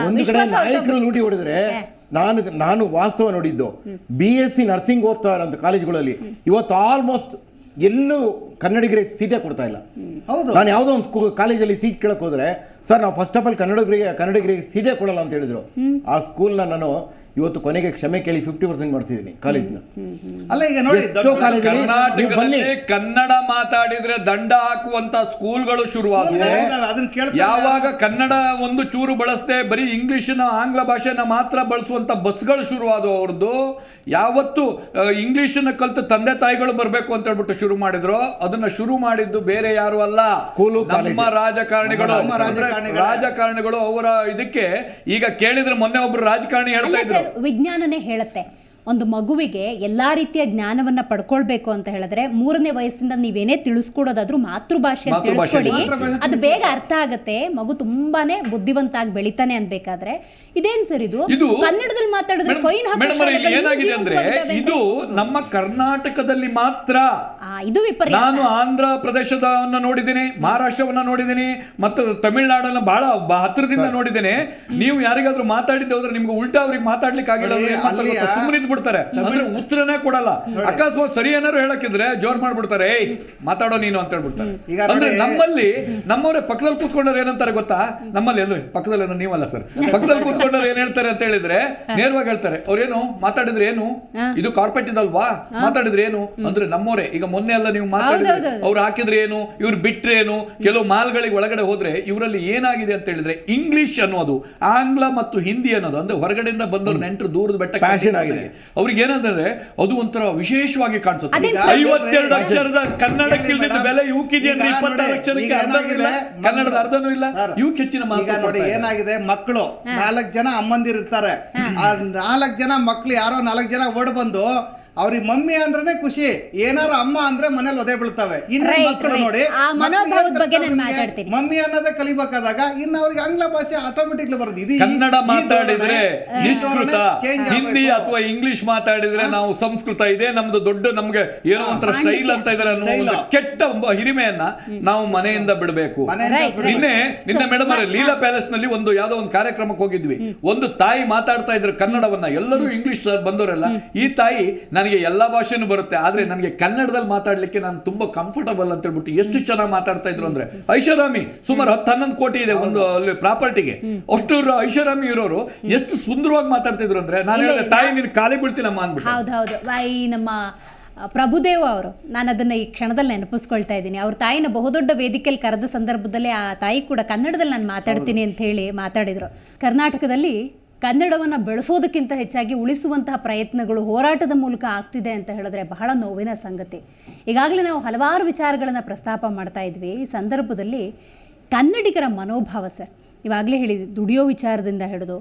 ಒಂದು ಕಡೆ ನಾಯಕರು ಲೂಟಿ ಹೊಡೆದ್ರೆ, ನಾನು ವಾಸ್ತವ ನೋಡಿದ್ದು BSc ನರ್ಸಿಂಗ್ ಓದ್ತಾರಂತ ಕಾಲೇಜುಗಳಲ್ಲಿ ಇವತ್ತು ಆಲ್ಮೋಸ್ಟ್ ಎಲ್ಲೂ ಕನ್ನಡಿಗರಿಗೆ ಸೀಟೇ ಕೊಡ್ತಾ ಇಲ್ಲ. ನಾನು ಯಾವುದೋ ಒಂದು ಕಾಲೇಜಲ್ಲಿ ಸೀಟ್ ಕೇಳಕ್ ಹೋದ್ರೆ, ಸರ್ ನಾವು ಫಸ್ಟ್ ಆಫ್ ಆಲ್ ಕನ್ನಡಿಗರಿಗೆ ಸೀಟೇ ಕೊಡಲ್ಲ ಅಂತ ಹೇಳಿದ್ರು. ಆ ಸ್ಕೂಲ್ನ ನಾನು ಇವತ್ತು ಕೊನೆಗೆ ಕ್ಷಮೆ ಕೇಳಿ 50% ಮಾಡಿಸಿದ್ದೀನಿ ಕಾಲೇಜ್ನ. ಅಲ್ಲ ಈಗ ನೋಡಿ ಕರ್ನಾಟಕದಲ್ಲಿ ಕನ್ನಡ ಮಾತಾಡಿದ್ರೆ ದಂಡ ಹಾಕುವಂತ ಸ್ಕೂಲ್ಗಳು ಶುರುವಾಗಿದೆ. ಯಾವಾಗ ಕನ್ನಡ ಒಂದು ಚೂರು ಬಳಸದೆ ಬರೀ ಇಂಗ್ಲಿಷ್ನ ಆಂಗ್ಲ ಭಾಷೆನ ಮಾತ್ರ ಬಳಸುವಂತ ಬಸ್ಗಳು ಶುರುವಾದವು ಅವ್ರದ್ದು, ಯಾವತ್ತು ಇಂಗ್ಲಿಷನ್ನ ಕಲ್ತು ತಂದೆ ತಾಯಿಗಳು ಬರಬೇಕು ಅಂತ ಹೇಳ್ಬಿಟ್ಟು ಶುರು ಮಾಡಿದ್ರು, ಅದನ್ನ ಶುರು ಮಾಡಿದ್ದು ಬೇರೆ ಯಾರು ಅಲ್ಲ, ನಮ್ಮ ರಾಜಕಾರಣಿಗಳು. ಅವರ ಇದಕ್ಕೆ ಈಗ ಕೇಳಿದ್ರೆ ಮೊನ್ನೆ ಒಬ್ರು ರಾಜಕಾರಣಿ ಹೇಳ್ತಾ ಇದ್ರು, ವಿಜ್ಞಾನನೇ ಹೇಳುತ್ತೆ ಒಂದು ಮಗುವಿಗೆ ಎಲ್ಲಾ ರೀತಿಯ ಜ್ಞಾನವನ್ನ ಪಡ್ಕೊಳ್ಬೇಕು ಅಂತ ಹೇಳಿದ್ರೆ 3ನೇ ವಯಸ್ಸಿಂದ ನೀವೇನೇ ತಿಳಿಸ್ಕೊಡೋದಾದ್ರೂ ಮಾತೃಭಾಷೆ ಅಂತ ತಿಳಿಸ್ಕೊಡಿ, ಅದು ಬೇಗ ಅರ್ಥ ಆಗತ್ತೆ, ಮಗು ತುಂಬಾನೇ ಬುದ್ಧಿವಂತ ಆಗಿ ಬೆಳಿತಾನೆ ಅನ್ಬೇಕಾದ್ರೆ. ಇದೇನ್ ಸರ್ ಇದು ಕನ್ನಡದಲ್ಲಿ ಮಾತಾಡಿದ್ರೆ ಫೈನ್ ಏನಾಗಿದೆ ಅಂದ್ರೆ ಇದು ನಮ್ಮ ಕರ್ನಾಟಕದಲ್ಲಿ ಮಾತ್ರ. ಇದು ವಿಪರ್ಯಾಸ. ನಾನು ಆಂಧ್ರ ಪ್ರದೇಶದವನ್ನ ನೋಡಿದ್ದೀನಿ, ಮಹಾರಾಷ್ಟ್ರವನ್ನ ನೋಡಿದ್ದೀನಿ, ಮತ್ತು ತಮಿಳುನಾಡನ್ನ ಬಹಳ ಹತ್ತಿರದಿಂದ ನೋಡಿದ್ದೇನೆ. ನೀವು ಯಾರಿಗಾದ್ರೂ ಮಾತಾಡಿದ್ದೆ ಹೋದ್ರೆ ನಿಮ್ಗೆ ಉಲ್ಟಾ ಅವ್ರಿಗೆ ಮಾತಾಡ್ಲಿಕ್ಕೆ ಆಗಿಲ್ಲ, ಸುಮ್ಮನೆ ಬಿಡ್ತಾರೆ, ಅಂದ್ರೆ ಉತ್ತರನೇ ಕೊಡಲ್ಲ. ಅಕಸ್ಮಾತ್ ಸರಿ ಏನಾರು ಹೇಳಕ್ಕಿದ್ರೆ ಜೋರ್ ಮಾಡ್ಬಿಡ್ತಾರೆ, ಏಯ್ ಮಾತಾಡೋ ನೀನು ಅಂತ ಹೇಳ್ಬಿಡ್ತಾರೆ. ಅಂದ್ರೆ ನಮ್ಮಲ್ಲಿ ನಮ್ಮವ್ರೆ ಪಕ್ಕದಲ್ಲಿ ಕೂತ್ಕೊಂಡವ್ರು ಏನಂತಾರೆ ಗೊತ್ತಾ, ನಮ್ಮಲ್ಲಿ ಅಂದ್ರೆ ಪಕ್ಕದಲ್ಲಿ ನೀವಲ್ಲ ಸರ್, ಪಕ್ಕದಲ್ಲಿ ಕೂತ್ಕೊಂಡವ್ರು ಏನ್ ಹೇಳ್ತಾರೆ ಅಂತ ಹೇಳಿದ್ರೆ ನೇರವಾಗಿ ಹೇಳ್ತಾರೆ, ಅವ್ರೇನು ಮಾತಾಡಿದ್ರೆ ಏನು, ಇದು ಕಾರ್ಪೆಟ್ ಇದಲ್ವಾ, ಮಾತಾಡಿದ್ರೆ ಏನು ಅಂದ್ರೆ ನಮ್ಮವ್ರೆ. ಈಗ ಮೊನ್ನೆ ಎಲ್ಲ ನೀವು ಮಾತಾಡಿದ್ರೆ ಅವ್ರು ಹಾಕಿದ್ರೆ ಏನು, ಇವ್ರು ಬಿಟ್ರೆ ಏನು. ಕೆಲವು ಮಾಲ್ಗಳಿಗೆ ಒಳಗಡೆ ಹೋದ್ರೆ ಇವರಲ್ಲಿ ಏನಾಗಿದೆ ಅಂತ ಹೇಳಿದ್ರೆ ಇಂಗ್ಲಿಷ್ ಅನ್ನೋದು, ಆಂಗ್ಲ ಮತ್ತು ಹಿಂದಿ ಅನ್ನೋದು, ಅಂದ್ರೆ ಹೊರಗಡೆಯಿಂದ ಬಂದವ್ರು ನೆಂಟರು ದೂರದ ಬೆಟ್ಟ ಪ್ಯಾಷನ್ ಆಗಿದೆ ಅವ್ರಿಗೆ. ಏನಂದ್ರೆ ಅದು ಒಂಥರ ವಿಶೇಷವಾಗಿ ಕಾಣಿಸುತ್ತೆ. 52 ಅಕ್ಷರದ ಕನ್ನಡಕ್ಕಿಲ್ದಿದ್ದ ಬೆಲೆ ಇವಕ್ಕಿದೆ ಅಂದ್ರೆ 26 ಅಕ್ಷರಕ್ಕೆ ಅರ್ಧವಿಲ್ಲ, ಕನ್ನಡದ ಅರ್ಧನೂ ಇಲ್ಲ, ಇವಕ್ಕೆ ಹೆಚ್ಚಿನ ಮಾತು. ನೋಡಿ ಏನಾಗಿದೆ, ಮಕ್ಕಳು 4 ಜನ ಅಮ್ಮಂದಿರು ಇರ್ತಾರೆ, ಆ 4 ಜನ ಮಕ್ಳು ಯಾರೋ 4 ಜನ ಓಡ್ ಬಂದು ಅವ್ರಿಗೆ ಮಮ್ಮಿ ಅಂದ್ರೆ ಖುಷಿ, ಏನಾರು ಅಮ್ಮ ಅಂದ್ರೆ ಮನೇಲಿ ಒದೆ ಬೀಳ್ತವೆ. ಇನ್ನು ಮಕ್ಕಳು ನೋಡಿ ಮಮ್ಮಿ ಅನ್ನೋದೇ ಕಲಿಬೇಕಾದಾಗ ಇನ್ನು ಅವ್ರಿಗೆ ಆಂಗ್ಲ ಭಾಷೆ ಆಟೋಮೆಟಿಕ್ಲಿ ಬರುತ್ತೆ. ಇದು ಕನ್ನಡ ಮಾತಾಡಿದ್ರೆ ನಿಷ್ಕೃತ, ಹಿಂದಿ ಅಥವಾ ಇಂಗ್ಲಿಷ್ ಮಾತಾಡಿದ್ರೆ ನಾವು ಸಂಸ್ಕೃತ, ಇದೆ ನಮ್ದು ದೊಡ್ಡ, ನಮ್ಗೆ ಏನೋ ಒಂಥರ ಸ್ಟೈಲ್ ಅಂತ ಇದಾರೆ ಅನ್ನೋ ಕೆಟ್ಟ ಹಿರಿಮೆಯನ್ನ ನಾವು ಮನೆಯಿಂದ ಬಿಡಬೇಕು. ನಿನ್ನೆ ಮೇಡಮ್ ಲೀಲಾ ಪ್ಯಾಲೇಸ್ ನಲ್ಲಿ ಒಂದು ಯಾವ್ದೋ ಒಂದು ಕಾರ್ಯಕ್ರಮಕ್ಕೆ ಹೋಗಿದ್ವಿ. ಒಂದು ತಾಯಿ ಮಾತಾಡ್ತಾ ಇದ್ರು ಕನ್ನಡವನ್ನ, ಎಲ್ಲರೂ ಇಂಗ್ಲಿಷ್ ಬಂದವರೆಲ್ಲ. ಈ ತಾಯಿ ನನಗೆ ಎಲ್ಲಾ ಭಾಷೆನೂ ಬರುತ್ತೆ, ಆದ್ರೆ ನನಗೆ ಕನ್ನಡದಲ್ಲಿ ಮಾತಾಡ್ಲಿಕ್ಕೆ ನಾನು ತುಂಬಾ ಕಂಫರ್ಟಬಲ್ ಅಂತ ಹೇಳ್ಬಿಟ್ಟು ಎಷ್ಟು ಚೆನ್ನಾಗಿ ಮಾತಾಡ್ತಾ ಇದ್ರು ಅಂದ್ರೆ. ಐಷಾರಾಮಿ ಸುಮಾರು 10-11 ಕೋಟಿ ಇದೆ ಒಂದು ಅಲ್ಲಿ ಪ್ರಾಪರ್ಟಿಗೆ, ಅಷ್ಟು ಐಷಾರಾಮಿ ಇರೋರು ಎಷ್ಟು ಸುಂದರವಾಗಿ ಮಾತಾಡ್ತಿದ್ರು ಅಂದ್ರೆ ನಾನು ಹೇಳಿದೆ, ತಾಯಿ ನೀನು ಖಾಲಿ ಬಿಡ್ತೀನಮ್ಮ ಅಂದ್ಬಿಟ್ಟು. ಹೌದೌದು, ಈ ನಮ್ಮ ಪ್ರಭುದೇವ ಅವರು, ನಾನು ಅದನ್ನ ಈ ಕ್ಷಣದಲ್ಲಿ ನೆನಪಿಸ್ಕೊಳ್ತಾ ಇದ್ದೀನಿ. ಅವ್ರ ತಾಯಿನ ಬಹುದೊಡ್ಡ ವೇದಿಕೆಯಲ್ಲಿ ಕರೆದ ಸಂದರ್ಭದಲ್ಲಿ ಆ ತಾಯಿ ಕೂಡ ಕನ್ನಡದಲ್ಲಿ ನಾನು ಮಾತಾಡ್ತೀನಿ ಅಂತ ಹೇಳಿ ಮಾತಾಡಿದ್ರು. ಕರ್ನಾಟಕದಲ್ಲಿ ಕನ್ನಡವನ್ನು ಬೆಳೆಸೋದಕ್ಕಿಂತ ಹೆಚ್ಚಾಗಿ ಉಳಿಸುವಂತಹ ಪ್ರಯತ್ನಗಳು ಹೋರಾಟದ ಮೂಲಕ ಆಗ್ತಿದೆ ಅಂತ ಹೇಳಿದ್ರೆ ಬಹಳ ನೋವಿನ ಸಂಗತಿ. ಈಗಾಗಲೇ ನಾವು ಹಲವಾರು ವಿಚಾರಗಳನ್ನು ಪ್ರಸ್ತಾಪ ಮಾಡ್ತಾ ಇದ್ವಿ. ಈ ಸಂದರ್ಭದಲ್ಲಿ ಕನ್ನಡಿಗರ ಮನೋಭಾವ ಸರ್, ಇವಾಗಲೇ ಹೇಳಿದ್ವಿ, ದುಡಿಯೋ ವಿಚಾರದಿಂದ ಹಿಡಿದು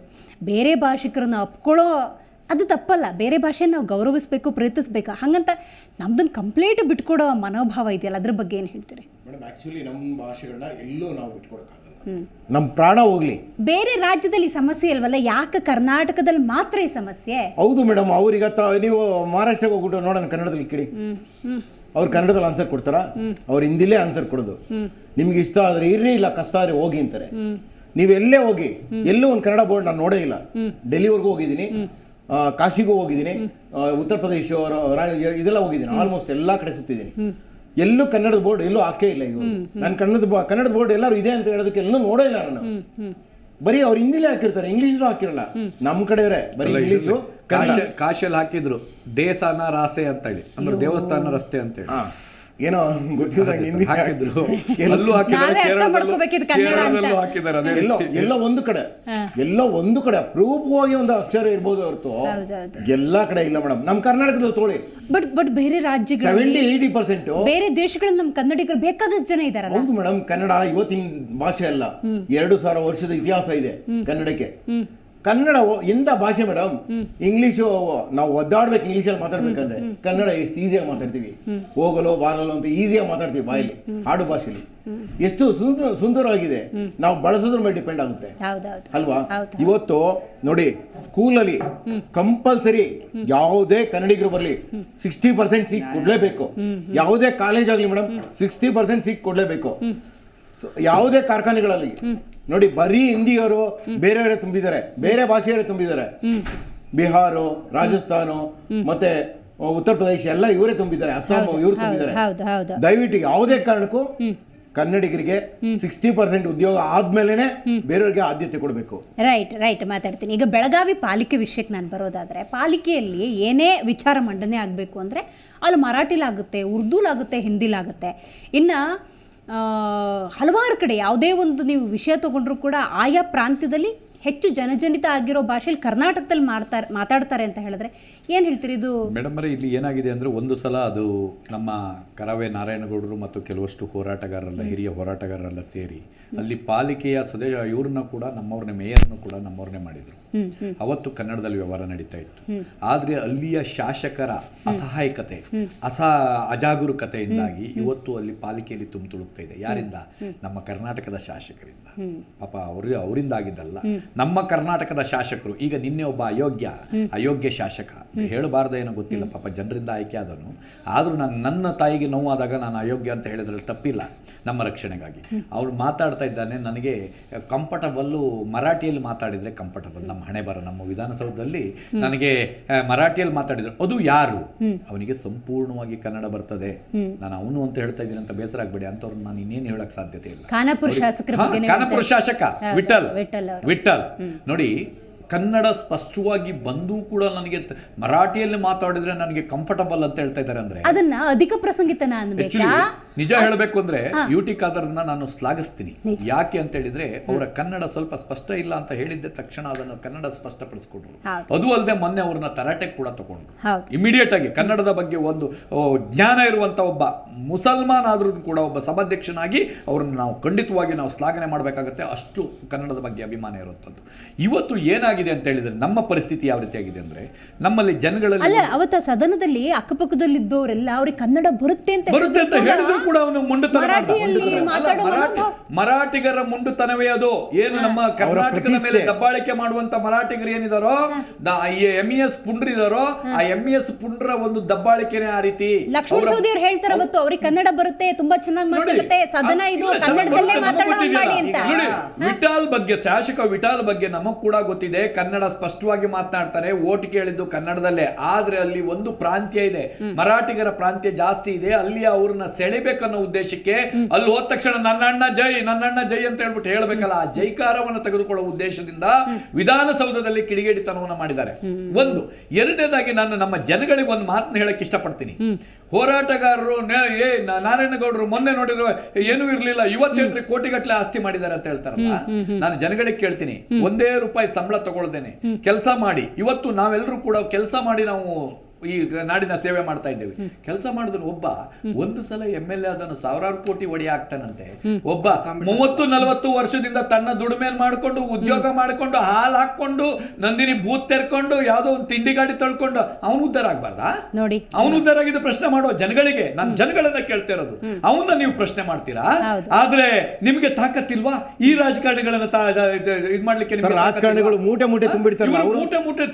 ಬೇರೆ ಭಾಷಿಕರನ್ನು ಅಪ್ಕೊಳ್ಳೋ ಅದು ತಪ್ಪಲ್ಲ, ಬೇರೆ ಭಾಷೆ ನಾವು ಗೌರವಿಸ್ಬೇಕು, ಪ್ರೀತಿಸ್ಬೇಕು. ಹಾಗಂತ ನಮ್ದನ್ನು ಕಂಪ್ಲೀಟ್ ಬಿಟ್ಕೊಡೋ ಮನೋಭಾವ ಇದೆಯಲ್ಲ, ಅದ್ರ ಬಗ್ಗೆ ಏನು ಹೇಳ್ತೀರಿ? ಮೇಡಮ್ ಆ್ಯಕ್ಚುಲಿ ನಮ್ಮ ಭಾಷೆಗಳನ್ನ ಎಲ್ಲೂ ನಾವು ಬಿಟ್ಕೊಡೋಕ್ಕಾಗಲ್ಲ. ನಮ್ಮ ಪ್ರಾಣ ಹೋಗ್ಲಿ. ಬೇರೆ ರಾಜ್ಯದಲ್ಲಿ ಸಮಸ್ಯೆ ಇಲ್ವಲ್ಲ, ಯಾಕೆ ಕರ್ನಾಟಕದಲ್ಲಿ ಮಾತ್ರ ಈ ಸಮಸ್ಯೆ? ಹೌದು ಮೇಡಮ್, ಅವ್ರಿಗೆ ನೀವು ಮಹಾರಾಷ್ಟ್ರಕ್ಕೆ ಹೋಗ್ಬಿಟ್ಟು ನೋಡೋಣ ಕನ್ನಡದಲ್ಲಿ ಕೇಳಿ, ಅವ್ರು ಕನ್ನಡದಲ್ಲಿ ಆನ್ಸರ್ ಕೊಡ್ತಾರ? ಅವ್ರು ಹಿಂದಿಲೇ ಆನ್ಸರ್ ಕೊಡೋದು. ನಿಮ್ಗೆ ಇಷ್ಟ ಆದರೆ ಇರ್ರಿ, ಇಲ್ಲ ಕಷ್ಟ ಆದರೆ ಹೋಗಿ ಅಂತಾರೆ. ನೀವೆಲ್ಲೇ ಹೋಗಿ, ಎಲ್ಲೂ ಒಂದು ಕನ್ನಡ ಬೋರ್ಡ್ ನಾನು ನೋಡೇ ಇಲ್ಲ. ಡೆಲ್ಲಿವರೆಗೂ ಹೋಗಿದ್ದೀನಿ, ಕಾಶಿಗೂ ಹೋಗಿದ್ದೀನಿ, ಉತ್ತರ ಪ್ರದೇಶ ಇದೆಲ್ಲ ಹೋಗಿದ್ದೀನಿ, ಆಲ್ಮೋಸ್ಟ್ ಎಲ್ಲ ಕಡೆ ಸುತ್ತಿದ್ದೀನಿ. ಎಲ್ಲೂ ಕನ್ನಡದ ಬೋರ್ಡ್ ಎಲ್ಲೂ ಹಾಕೇ ಇಲ್ಲ. ಇದು ನಾನು ಕನ್ನಡದ ಬೋರ್ಡ್ ಎಲ್ಲರೂ ಇದೆ ಅಂತ ಹೇಳೋದಕ್ಕೆ ಎಲ್ಲೂ ನೋಡೇ ಇಲ್ಲ ನಾನು. ಬರೀ ಅವ್ರು ಹಿಂದಿಲೇ ಹಾಕಿರ್ತಾರೆ, ಇಂಗ್ಲೀಷ್ ಹಾಕಿರಲ್ಲ. ನಮ್ಮ ಕಡೆಯವರೇ ಬರೀ ಇಂಗ್ಲೀಷು. ಕಾಶಿಯಲ್ಲಿ ಹಾಕಿದ್ರು ದೇಸಾನ ರಾಸೆ ಅಂತ ಹೇಳಿ, ಅಂದ್ರೆ ದೇವಸ್ಥಾನ ರಸ್ತೆ ಅಂತ ಹೇಳಿ ಏನೋ ಗೊತ್ತಿಲ್ಲ, ಹಿಂದಿ ಹಾಕಿದ್ರು. ಎಲ್ಲ ಒಂದು ಕಡೆ ಅಪರೂಪವಾಗಿ ಒಂದು ಅಕ್ಷರ ಇರ್ಬೋದು ಹೊರತು ಎಲ್ಲ ಕಡೆ ಇಲ್ಲ ಮೇಡಮ್. ನಮ್ಮ ಕರ್ನಾಟಕದಲ್ಲಿ ತೋಳಿ ಬಟ್ ಬೇರೆ ರಾಜ್ಯಗಳಲ್ಲಿ 70-80% ಬೇರೆ ದೇಶಗಳಲ್ಲಿ ನಮ್ಮ ಕನ್ನಡಿಗರು ಬೇಕಾದಷ್ಟು ಜನ ಇದಾರಲ್ಲ. ಹೌದು ಮೇಡಮ್, ಕನ್ನಡ ಇವತ್ತಿನ ಭಾಷೆ ಅಲ್ಲ, 2000 ವರ್ಷದ ಇತಿಹಾಸ ಇದೆ ಕನ್ನಡಕ್ಕೆ. ಕನ್ನಡ ಎಂತ ಭಾಷೆ ಮೇಡಮ್. ಇಂಗ್ಲೀಷು ನಾವು ಒದ್ದಾಡ್ಬೇಕು, ಇಂಗ್ಲೀಷಲ್ಲಿ ಮಾತಾಡ್ಬೇಕಂದ್ರೆ ಕನ್ನಡ ಎಷ್ಟು ಈಸಿಯಾಗಿ ಮಾತಾಡ್ತೀವಿ. ಹೋಗಲು ಬಾರಲು ಅಂತ ಈಸಿಯಾಗಿ ಮಾತಾಡ್ತೀವಿ ಬಾಯಲ್ಲಿ, ಆಡು ಭಾಷೆಲಿ. ಎಷ್ಟು ಸುಂದರವಾಗಿದೆ. ನಾವು ಬಳಸೋದ್ರ ಮೇಲೆ ಡಿಪೆಂಡ್ ಆಗುತ್ತೆ ಅಲ್ವಾ? ಇವತ್ತು ನೋಡಿ, ಸ್ಕೂಲಲ್ಲಿ ಕಂಪಲ್ಸರಿ ಯಾವುದೇ ಕನ್ನಡಿಗರು ಬರಲಿ 60% ಸೀಟ್ ಕೊಡ್ಲೇಬೇಕು. ಯಾವುದೇ ಕಾಲೇಜ್ ಆಗಲಿ ಮೇಡಮ್ 60% ಸೀಟ್ ಕೊಡ್ಲೇಬೇಕು. ಯಾವುದೇ ಕಾರ್ಖಾನೆಗಳಲ್ಲಿ ನೋಡಿ, ಬರೀ ಹಿಂದಿಯವರು ಬೇರೆಯವರೇ ತುಂಬಿದ್ದಾರೆ, ಬೇರೆ ಭಾಷೆಯವರೇ ತುಂಬಿದ್ದಾರೆ. ಬಿಹಾರ, ರಾಜಸ್ಥಾನ ಮತ್ತೆ ಉತ್ತರ ಪ್ರದೇಶ ಎಲ್ಲ ಇವರೇ ತುಂಬಿದ್ದಾರೆ, ಅಸ್ಸಾಂ ಇವರು ತುಂಬಿದ್ದಾರೆ. ದಯವಿಟ್ಟು ಯಾವುದೇ ಕಾರಣಕ್ಕೂ ಕನ್ನಡಿಗರಿಗೆ 60% ಉದ್ಯೋಗ ಆದ್ಮೇಲೆ ಬೇರೆಯವರಿಗೆ ಆದ್ಯತೆ ಕೊಡಬೇಕು. ರೈಟ್ ಮಾತಾಡ್ತೀನಿ. ಈಗ ಬೆಳಗಾವಿ ಪಾಲಿಕೆ ವಿಷಯಕ್ಕೆ ನಾನು ಬರೋದಾದ್ರೆ, ಪಾಲಿಕೆಯಲ್ಲಿ ಏನೇ ವಿಚಾರ ಮಂಡನೆ ಆಗಬೇಕು ಅಂದರೆ ಅಲ್ಲಿ ಮರಾಠಿಲಾಗುತ್ತೆ, ಉರ್ದುಲಾಗುತ್ತೆ, ಹಿಂದಿಲಾಗುತ್ತೆ. ಇನ್ನು ಹಲವಾರು ಕಡೆ ಯಾವುದೇ ಒಂದು ನೀವು ವಿಷಯ ತಗೊಂಡ್ರು ಕೂಡ ಆಯಾ ಪ್ರಾಂತ್ಯದಲ್ಲಿ ಹೆಚ್ಚು ಜನಜನಿತ ಆಗಿರೋ ಭಾಷೆಯಲ್ಲಿ ಕರ್ನಾಟಕದಲ್ಲಿ ಮಾತಾಡ್ತಾರೆ ಅಂತ ಹೇಳಿದ್ರೆ ಏನು ಹೇಳ್ತೀರಿ? ಇದು ಮೇಡಮ್ ಇಲ್ಲಿ ಏನಾಗಿದೆ ಅಂದರೆ, ಒಂದು ಸಲ ಅದು ನಮ್ಮ ಕರವೇ ನಾರಾಯಣಗೌಡರು ಮತ್ತು ಕೆಲವಷ್ಟು ಹೋರಾಟಗಾರರೆಲ್ಲ, ಹಿರಿಯ ಹೋರಾಟಗಾರರೆಲ್ಲ ಸೇರಿ ಅಲ್ಲಿ ಪಾಲಿಕೆಯ ಇವ್ರನ್ನ ಕೂಡ ನಮ್ಮವ್ರನ್ನೇ, ಮೇಯರ್ನು ಕೂಡ ನಮ್ಮವ್ರನ್ನೇ ಮಾಡಿದರು. ಅವತ್ತು ಕನ್ನಡದಲ್ಲಿ ವ್ಯವಹಾರ ನಡೀತಾ ಇತ್ತು. ಆದರೆ ಅಲ್ಲಿಯ ಶಾಸಕರ ಅಸಹಾಯಕತೆ, ಅಜಾಗರೂಕತೆಯಿಂದಾಗಿ ಇವತ್ತು ಅಲ್ಲಿ ಪಾಲಿಕೆಯಲ್ಲಿ ತುಳುಕ್ತಾ ಇದೆ. ಯಾರಿಂದ? ನಮ್ಮ ಕರ್ನಾಟಕದ ಶಾಸಕರಿಂದ. ಪಾಪ ಅವರಿಂದ ಆಗಿದ್ದಲ್ಲ, ನಮ್ಮ ಕರ್ನಾಟಕದ ಶಾಸಕರು. ಈಗ ನಿನ್ನೆ ಒಬ್ಬ ಅಯೋಗ್ಯ ಶಾಸಕ, ಹೇಳಬಾರ್ದ ಏನೋ ಗೊತ್ತಿಲ್ಲ, ಪಾಪ ಜನರಿಂದ ಆಯ್ಕೆ ಆದನು. ಆದರೂ ನನ್ನ ತಾಯಿಗೆ ನೋವಾದಾಗ ನಾನು ಅಯೋಗ್ಯ ಅಂತ ಹೇಳಿದ್ರಲ್ಲಿ ತಪ್ಪಿಲ್ಲ, ನಮ್ಮ ರಕ್ಷಣೆಗಾಗಿ. ಅವ್ರು ಮಾತಾಡ್ತಾ ಇದ್ದಾನೆ, ನನಗೆ ಕಂಫರ್ಟಬಲ್ಲು ಮರಾಠಿಯಲ್ಲಿ ಮಾತಾಡಿದರೆ ಕಂಫರ್ಟಬಲ್. ನಮ್ಮ ಹಣೆ ಬರ, ನಮ್ಮ ವಿಧಾನಸೌಧದಲ್ಲಿ ನನಗೆ ಮರಾಠಿಯಲ್ಲಿ ಮಾತಾಡಿದ್ರು. ಅದು ಯಾರು? ಅವನಿಗೆ ಸಂಪೂರ್ಣವಾಗಿ ಕನ್ನಡ ಬರ್ತದೆ. ನಾನು ಅವನು ಅಂತ ಹೇಳ್ತಾ ಇದ್ದೀನಿ ಅಂತ ಬೇಸರ ಆಗ್ಬೇಡಿ, ಅಂತವ್ರನ್ನ ನಾನು ಇನ್ನೇನು ಹೇಳಕ್ ಸಾಧ್ಯತೆ ಇಲ್ಲ. ಖಾನಾಪುರ ಶಾಸಕ ವಿಠಲ್ ನೋಡಿ, ಕನ್ನಡ ಸ್ಪಷ್ಟವಾಗಿ ಬಂದು ಕೂಡ ನನಗೆ ಮರಾಠಿಯಲ್ಲಿ ಮಾತಾಡಿದ್ರೆ ನನಗೆ ಕಂಫರ್ಟಬಲ್ ಅಂತ ಹೇಳ್ತಾ ಇದ್ದಾರೆ. ಅಂದ್ರೆ ಅದನ್ನ ಅಧಿಕ ಪ್ರಸಂಗಿತನ ಅನ್ಬೇಕಾ? ನಿಜ ಹೇಳಬೇಕು ಅಂದ್ರೆ ಯುಟಿ ಖಾದರ್ನ ನಾನು ಶ್ಲಾಘಿಸ್ತೀನಿ. ಯಾಕೆ ಅಂತ ಹೇಳಿದ್ರೆ, ಅವರ ಕನ್ನಡ ಸ್ವಲ್ಪ ಸ್ಪಷ್ಟ ಇಲ್ಲ ಅಂತ ಹೇಳಿದ್ದೆ ತಕ್ಷಣ ಅದನ್ನು ಕನ್ನಡ ಸ್ಪಷ್ಟಪಡಿಸ್ಕೊಟ್ರು. ಅದು ಅಲ್ಲದೆ ಮೊನ್ನೆ ಅವ್ರನ್ನ ತರಾಟೆಗೆ ಕೂಡ ತಗೊಂಡ್ರು. ಇಮಿಡಿಯೇಟ್ ಆಗಿ ಕನ್ನಡದ ಬಗ್ಗೆ ಒಂದು ಜ್ಞಾನ ಇರುವಂತ ಒಬ್ಬ ಮುಸಲ್ಮಾನ್ ಆದ್ರೂ ಕೂಡ ಒಬ್ಬ ಸಭಾಧ್ಯಕ್ಷನಾಗಿ ಅವ್ರನ್ನ ನಾವು ಖಂಡಿತವಾಗಿ ನಾವು ಶ್ಲಾಘನೆ ಮಾಡಬೇಕಾಗುತ್ತೆ. ಅಷ್ಟು ಕನ್ನಡದ ಬಗ್ಗೆ ಅಭಿಮಾನ ಇರುವಂಥದ್ದು. ಇವತ್ತು ಏನಾಗಿದೆ ಅಂತ ಹೇಳಿದ್ರೆ, ನಮ್ಮ ಪರಿಸ್ಥಿತಿ ಯಾವ ರೀತಿಯಾಗಿದೆ ಅಂದ್ರೆ, ನಮ್ಮಲ್ಲಿ ಜನಗಳಲ್ಲಿ ಅಲ್ಲ, ಅವತ್ತ ಸದನದಲ್ಲಿ ಅಕ್ಕಪಕ್ಕದಲ್ಲಿದ್ದವರೆಲ್ಲ ಅವ್ರಿಗೆ ಕನ್ನಡ ಬರುತ್ತೆ ಅಂತ ಹೇಳಿದ್ರು ಕೂಡ ಅವನು ಮರಾಠಿಗರ ಮುಂಡುತನವೇ ಅದು. ಏನು ನಮ್ಮ ಕರ್ನಾಟಕದ ಮೇಲೆ ದಬ್ಬಾಳಿಕೆ ಮಾಡುವಂತ ಮರಾಠಿಗರು ಏನಿದಾರೋ, MES ಪುಂಡ್ರಿದಾರೋ, ಆ MES ಪುಂಡ್ರ ಒಂದು ದಬ್ಬಾಳಿಕೆನೇ ಆ ರೀತಿ. ಲಕ್ಷ್ಮಣ ಸವದಿ ಅವರು ಹೇಳ್ತಾರೆ ಅವತ್ತು, ಅವ್ರಿಗೆ ಕನ್ನಡ ಬರುತ್ತೆ, ತುಂಬಾ ಚೆನ್ನಾಗಿ ಮಾತಾಡುತ್ತೆ, ಸದನ ಇದು ಕನ್ನಡದಲ್ಲೇ ಮಾತಾಡೋದು ಅಂತ. ವಿಠಾಲ್ ಬಗ್ಗೆ, ಶಾಸಕ ವಿಠಾಲ್ ಬಗ್ಗೆ ನಮಗ್ ಕೂಡ ಗೊತ್ತಿದೆ, ಕನ್ನಡ ಸ್ಪಷ್ಟವಾಗಿ ಮಾತನಾಡ್ತಾರೆ, ಓಟ್ ಕೇಳಿದ್ದು ಕನ್ನಡದಲ್ಲೇ. ಆದ್ರೆ ಅಲ್ಲಿ ಒಂದು ಪ್ರಾಂತ್ಯ ಇದೆ, ಮರಾಠಿಗರ ಪ್ರಾಂತ್ಯ ಜಾಸ್ತಿ ಇದೆ, ಅಲ್ಲಿ ಅವ್ರನ್ನ ಸೆಳಿಬೇಕನ್ನೋ ಉದ್ದೇಶಕ್ಕೆ ಅಲ್ಲಿ ಹೋದ ತಕ್ಷಣ ನನ್ನಣ್ಣ ಜೈ ಅಂತ ಹೇಳ್ಬಿಟ್ಟು ಹೇಳ್ಬೇಕಲ್ಲ, ಆ ಜೈಕಾರವನ್ನು ತೆಗೆದುಕೊಳ್ಳುವ ಉದ್ದೇಶದಿಂದ ವಿಧಾನಸೌಧದಲ್ಲಿ ಕಿಡಿಗೇಡಿತನವನ್ನು ಮಾಡಿದ್ದಾರೆ. ಒಂದು. ಎರಡನೇದಾಗಿ ನಾನು ನಮ್ಮ ಜನಗಳಿಗೆ ಒಂದು ಮಾತನ್ನ ಹೇಳಕ್ ಇಷ್ಟಪಡ್ತೀನಿ. ಹೋರಾಟಗಾರರು ನಾರಾಯಣಗೌಡರು ಮೊನ್ನೆ ನೋಡಿರುವ ಏನೂ ಇರ್ಲಿಲ್ಲ, ಇವತ್ತೇನ್ರಿ ಕೋಟಿಗಟ್ಟಲೆ ಆಸ್ತಿ ಮಾಡಿದ್ದಾರೆ ಅಂತ ಹೇಳ್ತಾರಲ್ಲ. ನಾನು ಜನಗಳಿಗೆ ಕೇಳ್ತೀನಿ, ಒಂದೇ ರೂಪಾಯಿ ಸಂಬಳ ತಗೊಳ್ದೇನೆ ಕೆಲಸ ಮಾಡಿ, ಇವತ್ತು ನಾವೆಲ್ಲರೂ ಕೂಡ ಕೆಲಸ ಮಾಡಿ ನಾವು ಈ ನಾಡಿನ ಸೇವೆ ಮಾಡ್ತಾ ಇದ್ದೇವೆ. ಕೆಲಸ ಮಾಡಿದ್ರು ಒಬ್ಬ ಒಂದು ಸಲ MLA ಅದನ್ನು ಸಾವಿರಾರು ಕೋಟಿ ಒಡಿ ಆಗ್ತಾನಂತೆ. ಒಬ್ಬ 30-40 ವರ್ಷದಿಂದ ತನ್ನ ದುಡಿಮೆಲ್ ಮಾಡ್ಕೊಂಡು ಉದ್ಯೋಗ ಮಾಡ್ಕೊಂಡು ಹಾಲು ಹಾಕೊಂಡು ನಂದಿನಿ ಬೂತ್ ತೆರ್ಕೊಂಡು ಯಾವ್ದೋ ಒಂದು ತಿಂಡಿ ಗಾಡಿ ತಳ್ಕೊಂಡು ಅವನು ಉದ್ಧಾರ ಆಗ್ಬಾರ್ದಾ? ನೋಡಿ, ಅವನು ಉದ್ಧಾರ ಆಗಿದ್ದು ಪ್ರಶ್ನೆ ಮಾಡೋ ಜನಗಳಿಗೆ, ನಾನು ಜನಗಳನ್ನ ಕೇಳ್ತಾ ಇರೋದು. ಅವನ್ನ ನೀವು ಪ್ರಶ್ನೆ ಮಾಡ್ತೀರಾ? ಆದ್ರೆ ನಿಮ್ಗೆ ತಾಕತ್ತಿಲ್ವಾ ಈ ರಾಜಕಾರಣಿಗಳನ್ನ ಇದ್ ಮಾಡ್ಲಿಕ್ಕೆ? ರಾಜಕಾರಣಿಗಳು ಮೂಟೆ ಮೂಟೆ ತುಂಬಿಡ್ತಾರೆ, ಮೂಟೆ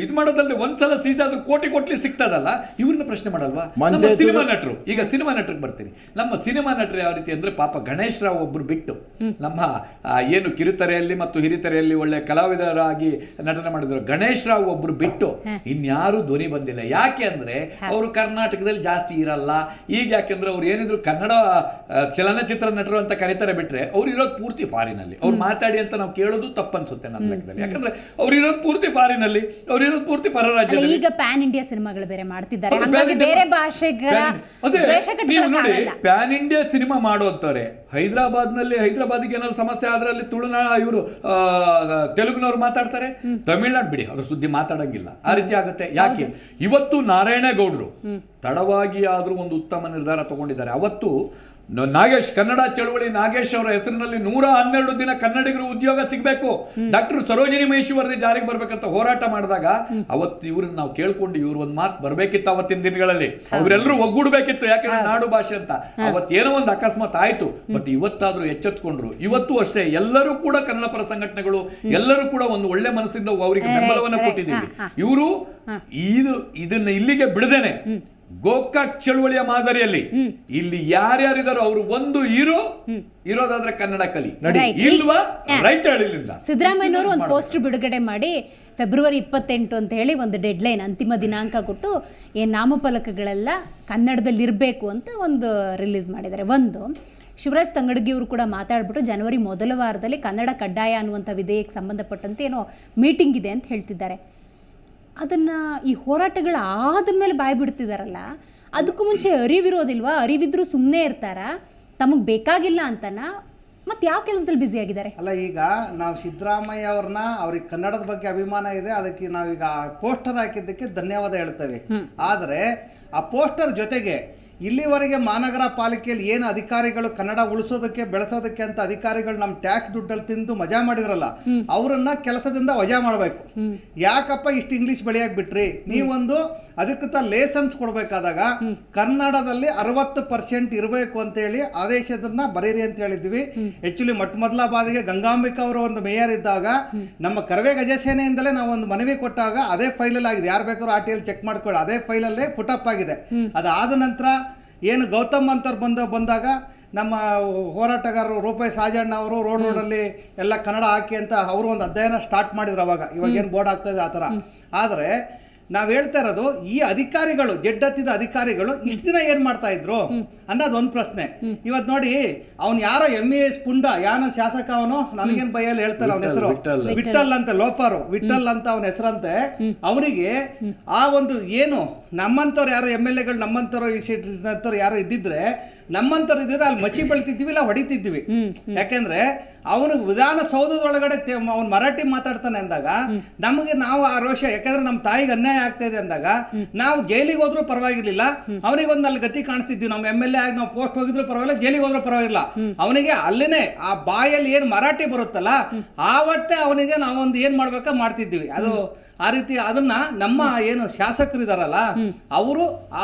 ಇದ್ ಮಾಡೋದಲ್ಲದೆ ಒಂದ್ಸಲ ಸೀದಾದ್ರೂ ಕೋಟಿ ಸಿಗ್ತದಲ್ಲ, ಇವ್ರನ್ನ ಪ್ರಶ್ನೆ ಮಾಡಲ್ವಾ? ನಮ್ಮ ಸಿನಿಮಾ ನಟರು, ಈಗ ಸಿನಿಮಾ ನಟರಿಗೆ ಬರ್ತೀನಿ. ನಮ್ಮ ಸಿನಿಮಾ ನಟರು ಯಾವ ರೀತಿ ಅಂದ್ರೆ, ಪಾಪ ಗಣೇಶ್ ರಾವ್ ಒಬ್ರು ಬಿಟ್ಟು ನಮ್ಮ ಏನು ಕಿರುತೆರೆಯಲ್ಲಿ ಮತ್ತು ಹಿರಿತೆರೆಯಲ್ಲಿ ಒಳ್ಳೆ ಕಲಾವಿದರಾಗಿ ನಟನೆ ಮಾಡಿದ್ರು ಗಣೇಶ್ ರಾವ್ ಒಬ್ರು ಬಿಟ್ಟು ಇನ್ಯಾರು ಧ್ವನಿ ಬಂದಿಲ್ಲ. ಯಾಕೆ ಅಂದ್ರೆ ಅವರು ಕರ್ನಾಟಕದಲ್ಲಿ ಜಾಸ್ತಿ ಇರಲ್ಲ. ಈಗ ಯಾಕೆಂದ್ರೆ ಅವ್ರು ಏನಿದ್ರು ಕನ್ನಡ ಚಲನಚಿತ್ರ ನಟರು ಅಂತ ಕರೀತಾರೆ ಬಿಟ್ರೆ ಅವ್ರು ಇರೋದು ಪೂರ್ತಿ ಫಾರಿನಲ್ಲಿ. ಅವ್ರು ಮಾತಾಡಿ ಅಂತ ನಾವು ಕೇಳೋದು ತಪ್ಪನ್ಸುತ್ತೆ ನನ್ನ ಲೆಕ್ಕದಲ್ಲಿ. ಯಾಕಂದ್ರೆ ಅವ್ರು ಇರೋದು ಪೂರ್ತಿ ಫಾರಿನಲ್ಲಿ, ಅವ್ರು ಇರೋದು ಪೂರ್ತಿ ಪರ ರಾಜ್ಯದಲ್ಲಿ. ಈಗ ಪ್ಯಾನ್ ಇಂಡಿಯಾ ಸಿನಿಮಾಗಳು ಬೇರೆ ಮಾಡ್ತಿದ್ದಾರೆ, ಹಾಗಾಗಿ ಬೇರೆ ಭಾಷೆಗಳ ಪ್ಯಾನ್ ಇಂಡಿಯಾ ಸಿನಿಮಾ ಮಾಡುವಂತಾರೆ. ಹೈದರಾಬಾದ್ಗೆ ಏನಾದ್ರು ಸಮಸ್ಯೆ ಆದ್ರೆ ಅಲ್ಲಿ ತುಳುನಾಡ ಇವರು ತೆಲುಗುನವ್ರು ಮಾತಾಡ್ತಾರೆ, ತಮಿಳ್ನಾಡು ಬಿಡಿ ಅದ್ರ ಸುದ್ದಿ ಮಾತಾಡಂಗಿಲ್ಲ. ಆ ರೀತಿ ಆಗುತ್ತೆ. ಯಾಕೆ ಇವತ್ತು ನಾರಾಯಣಗೌಡರು ತಡವಾಗಿ ಆದ್ರೂ ಒಂದು ಉತ್ತಮ ನಿರ್ಧಾರ ತಗೊಂಡಿದ್ದಾರೆ. ಅವತ್ತು ನಾಗೇಶ್, ಕನ್ನಡ ಚಳವಳಿ ನಾಗೇಶ್ ಅವರ ಹೆಸರಿನಲ್ಲಿ 112 ದಿನ ಕನ್ನಡಿಗರು ಉದ್ಯೋಗ ಸಿಗಬೇಕು, ಡಾಕ್ಟರ್ ಸರೋಜಿನಿ ಮಹಿಷಿ ಜಾರಿಗೆ ಬರ್ಬೇಕಂತ ಹೋರಾಟ ಮಾಡಿದಾಗ ಅವತ್ತು ಇವ್ರನ್ನ ನಾವು ಕೇಳ್ಕೊಂಡು ಇವ್ರು ಒಂದ್ ಮಾತು ಬರ್ಬೇಕಿತ್ತು. ಅವತ್ತಿನ ದಿನಗಳಲ್ಲಿ ಅವರೆಲ್ಲರೂ ಒಗ್ಗೂಡ್ಬೇಕಿತ್ತು, ಯಾಕಂದ್ರೆ ನಾಡು ಭಾಷೆ ಅಂತ. ಅವತ್ತೇನೋ ಒಂದು ಅಕಸ್ಮಾತ್ ಆಯ್ತು. ಬಟ್ ಇವತ್ತಾದ್ರೂ ಎಚ್ಚೆತ್ಕೊಂಡ್ರು. ಇವತ್ತು ಅಷ್ಟೇ ಎಲ್ಲರೂ ಕೂಡ ಕನ್ನಡ ಪರ ಸಂಘಟನೆಗಳು ಎಲ್ಲರೂ ಕೂಡ ಒಂದು ಒಳ್ಳೆ ಮನಸ್ಸಿಂದ ಅವರಿಗೆ ಬೆಂಬಲವನ್ನ ಕೊಟ್ಟಿದ್ದೀವಿ. ಇವರು ಇದನ್ನ ಇಲ್ಲಿಗೆ ಬಿಡದೇನೆ ಗೋಕಾಕ್ ಚಳುವಳಿಯ ಮಾದರಿಯಲ್ಲಿ ಇಲ್ಲಿ ಯಾರ್ಯಾರಿದಾರೋ ಅವರು ಒಂದು ಇರೋದಾದ್ರೆ ಕನ್ನಡ ಕಲಿ, ಇಲ್ವಾ ರೈಟ್ ಹೇಳಿಲ್ಲ. ಸಿದ್ದರಾಮಯ್ಯನವರು ಒಂದು ಪೋಸ್ಟರ್ ಬಿಡುಗಡೆ ಮಾಡಿ ಫೆಬ್ರವರಿ 28 ಅಂತ ಹೇಳಿ ಒಂದು ಡೆಡ್ಲೈನ್, ಅಂತಿಮ ದಿನಾಂಕ ಕೊಟ್ಟು ಏನ್ ನಾಮಫಲಕಗಳೆಲ್ಲ ಕನ್ನಡದಲ್ಲಿ ಇರಬೇಕು ಅಂತ ಒಂದು ರಿಲೀಸ್ ಮಾಡಿದ್ದಾರೆ. ಒಂದು ಶಿವರಾಜ್ ತಂಗಡಗಿ ಅವರು ಕೂಡ ಮಾತಾಡ್ಬಿಟ್ಟು ಜನವರಿ ಮೊದಲ ವಾರದಲ್ಲಿ ಕನ್ನಡ ಕಡ್ಡಾಯ ಅನ್ನುವಂಥ ವಿಧೇಯಕ್ಕೆ ಸಂಬಂಧಪಟ್ಟಂತೆ ಏನೋ ಮೀಟಿಂಗ್ ಇದೆ ಅಂತ ಹೇಳ್ತಿದ್ದಾರೆ. ಅದನ್ನು ಈ ಹೋರಾಟಗಳು ಆದಮೇಲೆ ಬಾಯಿ ಬಿಡ್ತಿದಾರಲ್ಲ, ಅದಕ್ಕೂ ಮುಂಚೆ ಅರಿವಿರೋದಿಲ್ವಾ? ಅರಿವಿದ್ರೂ ಸುಮ್ಮನೆ ಇರ್ತಾರ? ತಮಗೆ ಬೇಕಾಗಿಲ್ಲ ಅಂತನ? ಮತ್ತೆ ಯಾವ ಕೆಲಸದಲ್ಲಿ ಬ್ಯುಸಿ ಆಗಿದ್ದಾರೆ? ಅಲ್ಲ, ಈಗ ನಾವು ಸಿದ್ದರಾಮಯ್ಯ ಅವ್ರನ್ನ, ಅವ್ರಿಗೆ ಕನ್ನಡದ ಬಗ್ಗೆ ಅಭಿಮಾನ ಇದೆ, ಅದಕ್ಕೆ ನಾವೀಗ ಪೋಸ್ಟರ್ ಹಾಕಿದ್ದಕ್ಕೆ ಧನ್ಯವಾದ ಹೇಳ್ತೇವೆ. ಆದರೆ ಆ ಪೋಸ್ಟರ್ ಜೊತೆಗೆ ಇಲ್ಲಿವರೆಗೆ ಮಹಾನಗರ ಪಾಲಿಕೆಯಲ್ಲಿ ಏನು ಅಧಿಕಾರಿಗಳು ಕನ್ನಡ ಉಳಿಸೋದಕ್ಕೆ ಬೆಳೆಸೋದಕ್ಕೆ ಅಂತ ಅಧಿಕಾರಿಗಳು ನಮ್ಮ ಟ್ಯಾಕ್ಸ್ ದುಡ್ಡಲ್ಲಿ ತಿಂದು ಮಜಾ ಮಾಡಿದ್ರಲ್ಲ, ಅವರನ್ನ ಕೆಲಸದಿಂದ ವಜಾ ಮಾಡಬೇಕು. ಯಾಕಪ್ಪ ಇಷ್ಟು ಇಂಗ್ಲಿಷ್ ಬೆಳೆಯಕ್ಕೆ ಬಿಟ್ರಿ? ನೀವೊಂದು ಅಧಿಕೃತ ಲೈಸೆನ್ಸ್ ಕೊಡಬೇಕಾದಾಗ ಕನ್ನಡದಲ್ಲಿ 60% ಇರಬೇಕು ಅಂತೇಳಿ ಆದೇಶದನ್ನ ಬರೀರಿ ಅಂತ ಹೇಳಿದ್ವಿ. ಆಕ್ಚುಲಿ ಮೊದಲ ಬಾರಿಗೆ ಗಂಗಾಂಬಿಕಾ ಅವರು ಒಂದು ಮೇಯರ್ ಇದ್ದಾಗ ನಮ್ಮ ಕರವೇ ಗಜಸೇನೆಯಿಂದಲೇ ನಾವು ಒಂದು ಮನವಿ ಕೊಟ್ಟಾಗ ಅದೇ ಫೈಲಲ್ಲಿ ಆಗಿದೆ. ಯಾರು ಬೇಕಾದ್ರೂ RTL ಚೆಕ್ ಮಾಡ್ಕೊಳ್ಳಿ, ಅದೇ ಫೈಲಲ್ಲೇ ಪುಟಪ್ ಆಗಿದೆ. ಅದಾದ ನಂತರ ಏನು ಗೌತಮ್ ಅಂತವ್ರು ಬಂದಾಗ ನಮ್ಮ ಹೋರಾಟಗಾರರು ರೂಪೇಶ್ ರಾಜಣ್ಣ ಅವರು ರೋಡಲ್ಲಿ ಎಲ್ಲ ಕನ್ನಡ ಹಾಕಿ ಅಂತ ಅವರು ಒಂದು ಅಧ್ಯಯನ ಸ್ಟಾರ್ಟ್ ಮಾಡಿದ್ರು. ಇವಾಗ ಏನು ಬೋರ್ಡ್ ಆಗ್ತಾ ಇದೆ ಆ ಥರ. ಆದರೆ ನಾವು ಹೇಳ್ತಾ ಇರೋದು, ಈ ಅಧಿಕಾರಿಗಳು, ಜಡ್ಡತ್ತಿದ ಅಧಿಕಾರಿಗಳು ಇಷ್ಟು ದಿನ ಏನು ಮಾಡ್ತಾ ಇದ್ರು ಅನ್ನೋದು ಒಂದು ಪ್ರಶ್ನೆ. ಇವತ್ತು ನೋಡಿ, ಅವ್ನು ಯಾರೋ MES ಪುಂಡ, ಯಾನ ಶಾಸಕ, ಅವನು ನನಗೇನು ಬೈಯಲ್ಲಿ ಹೇಳ್ತಾರೆ ಅವನ ಹೆಸರು ವಿಠಲ್ ಅಂತ, ಲೋಫರು ವಿಠಲ್ ಅಂತ ಅವನ ಹೆಸರಂತೆ. ಅವನಿಗೆ ಆ ಒಂದು ಏನು ನಮ್ಮಂಥವ್ರು ಯಾರು MLAಗಳು ನಮ್ಮಂಥವ್ರು ಈ ಯಾರೋ ಇದ್ದಿದ್ರೆ, ನಮ್ಮಂಥವ್ರು ಇದ್ದಿದ್ರೆ ಅಲ್ಲಿ ಮಸಿ ಬೆಳಿತಿದ್ವಿ, ಇಲ್ಲ ಹೊಡಿತಿದ್ವಿ. ಯಾಕೆಂದ್ರೆ ಅವನು ವಿಧಾನಸೌಧದೊಳಗಡೆ ಅವ್ನು ಮರಾಠಿ ಮಾತಾಡ್ತಾನೆ ಅಂದಾಗ ನಮಗೆ ನಾವು ಆ ರೋಷ, ಯಾಕಂದ್ರೆ ನಮ್ಮ ತಾಯಿಗೆ ಅನ್ಯಾಯ ಆಗ್ತಾ ಇದೆ ಅಂದಾಗ ನಾವು ಜೈಲಿಗೆ ಹೋದ್ರೂ ಪರವಾಗಿರ್ಲಿಲ್ಲ, ಅವನಿಗೆ ಒಂದು ಅಲ್ಲಿ ಗತಿ ಕಾಣಿಸ್ತಿದ್ವಿ. ನಮ್ಮ MLA ಆಗಿ ನಾವು ಪೋಸ್ಟ್ ಹೋಗಿದ್ರು ಪರವಾಗಿಲ್ಲ, ಜೈಲಿಗೆ ಹೋದ್ರೂ ಪರವಾಗಿಲ್ಲ. ಅವನಿಗೆ ಅಲ್ಲಿನೇ ಆ ಬಾಯಲ್ಲಿ ಏನು ಮರಾಠಿ ಬರುತ್ತಲ್ಲ, ಆವತ್ತೇ ಅವನಿಗೆ ನಾವೊಂದು ಏನ್ ಮಾಡ್ಬೇಕಾ ಮಾಡ್ತಿದ್ವಿ. ಅದು ಆ ರೀತಿ ಅದನ್ನ ನಮ್ಮ ಏನು ಶಾಸಕರು ಇದಾರಲ್ಲ ಅವರು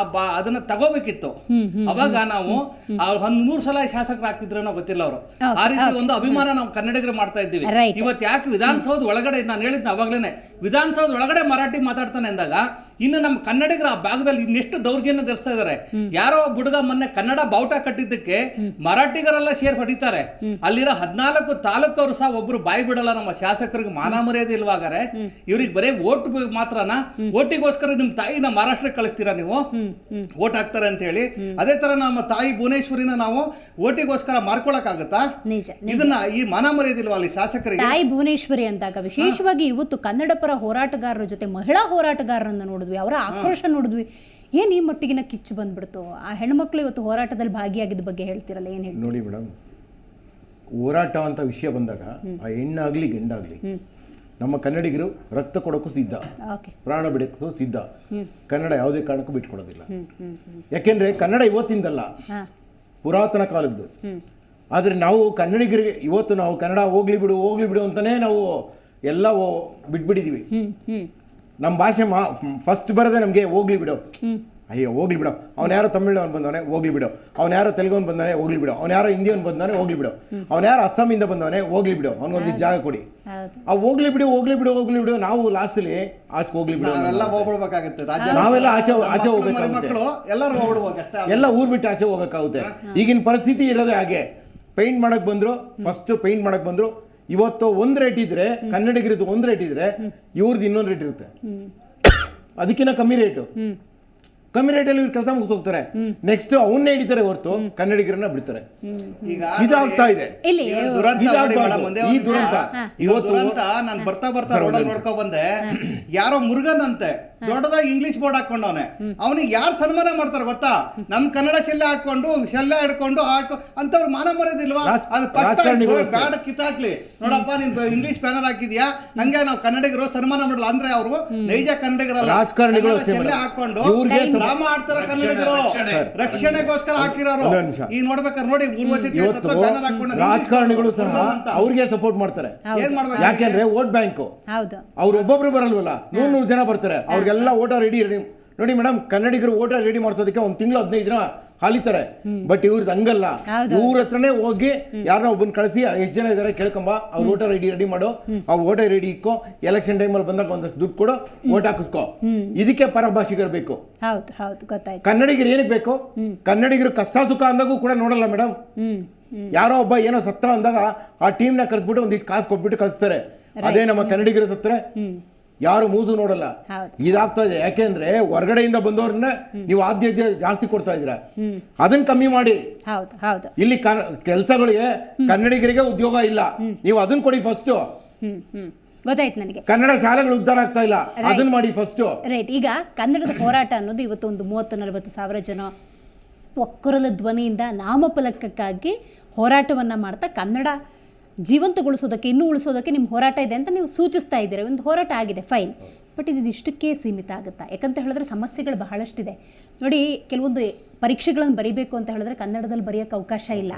ಅದನ್ನ ತಗೋಬೇಕಿತ್ತು. ಅವಾಗ ನಾವು 100 ಸಲ ಶಾಸಕರು ಆಗ್ತಿದ್ರೇನೋ ಗೊತ್ತಿಲ್ಲ ಅವರು. ಆ ರೀತಿ ಒಂದು ಅಭಿಮಾನ ನಾವು ಕನ್ನಡಿಗರು ಮಾಡ್ತಾ ಇದ್ದೀವಿ. ಇವತ್ತು ಯಾಕೆ ವಿಧಾನಸೌಧ ಒಳಗಡೆ, ನಾನು ಹೇಳಿದ್ನ ಅವಾಗ್ಲೇನೆ, ವಿಧಾನಸೌಧ ಒಳಗಡೆ ಮರಾಠಿ ಮಾತಾಡ್ತಾನೆ ಅಂದಾಗ ಇನ್ನು ನಮ್ಮ ಕನ್ನಡಿಗರ ಆ ಭಾಗದಲ್ಲಿ ಇನ್ನೆಷ್ಟು ದೌರ್ಜನ್ಯ ಧರಿಸ್ತಾ ಇದಾರೆ. ಯಾರೋ ಒಬ್ಬ ಹುಡುಗ ಮೊನ್ನೆ ಕನ್ನಡ ಬಾವುಟ ಕಟ್ಟಿದ್ದಕ್ಕೆ ಮರಾಠಿಗರೆಲ್ಲ ಸೇರ್ ಹೊಡಿತಾರೆ. ಅಲ್ಲಿರೋ 14 ತಾಲೂಕವರು ಸಹ ಒಬ್ರು ಬಾಯಿ ಬಿಡಲ್ಲ. ನಮ್ಮ ಶಾಸಕರಿಗೆ ಮಾನ ಮರ್ಯಾದೆ ಇಲ್ವಾಗಾರೆ. ಇವ್ರಿಗೆ ಬರೇ ಓಟ್ ಮಾತ್ರನಾ? ಓಟಿಗೋಸ್ಕರ ನಿಮ್ ತಾಯಿನ ಮಹಾರಾಷ್ಟ್ರಕ್ಕೆ ಕಳಿಸ್ತೀರಾ ನೀವು? ಓಟ್ ಹಾಕ್ತಾರೆ ಅಂತ ಹೇಳಿ. ಅದೇ ತರ ನಮ್ಮ ತಾಯಿ ಭುವನೇಶ್ವರಿನ ನಾವು ಓಟಿಗೋಸ್ಕರ ಮಾರ್ಕೊಳಕ್ ಆಗುತ್ತಾ? ಇದನ್ನ ಈ ಮಾನ ಮರ್ಯಾದಿಲ್ವಾ ಅಲ್ಲಿ ಶಾಸಕರಿಗೆ? ತಾಯಿ ಭುವನೇಶ್ವರಿ ಅಂದಾಗ ವಿಶೇಷವಾಗಿ ಇವತ್ತು ಕನ್ನಡ ಪರ ಹೋರಾಟಗಾರರ ಜೊತೆ ಮಹಿಳಾ ಹೋರಾಟಗಾರರನ್ನ ನೋಡಿದ್ವಿ, ಅವರ ಆಕ್ರೋಶ ನೋಡಿದ್ವಿ. ಏನ್ ಈ ಮಟ್ಟಿಗಿನ ಕಿಚ್ಚು ಬಂದ್ಬಿಡ್ತು? ಆ ಹೆಣ್ಮಕ್ಳು ಇವತ್ತು ಹೋರಾಟದಲ್ಲಿ ಭಾಗಿಯಾಗಿದ್ದ ಬಗ್ಗೆ ಹೇಳ್ತಿರಲ್ಲ, ಏನ್ ಹೇಳಿ? ನೋಡಿ ಮೇಡಮ್, ಹೋರಾಟ ಅಂತ ವಿಷಯ ಬಂದಾಗ ಆ ಹೆಣ್ಣಾಗ್ಲಿ ಗಂಡಾಗ್ಲಿ ನಮ್ಮ ಕನ್ನಡಿಗರು ರಕ್ತ ಕೊಡೋಕ್ಕೂ ಸಿದ್ಧ, ಓಕೆ. ಪ್ರಾಣ ಬಿಡೋಕ್ಕೂ ಸಿದ್ಧ. ಕನ್ನಡ ಯಾವುದೇ ಕಾರಣಕ್ಕೂ ಬಿಟ್ಕೊಡೋದಿಲ್ಲ. ಯಾಕೆಂದರೆ ಕನ್ನಡ ಇವತ್ತಿಂದಲ್ಲ, ಪುರಾತನ ಕಾಲದ್ದು. ಆದರೆ ನಾವು ಕನ್ನಡಿಗರಿಗೆ ಇವತ್ತು ನಾವು ಕನ್ನಡ ಹೋಗ್ಲಿ ಬಿಡು ಅಂತಲೇ ನಾವು ಎಲ್ಲ ಬಿಟ್ಬಿಟ್ಟಿದ್ದೀವಿ. ನಮ್ಮ ಭಾಷೆ ಫಸ್ಟ್ ಬರೋದೇ ನಮಗೆ ಹೋಗ್ಲಿ ಬಿಡು, ಅಯ್ಯೋ ಹೋಗ್ಲಿ ಬಿಡು, ಅವ್ನು ಯಾರೋ ತಮಿಳ್ನವನು ಬಂದವನೇ ಹೋಗ್ಲಿ ಬಿಡು, ಅವ್ನು ಯಾರೋ ತೆಲುಗುವನು ಬಂದವನೇ ಹೋಗ್ಲಿ ಬಿಡು, ಅವ್ನು ಯಾರೋ ಹಿಂದಿಯವನು ಬಂದವನೇ ಹೋಗ್ಲಿ ಬಿಡು, ಅವ್ನು ಯಾರೋ ಅಸ್ಸಾಮಿಂದ ಬಂದವನೇ ಹೋಗ್ಲಿ ಬಿಡು, ಅವ್ನಿಗೊಂದಿಷ್ಟು ಜಾಗ ಕೊಡಿ. ಆ ಹೋಗ್ಲಿ ಬಿಡು ನಾವು ಲಾಸ್ಟಲ್ಲಿ ಆಚೆ ಹೋಗ್ಲಿ ಬಿಡು ನಾವೆಲ್ಲ ಹೋಗ್ಬಿಡ್ಬೇಕಾಗುತ್ತೆ. ನಾವೆಲ್ಲ ಆಚೆ ಹೋಗ್ಬೇಕಾಗುತ್ತೆ. ಮಕ್ಕಳು ಎಲ್ಲರೂ ಹೋಗ್ಬಿಡ್ಬೇಕಷ್ಟೇ, ಎಲ್ಲ ಊರ್ ಬಿಟ್ಟು ಆಚೆ ಹೋಗ್ಬೇಕಾಗುತ್ತೆ. ಈಗಿನ ಪರಿಸ್ಥಿತಿ ಇರೋದೇ ಹಾಗೆ. ಪೇಂಟ್ ಮಾಡಕ್ ಬಂದ್ರು, ಫಸ್ಟ್ ಪೇಂಟ್ ಮಾಡಕ್ ಬಂದ್ರು. ಇವತ್ತು ಒಂದು ರೇಟ್ ಇದ್ರೆ ಕನ್ನಡಿಗರದ್ದು ಒಂದು ರೇಟ್ ಇದ್ರೆ ಇವ್ರದ್ದು ಇನ್ನೊಂದು ರೇಟ್ ಇರುತ್ತೆ, ಅದಕ್ಕಿಂತ ಕಮ್ಮಿ ರೇಟಲ್ಲಿ ಇವ್ರು ಕೆಲಸ ಮುಗಿಸೋಗ್ತಾರೆ. ನೆಕ್ಸ್ಟ್ ಅವನ್ನೇ ಹಿಡಿತಾರೆ ಹೊರತು ಕನ್ನಡಿಗರನ್ನ ಬಿಡ್ತಾರೆ. ಇದಾಗ್ತಾ ಇದೆ ಇಲ್ಲಿ ಈ ದುರಂತ. ಇವತ್ತು ನಾನು ಬರ್ತಾ ರೋಡಲ್ಲಿ ನೋಡ್ಕೊ ಬಂದೆ, ಯಾರೋ ಮುರುಗನ್ ಅಂತೆ ದೊಡ್ಡದಾಗಿ ಇಂಗ್ಲಿಷ್ ಬೋರ್ಡ್ ಹಾಕೊಂಡವನೆ. ಅವನಿಗೆ ಯಾರು ಸನ್ಮಾನ ಮಾಡ್ತಾರೆ ಗೊತ್ತಾ? ನಮ್ ಕನ್ನಡ ಶೆಲ್ಲೆ ಹಾಕೊಂಡು ಶೆಲ್ಲೆ ಹಿಡ್ಕೊಂಡು ಅಂತವ್ರು ಮಾನ ಮರೋದಿಲ್ವಾ? ಅದು ಬ್ಯಾಡ ಕಿತ್ತಾಕ್ಲಿ, ನೋಡಪ್ಪ ನೀನ್ ಇಂಗ್ಲಿಷ್ ಬ್ಯಾನರ್ ಹಾಕಿದ್ಯಾ, ಹಂಗೆ ನಾವು ಕನ್ನಡಿಗರು ಸನ್ಮಾನ ಮಾಡಲ್ಲ ಅಂದ್ರೆ ಅವರು ನೈಜ ಕನ್ನಡಿಗರಲ್ಲ. ರಾಜಕಾರಣಿಗಳು ಶೆಲ್ಲೆ ಹಾಕೊಂಡು ಡ್ರಾಮಾ ಆಡ್ತಾರ ಕನ್ನಡಿಗರು, ರಕ್ಷಣೆಗೋಸ್ಕರ ಹಾಕಿರೋರು. ಈಗ ನೋಡ್ಬೇಕಾದ್ರೆ ನೋಡಿ ಬ್ಯಾನರ್ ಹಾಕೊಂಡು ರಾಜಕಾರಣಿಗಳು ಸಹ ಅವ್ರಿಗೆ ಸಪೋರ್ಟ್ ಮಾಡ್ತಾರೆ. ಏನ್ ಮಾಡ್ಬೇಕು? ಯಾಕೆಂದ್ರೆ ವೋಟ್ ಬ್ಯಾಂಕ್ ಅವ್ರು ಒಬ್ಬೊಬ್ರು ಬರಲ್ವಲ್ಲ, 100 ಜನ ಬರ್ತಾರೆ, ಅವ್ರಿಗೆಲ್ಲ ಓಟ ರೆಡಿ ನೋಡಿ ಮೇಡಮ್. ಕನ್ನಡಿಗರು ಓಟ ರೆಡಿ ಮಾಡ್ಸೋದಕ್ಕೆ 1 ತಿಂಗಳು 15 ದಿನ ಹಾಲಿತಾರೆ. ಬಟ್ ಇವ್ರದ್ದು ಹಂಗಲ್ಲ, ಇವ್ರ ಹತ್ರನೇ ಹೋಗಿ ಯಾರನ್ನ ಒಬ್ಬನ್ ಕಳಿಸಿ ಎಷ್ಟು ಜನ ಇದಾರೆ ಕೇಳ್ಕೊಂಬ, ಅವ್ರ ಓಟ ರೆಡಿ ಮಾಡು, ಆ ಓಟ ರೆಡಿ ಇಕ್ಕೋ, ಎಲೆಕ್ಷನ್ ಟೈಮಲ್ಲಿ ಬಂದಾಗ ಒಂದಷ್ಟು ದುಡ್ಡು ಕೊಡು, ಓಟ್ ಹಾಕಿಸ್ಕೋ. ಇದಕ್ಕೆ ಪರಭಾಷಿಗರು ಬೇಕು. ಕನ್ನಡಿಗರು ಏನಕ್ಕೆ ಬೇಕು? ಕನ್ನಡಿಗರು ಕಷ್ಟ ಸುಖ ಅಂದಾಗೂ ಕೂಡ ನೋಡಲ್ಲ ಮೇಡಮ್. ಯಾರೋ ಒಬ್ಬ ಏನೋ ಸತ್ತ ಅಂದಾಗ ಆ ಟೀಮ್ನ ಕರೆಸ್ಬಿಟ್ಟು ಒಂದಿಷ್ಟು ಕಾಸು ಕೊಟ್ಬಿಟ್ಟು ಕಳಿಸ್ತಾರೆ. ಅದೇ ನಮ್ಮ ಕನ್ನಡಿಗರು ಸತ್ತರೆ ಯಾರು ಮೂಸು ನೋಡಲ್ಲ. ಇದಾಗ್ತಾ ಇದೆ. ಯಾಕೆಂದ್ರೆ ಹೊರಗಡೆಯಿಂದ ಬಂದವ್ರನ್ನ ನೀವು ಆದ್ಯತೆ ಜಾಸ್ತಿ ಕೊಡ್ತಾ ಇದ್ದೀರಾ, ಅದನ್ನ ಕಮ್ಮಿ ಮಾಡಿ. ಇಲ್ಲಿ ಕೆಲಸಗಳಿಗೆ ಕನ್ನಡಿಗರಿಗೆ ಉದ್ಯೋಗ ಇಲ್ಲ, ನೀವು ಅದನ್ನ ಕೊಡಿ ಫಸ್ಟ್. ಗೊತ್ತಾಯ್ತು ನನಗೆ. ಕನ್ನಡ ಶಾಲೆಗಳು ಉದ್ಧಾರ ಆಗ್ತಾ ಇಲ್ಲ, ಅದನ್ನ ಮಾಡಿ ಫಸ್ಟ್. ರೈಟ್. ಈಗ ಕನ್ನಡದ ಹೋರಾಟ ಅನ್ನೋದು ಇವತ್ತು ಒಂದು 30-40 ಸಾವಿರ ಜನ ಒಕ್ಕರಲ ಧ್ವನಿಯಿಂದ ನಾಮಫಲಕಕ್ಕಾಗಿ ಹೋರಾಟವನ್ನ ಮಾಡ್ತಾ ಕನ್ನಡ ಜೀವಂತಗೊಳಿಸೋದಕ್ಕೆ, ಇನ್ನೂ ಉಳಿಸೋದಕ್ಕೆ ನಿಮ್ಮ ಹೋರಾಟ ಇದೆ ಅಂತ ನೀವು ಸೂಚಿಸ್ತಾ ಇದ್ದೀರಾ. ಒಂದು ಹೋರಾಟ ಆಗಿದೆ, ಫೈನ್. ಬಟ್ ಇದು ಇಷ್ಟಕ್ಕೆ ಸೀಮಿತ ಆಗುತ್ತಾ? ಯಾಕಂತ ಹೇಳಿದ್ರೆ ಸಮಸ್ಯೆಗಳು ಬಹಳಷ್ಟಿದೆ ನೋಡಿ. ಕೆಲವೊಂದು ಪರೀಕ್ಷೆಗಳನ್ನು ಬರೀಬೇಕು ಅಂತ ಹೇಳಿದ್ರೆ ಕನ್ನಡದಲ್ಲಿ ಬರೆಯೋಕ್ಕೆ ಅವಕಾಶ ಇಲ್ಲ.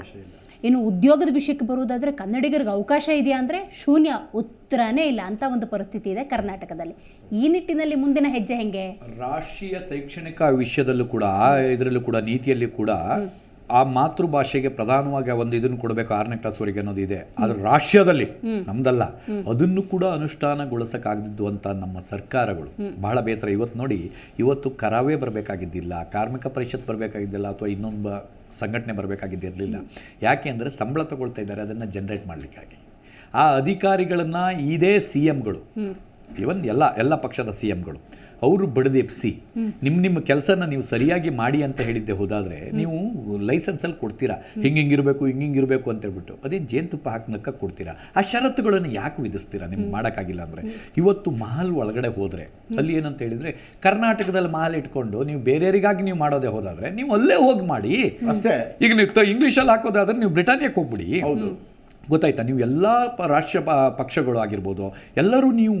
ಇನ್ನು ಉದ್ಯೋಗದ ವಿಷಯಕ್ಕೆ ಬರುವುದಾದರೆ ಕನ್ನಡಿಗರಿಗೆ ಅವಕಾಶ ಇದೆಯಾ ಅಂದರೆ ಶೂನ್ಯ, ಉತ್ತರನೇ ಇಲ್ಲ ಅಂತ ಒಂದು ಪರಿಸ್ಥಿತಿ ಇದೆ ಕರ್ನಾಟಕದಲ್ಲಿ. ಈ ನಿಟ್ಟಿನಲ್ಲಿ ಮುಂದಿನ ಹೆಜ್ಜೆ ಹೆಂಗೆ? ರಾಷ್ಟ್ರೀಯ ಶೈಕ್ಷಣಿಕ ವಿಷಯದಲ್ಲೂ ಕೂಡ, ಇದರಲ್ಲೂ ಕೂಡ, ನೀತಿಯಲ್ಲಿ ಕೂಡ ಆ ಮಾತೃಭಾಷೆಗೆ ಪ್ರಧಾನವಾಗಿ ಒಂದು ಇದನ್ನು ಕೊಡಬೇಕು 6ನೇ ಕ್ಲಾಸ್ವರೆಗೆ ಅನ್ನೋದು ಇದೆ. ಆದರೆ ರಾಷ್ಟ್ರದಲ್ಲಿ ನಮ್ದಲ್ಲ, ಅದನ್ನು ಕೂಡ ಅನುಷ್ಠಾನಗೊಳಿಸಕ್ಕಾಗದಿದ್ದು ಅಂತ ನಮ್ಮ ಸರ್ಕಾರಗಳು ಬಹಳ ಬೇಸರ. ಇವತ್ತು ನೋಡಿ, ಇವತ್ತು ಕರಾವೇ ಬರಬೇಕಾಗಿದ್ದಿಲ್ಲ, ಕಾರ್ಮಿಕ ಪರಿಷತ್ ಬರಬೇಕಾಗಿದ್ದಿಲ್ಲ, ಅಥವಾ ಇನ್ನೊಂದು ಸಂಘಟನೆ ಬರಬೇಕಾಗಿದ್ದಿರಲಿಲ್ಲ. ಯಾಕೆ ಅಂದರೆ ಸಂಬಳ ತಗೊಳ್ತಾ ಇದ್ದಾರೆ ಅದನ್ನು ಜನರೇಟ್ ಮಾಡಲಿಕ್ಕಾಗಿ. ಆ ಅಧಿಕಾರಿಗಳನ್ನು ಇದೇ CMಗಳು, ಇವನ್ ಎಲ್ಲ ಪಕ್ಷದ CMಗಳು ಅವರು ಬಡಿದೆಪ್ಸಿ ನಿಮ್ಮ ಕೆಲಸನ ನೀವು ಸರಿಯಾಗಿ ಮಾಡಿ ಅಂತ ಹೇಳಿದ್ದೆ ಹೋದಾದರೆ ನೀವು ಲೈಸೆನ್ಸಲ್ಲಿ ಕೊಡ್ತೀರಾ, ಹಿಂಗಿರಬೇಕು ಅಂತ ಹೇಳ್ಬಿಟ್ಟು ಅದೇನು ಜೇನುತುಪ್ಪ ಹಾಕಿ ಕೊಡ್ತೀರಾ? ಆ ಷರತ್ತುಗಳನ್ನು ಯಾಕೆ ವಿಧಿಸ್ತೀರಾ? ನಿಮ್ಗೆ ಮಾಡೋಕ್ಕಾಗಿಲ್ಲ ಅಂದರೆ. ಇವತ್ತು ಮಹಲ್ ಒಳಗಡೆ ಹೋದರೆ ಅಲ್ಲಿ ಏನಂತ ಹೇಳಿದರೆ, ಕರ್ನಾಟಕದಲ್ಲಿ ಮಹಲ್ ಇಟ್ಕೊಂಡು ನೀವು ಬೇರೆಯವರಿಗಾಗಿ ನೀವು ಮಾಡೋದೇ ಹೋದಾದರೆ ನೀವು ಅಲ್ಲೇ ಹೋಗಿ ಮಾಡಿ ಅಷ್ಟೇ. ಈಗ ನೀವು ಇಂಗ್ಲೀಷಲ್ಲಿ ಹಾಕೋದಾದ್ರೆ ನೀವು ಬ್ರಿಟಾನಿಯಾಕ್ಕೆ ಹೋಗ್ಬಿಡಿ. ಗೊತ್ತಾಯ್ತಾ? ನೀವು ಎಲ್ಲ ರಾಷ್ಟ್ರೀಯ ಪಕ್ಷಗಳು ಆಗಿರ್ಬೋದು, ಎಲ್ಲರೂ ನೀವು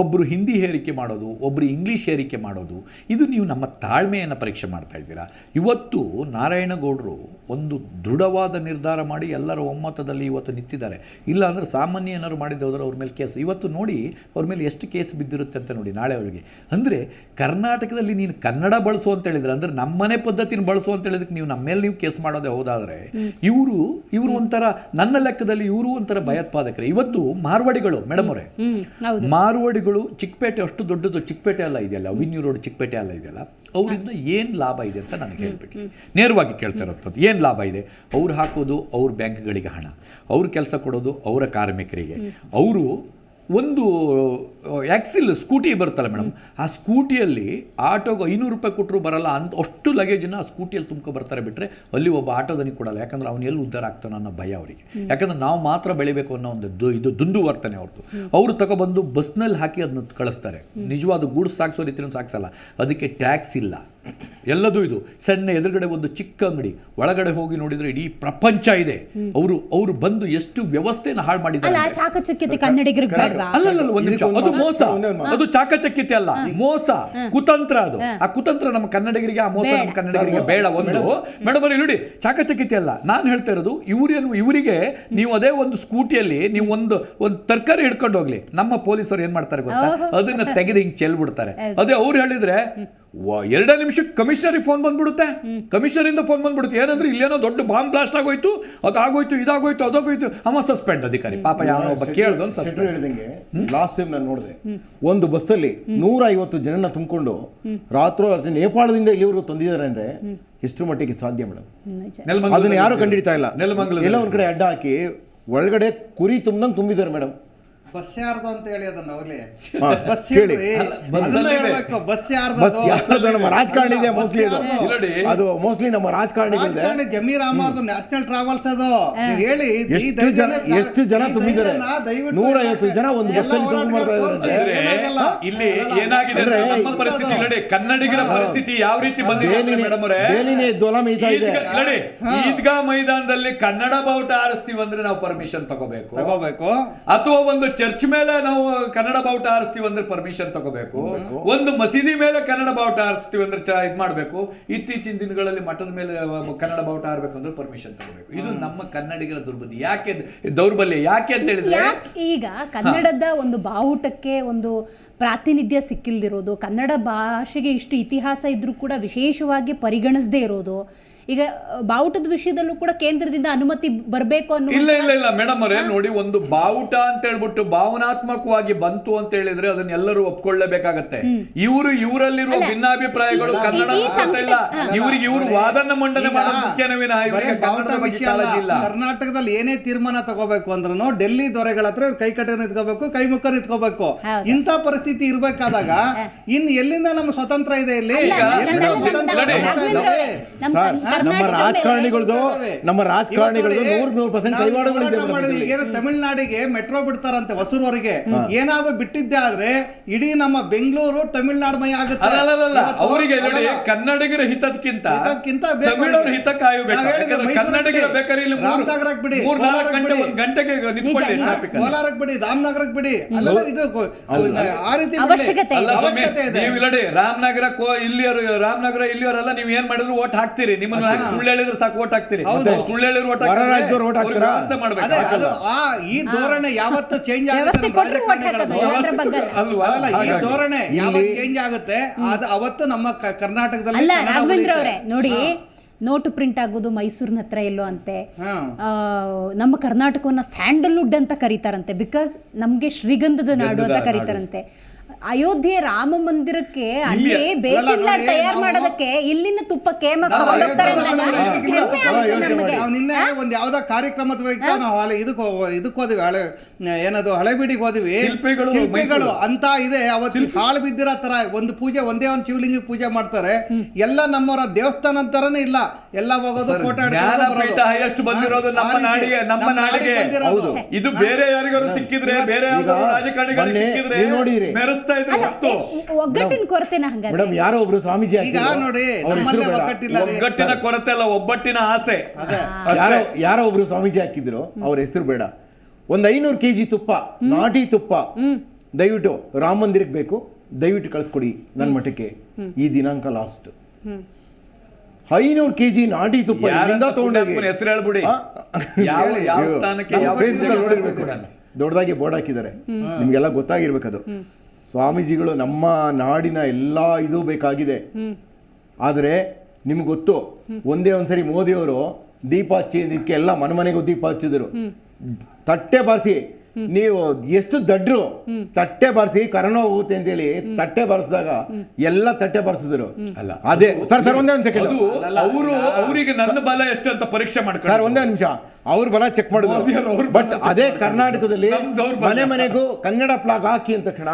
ಒಬ್ಬರು ಹಿಂದಿ ಹೇರಿಕೆ ಮಾಡೋದು, ಒಬ್ಬರು ಇಂಗ್ಲೀಷ್ ಹೇರಿಕೆ ಮಾಡೋದು, ಇದು ನೀವು ನಮ್ಮ ತಾಳ್ಮೆಯನ್ನು ಪರೀಕ್ಷೆ ಮಾಡ್ತಾ ಇದ್ದೀರಾ. ಇವತ್ತು ನಾರಾಯಣಗೌಡರು ಒಂದು ದೃಢವಾದ ನಿರ್ಧಾರ ಮಾಡಿ ಎಲ್ಲರ ಒಮ್ಮತದಲ್ಲಿ ಇವತ್ತು ನಿಂತಿದ್ದಾರೆ. ಇಲ್ಲ ಅಂದರೆ ಸಾಮಾನ್ಯ ಏನಾದ್ರು ಮಾಡಿದ್ದು ಹೋದ್ರೆ ಅವ್ರ ಮೇಲೆ ಕೇಸ್, ಇವತ್ತು ನೋಡಿ ಅವ್ರ ಮೇಲೆ ಎಷ್ಟು ಕೇಸ್ ಬಿದ್ದಿರುತ್ತೆ ಅಂತ ನೋಡಿ ನಾಳೆ ಅವಳಿಗೆ. ಅಂದರೆ ಕರ್ನಾಟಕದಲ್ಲಿ ನೀನು ಕನ್ನಡ ಬಳಸು ಅಂತ ಹೇಳಿದ್ರೆ, ಅಂದರೆ ನಮ್ಮನೆ ಪದ್ಧತಿನ ಬಳಸು ಅಂತ ಹೇಳಿದಕ್ಕೆ ನೀವು ನಮ್ಮ ಮೇಲೆ ನೀವು ಕೇಸ್ ಮಾಡೋದೇ ಹೋದಾದರೆ ಇವರು ಒಂಥರ, ನನ್ನ ಲೆಕ್ಕದಲ್ಲಿ ಇವರು ಒಂಥರ ಭಯೋತ್ಪಾದಕರೇ. ಇವತ್ತು ಮಾರ್ವಾಡಿಗಳು ಮೇಡಮ್ ಅವರೇ, ಮಾರ್ವಾಡಿಗಳು ಚಿಕ್ಕಪೇಟೆ ಅಷ್ಟು ದೊಡ್ಡದು ಚಿಕ್ಕಪೇಟೆ ಎಲ್ಲ ಇದೆಯಲ್ಲ, ವಿನ್ಯೂ ರೋಡ್ ಚಿಕ್ಕಪೇಟೆ ಎಲ್ಲ ಇದೆಯಲ್ಲ, ಅವರಿಂದ ಏನು ಲಾಭ ಇದೆ ಅಂತ ನನಗೆ ಹೇಳ್ಬಿಟ್ಟು ನೇರವಾಗಿ ಕೇಳ್ತಾ ಇರೋಂಥದ್ದು. ಏನು ಲಾಭ ಇದೆ? ಅವ್ರು ಹಾಕೋದು ಅವ್ರ ಬ್ಯಾಂಕ್ಗಳಿಗೆ ಹಣ, ಅವ್ರ ಕೆಲಸ ಕೊಡೋದು ಅವರ ಕಾರ್ಮಿಕರಿಗೆ, ಅವರು ಒಂದು ಆಕ್ಸಿಲ್ ಸ್ಕೂಟಿ ಬರುತ್ತಲ್ಲ ಮೇಡಮ್, ಆ ಸ್ಕೂಟಿಯಲ್ಲಿ ಆಟೋಗೆ 500 ರೂಪಾಯಿ ಕೊಟ್ಟರು ಬರಲ್ಲ ಅಂತ ಅಷ್ಟು ಲಗೇಜನ್ನ ಆ ಸ್ಕೂಟಿಯಲ್ಲಿ ತುಂಬ್ಕೊ ಬರ್ತಾರೆ ಬಿಟ್ಟರೆ ಅಲ್ಲಿ ಒಬ್ಬ ಆಟೋದನಿಗೆ ಕೊಡಲ್ಲ. ಯಾಕಂದ್ರೆ ಅವ್ನು ಎಲ್ಲಿ ಉದ್ಧಾರ ಆಗ್ತಾನೆ ಅನ್ನೋ ಭಯ ಅವರಿಗೆ. ಯಾಕಂದ್ರೆ ನಾವು ಮಾತ್ರ ಬೆಳಿಬೇಕು ಅನ್ನೋ ಒಂದು ಇದು ದುಂದು ವರ್ತನೆ ಅವ್ರದ್ದು. ಅವರು ತಗೊಬಂದು ಬಸ್ನಲ್ಲಿ ಹಾಕಿ ಅದನ್ನ ಕಳಿಸ್ತಾರೆ. ನಿಜವಾದ ಗೂಡ್ಸ್ ಸಾಗಿಸೋ ರೀತಿಯನ್ನು ಸಾಗಿಸಲ್ಲ. ಅದಕ್ಕೆ ಟ್ಯಾಕ್ಸ್ ಇಲ್ಲ, ಎಲ್ಲದೂ ಇದು ಸಣ್ಣ ಎದುರುಗಡೆ ಒಂದು ಚಿಕ್ಕ ಅಂಗಡಿ, ಒಳಗಡೆ ಹೋಗಿ ನೋಡಿದ್ರೆ ಇಡೀ ಪ್ರಪಂಚ ಇದೆ. ಅವರು ಬಂದು ಎಷ್ಟು ವ್ಯವಸ್ಥೆನ ಹಾಳು ಮಾಡಿದ್ದಾರೆ. ಅಲ್ಲ, ಚಾಕಚಕ್ಯತೆ ಕನ್ನಡಿಗರಿಗೆ ಬೇಡವಾ? ಅಲ್ಲಲ್ಲ, ಒಂದು ನಿಮಿಷ, ಅದು ಮೋಸ, ಅದು ಚಾಕಚಕ್ಯತೆ ಅಲ್ಲ, ಮೋಸ, ಕುತಂತ್ರ. ಅದು ಆ ಕುತಂತ್ರ ನಮ್ಮ ಕನ್ನಡಿಗರಿಗೆ, ಆ ಮೋಸ ನಮ್ಮ ಕನ್ನಡಿಗರಿಗೆ ಬೇಡ. ಒಂದು ಮೇಡಮ್ ಅಲ್ಲಿ ನೋಡಿ, ಚಾಕಚಕ್ಯತೆ ಅಲ್ಲ ನಾನು ಹೇಳ್ತಾ ಇರೋದು. ಇವರಿಗೆ ನೀವು ಅದೇ ಒಂದು ಸ್ಕೂಟಿಯಲ್ಲಿ ನೀವು ಒಂದು ತರಕಾರಿ ಹಿಡ್ಕೊಂಡು ಹೋಗ್ಲಿ, ನಮ್ಮ ಪೊಲೀಸರು ಏನ್ ಮಾಡ್ತಾರೆ ಗೊತ್ತಾ, ಅದನ್ನ ತೆಗೆದು ಹಿಂಗ್ ಚೆಲ್ಬಿಡ್ತಾರೆ. ಅದೇ ಅವ್ರು ಹೇಳಿದ್ರೆ 2 ನಿಮಿಷಕ್ಕೆ ಕಮಿಷನರಿಗೆ ಫೋನ್ ಬಂದ್ಬಿಡುತ್ತೆ, ಕಮಿಷನರಿಂದ ಫೋನ್ ಬಂದ್ಬಿಡುತ್ತೆ. ಏನಂದ್ರೆ ಇಲ್ಲೇನೋ ದೊಡ್ಡ ಬಾಂಬ್ ಬ್ಲಾಸ್ಟ್ ಆಗೋಯ್ತು, ಅದಾಗೋಯ್ತು, ಇದಾಗೋಯ್ತು, ಅದಾಗೋಯ್ತು, ಅವ ಸಸ್ಪೆಂಡ್ ಅಧಿಕಾರಿ. ಪಾಪ ಯಾರೋ ಒಬ್ಬ ಕೇಳ್ದೊಂದು ಸಸ್ಪೆಂಡ್. ಹೇಳಿದಂಗೆ ಲಾಸ್ಟ್ ಟೈಮ್ ನಾನು ನೋಡಿದೆ, ಒಂದು ಬಸ್ಸಲ್ಲಿ 150 ಜನನ ತುಂಬಿಕೊಂಡು ರಾತ್ರಿ ನೇಪಾಳದಿಂದ ಇಲ್ಲಿವರೆಗೂ ತಂದಿದ್ದಾರೆ ಅಂದ್ರೆ ಎಷ್ಟು ಮಟ್ಟಿಗೆ ಸಾಧ್ಯ ಮೇಡಮ್? ಅದನ್ನ ಯಾರು ಕಂಡಿಡ್ತಾ ಇಲ್ಲ. ಎಲ್ಲ ಒಂದ್ ಕಡೆ ಅಡ್ಡ ಹಾಕಿ ಒಳಗಡೆ ಕುರಿ ತುಂಬಂಗ್ ತುಂಬಿದ್ದಾರೆ ಮೇಡಮ್. ಬಸ್ ಯಾರ್ದು ಅಂತ ಹೇಳಿ ಅದನ್ನ ಅವ್ಲಿ ಬಸ್ ಕೇಳಿ. ಬಸ್ ಯಾರ್ದು ನಮ್ಮ ರಾಜಕಾರಣಿ ಇದೆ ಮೋಸ್ಟ್ಲಿ, ಅದು ಮೋಸ್ಟ್ಲಿ ನಮ್ಮ ರಾಜಕಾರಣಿ ಜಮೀರ್ ಅಹಮದ್ ನ್ಯಾಷನಲ್ ಟ್ರಾವೆಲ್ಸ್. ಅದು ನೀವ್ ಹೇಳಿ ಎಷ್ಟು ಜನ ತುಂಬಿದ್ದಾರೆ? 150 ಜನ ಒಂದು ಬಸ್ಸಲ್ಲಿ ತುಂಬಿದ್ದಾರೆ. ಇಲ್ಲಿ ಏನಾಗಿದೆ ನಮ್ಮ ಪರಿಸ್ಥಿತಿ ನೋಡಿ, ಕನ್ನಡಿಗರ ಪರಿಸ್ಥಿತಿ ಯಾವ ರೀತಿ ಬಂದಿದೆ ಮೇಡಮ್ ಅವರೇ. ನೋಡಿ, ಈದ್ಗಾ ಮೈದಾನದಲ್ಲಿ ಕನ್ನಡ ಬಾವುಟ ಆರಿಸ್ತೀವಿ ಅಂದ್ರೆ ನಾವು ಪರ್ಮಿಷನ್ ತಗೋಬೇಕು, ಅಥವಾ ಒಂದು ಚರ್ಚ್ ಮೇಲೆ ನಾವು ಕನ್ನಡ ಬಾವುಟ ಆರಿಸ್ತೀವಿ ಅಂದ್ರೆ ಪರ್ಮಿಷನ್ ತಗೋಬೇಕು, ಒಂದು ಮಸೀದಿ ಮೇಲೆ ಕನ್ನಡ ಬಾವುಟ ಆರಿಸ್ತೀವಿ ಅಂದ್ರೆ ಇದ್ ಮಾಡ್ಬೇಕು. ಇತ್ತೀಚಿನ ದಿನಗಳಲ್ಲಿ ಮಠದ ಮೇಲೆ ಕನ್ನಡ ಬಾವುಟ ಆರ್ಬೇಕು ಅಂದ್ರೆ ಪರ್ಮಿಷನ್ ತಗೋಬೇಕು. ಇದು ನಮ್ಮ ಕನ್ನಡಿಗರ ದೌರ್ಬಲ್ಯ. ಯಾಕೆ ಅಂತ ಹೇಳಿದ್ರೆ, ಈಗ ಕನ್ನಡದ ಒಂದು ಬಾವುಟಕ್ಕೆ ಒಂದು ಪ್ರಾತಿನಿಧ್ಯ ಸಿಕ್ಕಿಲ್ದಿರೋದು, ಕನ್ನಡ ಭಾಷೆಗೆ ಇಷ್ಟು ಇತಿಹಾಸ ಇದ್ರೂ ಕೂಡ ವಿಶೇಷವಾಗಿ ಪರಿಗಣಿಸದೇ ಇರೋದು, ಈಗ ಬಾವುಟದ ವಿಷಯದಲ್ಲೂ ಕೂಡ ಕೇಂದ್ರದಿಂದ ಅನುಮತಿ ಬರಬೇಕು ಅನ್ನೋ. ಇಲ್ಲ ಮೇಡಮ್ ಅವರೇ, ನೋಡಿ, ಒಂದು ಬಾವುಟ ಅಂತ ಹೇಳ್ಬಿಟ್ಟು ಭಾವನಾತ್ಮಕವಾಗಿ ಬಂತು ಅಂತ ಹೇಳಿದ್ರೆ ಅದನ್ನ ಎಲ್ಲರೂ ಒಪ್ಕೊಳ್ಳೇಬೇಕಾಗತ್ತೆ. ಇವರಲ್ಲಿರುವ ಭಿನ್ನಾಭಿಪ್ರಾಯಗಳು ಕನ್ನಡ ಇಲ್ಲ, ಇವರು ವಾದನ ಮಂಡನೆ ಮಾಡೋದು ಮುಖ್ಯನವೇನ, ಇವರಿಗೆ ಕನ್ನಡದ ಬಗ್ಗೆ ಕಾಳಜಿ ಇಲ್ಲ. ಕರ್ನಾಟಕದಲ್ಲಿ ಏನೇ ತೀರ್ಮಾನ ತಗೋಬೇಕು ಅಂದ್ರೂ ಡೆಲ್ಲಿ ದೊರೆಗಳ ಹತ್ರ ಇವ್ರು ಕೈ ಕಟ್ಟ ನಿಂತ್ಕೋಬೇಕು, ಕೈ ಮುಖ ನಿಂತ್ಕೋಬೇಕು. ಇಂಥ ಪರಿಸ್ಥಿತಿ ಇರ್ಬೇಕಾದಾಗ ಇನ್ನು ಎಲ್ಲಿಂದ ನಮ್ಮ ಸ್ವತಂತ್ರ ಇದೆ? ಇಲ್ಲಿ ನಮ್ಮ ರಾಜಕಾರಣಿಗಳದು 100% ಕೈವಾಡಗಳಿದೆ. ತಮಿಳ್ನಾಡಿಗೆ ಮೆಟ್ರೋ ಬಿಡ್ತಾರಂತೆ ಹೊಸೂರ್ವರೆಗೆ. ಏನಾದ್ರು ಬಿಟ್ಟಿದ್ದೆ ಆದ್ರೆ ಇಡೀ ನಮ್ಮ ಬೆಂಗಳೂರು ತಮಿಳ್ನಾಡು ಆಗುತ್ತೆ. ಅವರಿಗೆ ನೋಡಿ, ಕನ್ನಡಿಗರ ಹಿತಕ್ಕಿಂತ ತಮಿಳರ ಹಿತ ಕಾಯಬೇಕು. ಕನ್ನಡಿಗರ ಬೇಕಾದ್ರೆ ಇಲ್ಲಿ ರಾಮನಗರಕ್ಕೆ ಬಿಡಿ, ಗಂಟೆಗೆ ಕೋಲಾರಕ್ಕೆ ಬಿಡಿ, ರಾಮನಗರಕ್ಕೆ ಬಿಡಿ, ಆ ರೀತಿ ಅವಶ್ಯಕತೆ ಇದೆ. ನೀವು ನೋಡಿ, ರಾಮನಗರ ಇಲ್ಲಿಯವರೆಲ್ಲ ನೀವು ಏನ್ ಮಾಡಿದ್ರು ಓಟ್ ಹಾಕ್ತೀರಿ. ನಿಮ್ಮನ್ನ ಸುಳ್ಳು ಹೇಳಿದ್ರೆ ಸಾಕು ಓಟ್ ಹಾಕ್ತೀರಿ, ಸುಳ್ಳು ಹೇಳಿದ್ರೆ ಓಟ್ ಹಾಕ್ತೀರಿ. ವ್ಯವಸ್ಥೆ ಮಾಡ್ಬೇಕು. ಈ ಧೋರಣೆ ಯಾವತ್ತು ಚೇಂಜ್ ಆಗುತ್ತೆ, ಈ ಧೋರಣೆ ಯಾವತ್ತು ಚೇಂಜ್ ಆಗುತ್ತೆ ಅದು ಅವತ್ತು ನಮ್ಮ ಕರ್ನಾಟಕದಲ್ಲಿ. ಅಲ್ಲ ರಾಘವೇಂದ್ರ ಅವರೇ, ನೋಡಿ, ನೋಟು ಪ್ರಿಂಟ್ ಆಗೋದು ಮೈಸೂರಿನ ಹತ್ರ ಎಲ್ಲೋ ಅಂತೆ. ನಮ್ಮ ಕರ್ನಾಟಕವನ್ನ ಸ್ಯಾಂಡಲ್ವುಡ್ ಅಂತ ಕರೀತಾರಂತೆ, ಬಿಕಾಸ್ ನಮ್ಗೆ ಶ್ರೀಗಂಧದ ನಾಡು ಅಂತ ಕರೀತಾರಂತೆ. ಅಯೋಧ್ಯೆ ರಾಮ ಮಂದಿರಕ್ಕೆ ಅಲ್ಲಿ ಬೇಸಿನ್ ಲಾಡ್ ತಯಾರು ಮಾಡೋದಕ್ಕೆ ಇಲ್ಲಿನ ತುಪ್ಪಕ್ಕೆ ನಿನ್ನೆ ಒಂದ್ ಯಾವ್ದೋ ಕಾರ್ಯಕ್ರಮದ ನಾವು ಇದಕ್ಕೆ ಹೋದ್ವಿ, ಏನದು ಹಳೆಬೀಡಿಗೆ ಹೋದ್ವಿ. ಶಿಲ್ಪಿಗಳು ಅಂತ ಇದೆ. ಅವತ್ತು ಹಾಳು ಬಿದ್ದಿರೋ ತರ ಒಂದು ಪೂಜೆ, ಒಂದೇ ಒಂದು ಶಿವಲಿಂಗ ಪೂಜೆ ಮಾಡ್ತಾರೆ. ಎಲ್ಲ ನಮ್ಮವರ ದೇವಸ್ಥಾನ ಅಂತಾರನೇ ಇಲ್ಲ, ಎಲ್ಲ ಹೋಗೋದು ಫೋಟೋ ಎಷ್ಟು ಬಂದಿರೋದು ನಮ್ಮ ನಾಡಿಗೆ. ಇದು ಬೇರೆ ಯಾರಿಗಾರು ಸಿಕ್ಕಿದ್ರೆ, ಬೇರೆ ಯಾವ್ದಾದ್ರು ರಾಜಕಾರಣಿಗಳು ಸಿಕ್ಕಿದ್ರೆ ಮೆರೆಸ್ತಾ ಇದ್ರು. ಒಗ್ಗಟ್ಟಿನ ಕೊರತೆನ ಹಂಗಾದ್ರೆ ಯಾರೋ ಒಬ್ರು ಸ್ವಾಮೀಜಿ ಈಗ ನೋಡಿ, ಒಗ್ಗಟ್ಟಿನ ಕೊರತೆ ಅಲ್ಲ, ಒಬ್ಬಟ್ಟಿನ ಆಸೆ. ಯಾರೋ ಒಬ್ರು ಸ್ವಾಮೀಜಿ ಹಾಕಿದ್ರು, ಅವ್ರ ಹೆಸರು ಬೇಡ. ಒಂದು 500 kg ತುಪ್ಪ, ನಾಟಿ ತುಪ್ಪ ದಯವಿಟ್ಟು ರಾಮ ಮಂದಿರಕ್ಕೆ ಬೇಕು, ದಯವಿಟ್ಟು ಕಳಿಸ್ಕೊಡಿ ನನ್ನ ಮಠಕ್ಕೆ. ಈ ದಿನಾಂಕ ಲಾಸ್ಟ್. 500 kg ನಾಟಿ ತುಪ್ಪ ಇಲ್ಲಿಂದ ತಗೊಂಡೋಗಿ ಹೆಸರು ಹೇಳ್ಬಿಡಿ, ನೋಡಿರ್ಬೇಕು. ದೊಡ್ಡದಾಗಿ ಬೋರ್ಡ್ ಹಾಕಿದ್ದಾರೆ, ನಿಮ್ಗೆಲ್ಲ ಗೊತ್ತಾಗಿರ್ಬೇಕದು. ಸ್ವಾಮೀಜಿಗಳು ನಮ್ಮ ನಾಡಿನ ಎಲ್ಲ ಇದು ಬೇಕಾಗಿದೆ. ಆದರೆ ನಿಮ್ಗೆ ಗೊತ್ತು, ಒಂದ್ಸರಿ ಮೋದಿಯವರು ದೀಪ ಹಚ್ಚಿದ್ದಕ್ಕೆ ಎಲ್ಲ ಮನೆಗೂ ದೀಪ ಹಚ್ಚಿದ್ರು. ತಟ್ಟೆ ಬಾರಿಸಿ, ನೀವು ಎಷ್ಟು ದಡ್ರು, ತಟ್ಟೆ ಬಾರಿಸಿ ಕರೋನಾ ಹೋಗುತ್ತೆ ಅಂತೇಳಿ ತಟ್ಟೆ ಬಾರಿಸಿದಾಗ ಎಲ್ಲ ತಟ್ಟೆ ಬಾರಿಸಿದ್ರು. ಅದೇ ಸರ್ ಒಂದೇ ಒಂದು ಸೆಕೆಂಡ್, ಅವರಿಗೆ ನನ್ನ ಬಲ ಎಷ್ಟು ಅಂತ ಪರೀಕ್ಷೆ ಮಾಡ್ತಾರೆ ಸರ್, ಒಂದೇ ನಿಮಿಷ. ಅವ್ರ ಬಲ ಚೆಕ್ ಮಾಡಿದ್ರು. ಮೋದಿಯವರು ಅವ್ರ ಬಟ್ ಬಲ check ಅದೇ ಮಾಡಿದ್ರು. ಕರ್ನಾಟಕದಲ್ಲಿ ನಮ್ದವ್ರ ಬಲ. ಮನೆ ಮನೆಗೂ ಕನ್ನಡ ಪ್ಲಾಗ್ ಹಾಕಿ ಅಂತ ತಕ್ಷಣ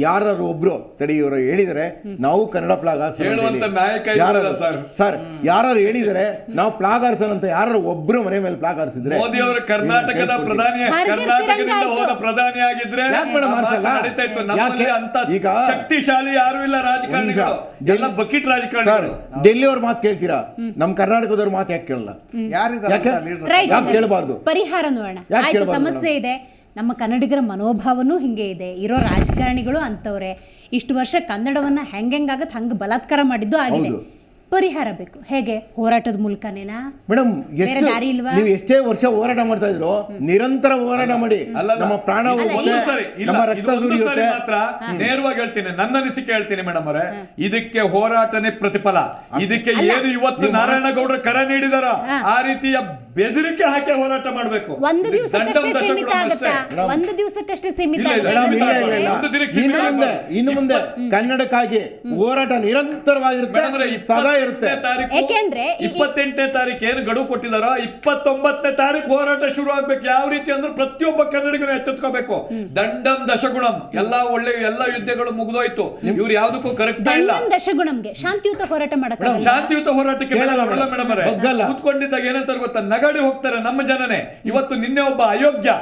ಯಾರು ಒಬ್ರು ತಡಿ ಇವರು ಹೇಳಿದರೆ ನಾವು ಕನ್ನಡ ಪ್ಲಾಗ್ ಹೇಳುವಂತ ನಾಯಕ ಇದ್ರಲ್ಲ ಸರ್. ಸರ್ ಯಾರು ಹೇಳಿದರೆ ನಾವು ಪ್ಲಾಗ್ ಹಾರಿಸೋಣ ಅಂತ ಯಾರು ಒಬ್ರು ಮನೆ ಮೇಲೆ ಪ್ಲಾಗ್ ಹಾರಿಸಿದ್ರೆ ಮೋದಿ ಅವರು ಕರ್ನಾಟಕದ ಪ್ರಧಾನಿ, ಕರ್ನಾಟಕದಿಂದ ಹೋದ ಪ್ರಧಾನಿ ಆಗಿದ್ರೆ ಯಾಕೆ ಮೇಡಮ್ ಮಾಡ್ಸಲ್ಲ? ನಡೀತಾ ಇತ್ತು. ನಮ್ಮಲ್ಲಿ ಯಾಕೆ? ಅಂತ ಈಗ ಶಕ್ತಿಶಾಲಿ ಯಾರು ಇಲ್ಲ ರಾಜಕಾರಣಿಗಳು, ಎಲ್ಲ ಬಕೆಟ್ ಸರ್ ರಾಜಕಾರಣಿಗಳು. ಡೆಲ್ಲಿ ಅವ್ರ ಮಾತು ಕೇಳ್ತೀರಾ, ನಮ್ಮ ಕರ್ನಾಟಕದವ್ರ ಮಾತು ಯಾಕೆ ಕೇಳಲ್ಲ? ಯಾರಿದ್ದಾರೆ ಯಾಕೆ? ಅಂತ leader? ರೈಟ್, ಯಾಕೆ ಕೇಳಬಾರ್ದು? ಪರಿಹಾರ ನೋಡೋಣ. ಯಾಕೆ ಆಯ್ತು, ಕೇಳ್ಬಾರ್ದು ಸಮಸ್ಯೆ ಇದೆ, ನಮ್ಮ ಕನ್ನಡಿಗರ ಮನೋಭಾವನೂ ಹಿಂಗೆ ಇದೆ, ಇರೋ ರಾಜಕಾರಣಿಗಳು ಅಂತವ್ರೆ, ಇಷ್ಟು ವರ್ಷ ಕನ್ನಡವನ್ನ ಹೆಂಗಾಗತ್ತೆ ಹಂಗೆ ಬಲಾತ್ಕಾರ ಮಾಡಿದ್ದು ಆಗಿದೆ. ಹೌದು. ಪರಿಹಾರ ಬೇಕು. ಹೇಗೆ? ಹೋರಾಟದ ಮೂಲಕನೇನಾ? ಮೇಡಮ್ ಬೇರೆ ದಾರಿ ಇಲ್ವಾ? ನೀವು ಎಷ್ಟೇ ವರ್ಷ ಹೋರಾಟ ಮಾಡ್ತಾ ಇದ್ರು, ನಿರಂತರ ಹೋರಾಟ ಮಾಡಿ ನಮ್ಮ ಪ್ರಾಣ ಹೋಗುತ್ತೆ, ಒಂದು ಸರಿ ಇಲ್ಲ, ನಮ್ಮ ಇದು ರಕ್ತ ಒಂದು ಸರಿ ಸುರಿಯುತ್ತೆ. ಮಾತ್ರ ನೇರವಾಗಿ ಹೇಳ್ತೀನಿ, ನನ್ನ ಅನಿಸಿಕೆ ಹೇಳ್ತೀನಿ ಮೇಡಮ್ ಅವರೇ, ಇದಕ್ಕೆ ಹೋರಾಟನೇ ಪ್ರತಿಫಲ. ಇದಕ್ಕೆ ಏನು ಇವತ್ತು ನಾರಾಯಣಗೌಡರು ಕರೆ ನೀಡಿದಾರ, ಆ ರೀತಿಯ ಬೆದರಿಕೆ ಹಾಕಿ ಹೋರಾಟ ಮಾಡಬೇಕು. ಒಂದು ದಿವಸಕ್ಕಷ್ಟೇ ಸೀಮಿತ ಆಗುತ್ತಾ? ಒಂದು ದಿವಸಕ್ಕಷ್ಟೇ ಸೀಮಿತ ಇಲ್ಲ, ಇಲ್ಲ, ಆಗುತ್ತಾ? ಇಲ್ಲ, ಇಲ್ಲ, ಇಲ್ಲ. ಒಂದು ದಿನಕ್ಕೆ ಸೀಮಿತ ಇನ್ನು ಮುಂದೆ ಕನ್ನಡಕ್ಕಾಗಿ ಹೋರಾಟ ನಿರಂತರವಾಗಿರುತ್ತೆ, ಮೇಡಮ್ ಅವರೇ, ಸದಾ ಇರುತ್ತೆ. ಯಾಕೆಂದ್ರೆ 28ನೇ ತಾರೀಕು ಏನು ಗಡುವು ಕೊಟ್ಟಿದಾರೋ 29ನೇ ತಾರೀಕು ಹೋರಾಟ ಶುರು ಆಗ್ಬೇಕು. ಯಾವ ರೀತಿ ಅಂದ್ರೆ ಪ್ರತಿಯೊಬ್ಬ ಕನ್ನಡಿಗರು ಎಚ್ಚೆತ್ಕೋಬೇಕು. ದಂಡಂ ದಶಗುಣಂ, ಎಲ್ಲಾ ಒಳ್ಳೆ ಎಲ್ಲ ಯುದ್ಧಗಳು ಮುಗಿದೋಯ್ತು, ಇವ್ರು ಯಾವ್ದಕ್ಕೂ ಕರೆಕ್ಟ್ ಇಲ್ಲ. ದಂಡಂ ದಶಗುಣಂಗೆ ಶಾಂತಿಯುತ ಹೋರಾಟ ಮಾಡಕ್ಕಾಗಲ್ಲ. ಶಾಂತಿಯುತ ಹೋರಾಟಕ್ಕೆ ಕೇಳಲ್ಲ ಮೇಡಮ್ ಅವರೇ, ಬಗ್ಗಲ್ಲ. ಕೂತ್ಕೊಂಡಿದ್ದಾಗ ಏನಂತಾರೆ ಗೊತ್ತಾ, ನಗಾಡಿ ಹೋಗ್ತಾರೆ ನಮ್ಮ ಜನನೇ. ಇವತ್ತು ನಿನ್ನೆ ಒಬ್ಬ ಅಯೋಗ್ಯ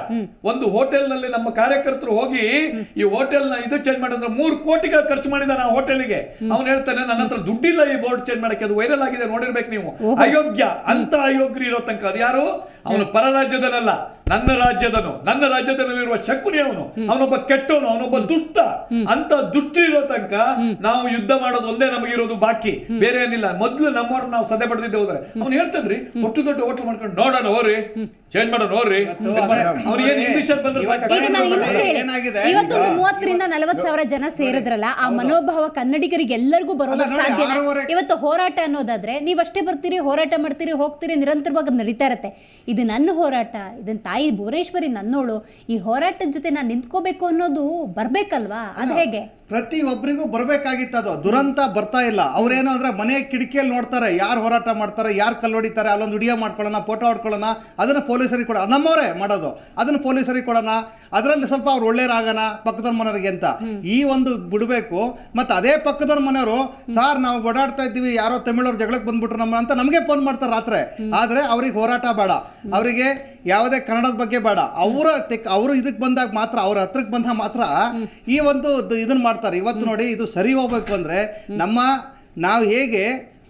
ಒಂದು ಹೋಟೆಲ್ ನಲ್ಲಿ ನಮ್ಮ ಕಾರ್ಯಕರ್ತರು ಹೋಗಿ ಈ ಹೋಟೆಲ್ ನ ಇದು ಚೇಂಜ್ ಮಾಡಿದ್ರೆ 3 ಕೋಟಿ ಖರ್ಚು ಮಾಡಿದಾನೆ ಆ ಹೋಟೆಲ್ಗೆ. ಅವ್ನು ಹೇಳ್ತಾನೆ ನನ್ನ ಹತ್ರ ದುಡ್ಡಿಲ್ಲ ಈ ಬೋರ್ಡ್ ಚೇಂಜ್ ಮಾಡಕ್ಕೆ, ಅದು ವೈರಲ್ ಆಗಿದೆ ನೋಡಿರ್ಬೇಕು ನೀವು. ಅಯೋಗ್ಯ, ಅಂತ ಅಯೋಗ್ಯರು ಇರೋ ತನಕ ಅದು ಯಾರು, ಅವನು ಪರ ರಾಜ್ಯದನಲ್ಲ, ನನ್ನ ರಾಜ್ಯದನು, ನನ್ನ ರಾಜ್ಯದಲ್ಲಿರುವ ಶಕುನಿ ಅವನು, ಅವನೊಬ್ಬ ಕೆಟ್ಟವನು, ಅವನೊಬ್ಬ ದುಷ್ಟ. ಅಂತ ದುಷ್ಟ ಇರೋ ತನಕ ನಾವು ಯುದ್ಧ ಮಾಡೋದು ಒಂದೇ ನಮಗಿರೋದು ಬಾಕಿ, ಬೇರೆ ಏನಿಲ್ಲ. ಮೊದ್ಲು ನಮ್ಮವ್ರನ್ನ ನಾವು ಸದೆ ಬಡ್ದಿದ್ದೆ ಹೋದ್ರೆ ಅವ್ನು ಹೇಳ್ತಾನ್ರಿ, ಒಟ್ಟು ದೊಡ್ಡ ಹೋಟೆಲ್ ಮಾಡ್ಕೊಂಡು ನೋಡೋಣ ಹೋಗ್ರಿ, ಚೇಂಜ್ ಮಾಡೋಣ ಹೋಗ್ರಿ, ಅವ್ನಿಗೆ ಇಂಗ್ಲಿಷ್ ಅಲ್ಲಿ ಬಂದ್ರೆ ಈಗ ಸಾಕಾಗುತ್ತೆ. ನನಗೆ ಇನ್ನೊಂದು ಹೇಳಿ, ಏನಾಗಿದೆ? ಇವತ್ತೊಂದು 30 ರಿಂದ 40 ಸಾವಿರ ಜನ ಸೇರಿದ್ರಲ್ಲ, ಆ ಮನೋಭಾವ ಕನ್ನಡಿಗರಿಗೆ ಎಲ್ಲರಿಗೂ ಬರೋದಕ್ಕೆ ಅಲ್ಲ ನೋಡಿ, ಸಾಧ್ಯ. 6 ಇವತ್ತು ಹೋರಾಟ ಅನ್ನೋದಾದ್ರೆ ನೀವಷ್ಟೇ ಬರ್ತೀರಿ, ಹೋರಾಟ ಮಾಡ್ತೀರಿ, ಹೋಗ್ತೀರಿ, ನಿರಂತರವಾಗಿ ಅದು ನಡೀತಾ ಇರತ್ತೆ. ಇದು ನನ್ನ ಹೋರಾಟ, ಇದನ್ನ ತಾಯಿ ಭುವನೇಶ್ವರಿ ನನ್ನೋಳು, ಈ ಹೋರಾಟದ ಜೊತೆ ನಾನು ನಿಂತ್ಕೋಬೇಕು ಅನ್ನೋದು ಬರ್ಬೇಕಲ್ವಾ? ಅದು ಹೇಗೆ? ಪ್ರತಿ ಒಬ್ಬರಿಗೂ ಬರ್ಬೇಕಾಗಿತ್ತು. ಅದು ದುರಂತ ಬರ್ತಾ ಇಲ್ಲ. ಅವ್ರೇನು ಅಂದ್ರೆ ಮನೆ ಕಿಟಕಿಯಲ್ಲಿ ನೋಡ್ತಾರೆ, ಯಾರು ಹೋರಾಟ ಮಾಡ್ತಾರೆ, ಯಾರು ಕಲ್ಲು ಹೊಡಿತಾರೆ, ಅಲ್ಲೊಂದು ವಿಡಿಯೋ ಮಾಡ್ಕೊಳ್ಳೋಣ, ಫೋಟೋ ಹೊಡ್ಕೊಳ್ಳೋಣ, ಅದನ್ನ ಪೊಲೀಸರಿಗೆ ಕೊಡ, ನಮ್ಮವರೇ ಮಾಡೋದು, ಅದನ್ನ ಪೊಲೀಸರಿಗೆ ಕೊಡೋಣ, ಅದರಲ್ಲಿ ಸ್ವಲ್ಪ ಅವ್ರು ಒಳ್ಳೆಯರಾಗೋಣ ಪಕ್ಕದವ್ರ ಮನೆಯವರಿಗೆ ಅಂತ ಈ ಒಂದು ಬಿಡಬೇಕು. ಮತ್ತು ಅದೇ ಪಕ್ಕದವ್ರ ಮನೆಯವರು, ಸಾರ್ ನಾವು ಓಡಾಡ್ತಾ ಇದ್ದೀವಿ, ಯಾರೋ ತಮಿಳವ್ರು ಜಗಳಕ್ಕೆ ಬಂದ್ಬಿಟ್ರು ನಮ್ಮ ಅಂತ ನಮಗೆ ಫೋನ್ ಮಾಡ್ತಾರೆ ರಾತ್ರಿ. ಆದರೆ ಅವ್ರಿಗೆ ಹೋರಾಟ ಬೇಡ, ಅವರಿಗೆ ಯಾವುದೇ ಕನ್ನಡದ ಬಗ್ಗೆ ಬೇಡ, ಅವರು ಇದಕ್ಕೆ ಬಂದಾಗ ಮಾತ್ರ, ಅವ್ರ ಹತ್ರಕ್ಕೆ ಬಂದಾಗ ಮಾತ್ರ ಈ ಒಂದು ಇದನ್ನ ಮಾಡ್ತಾರೆ. ಇವತ್ತು ನೋಡಿ, ಇದು ಸರಿ ಹೋಗ್ಬೇಕು ಅಂದ್ರೆ ನಾವು ಹೇಗೆ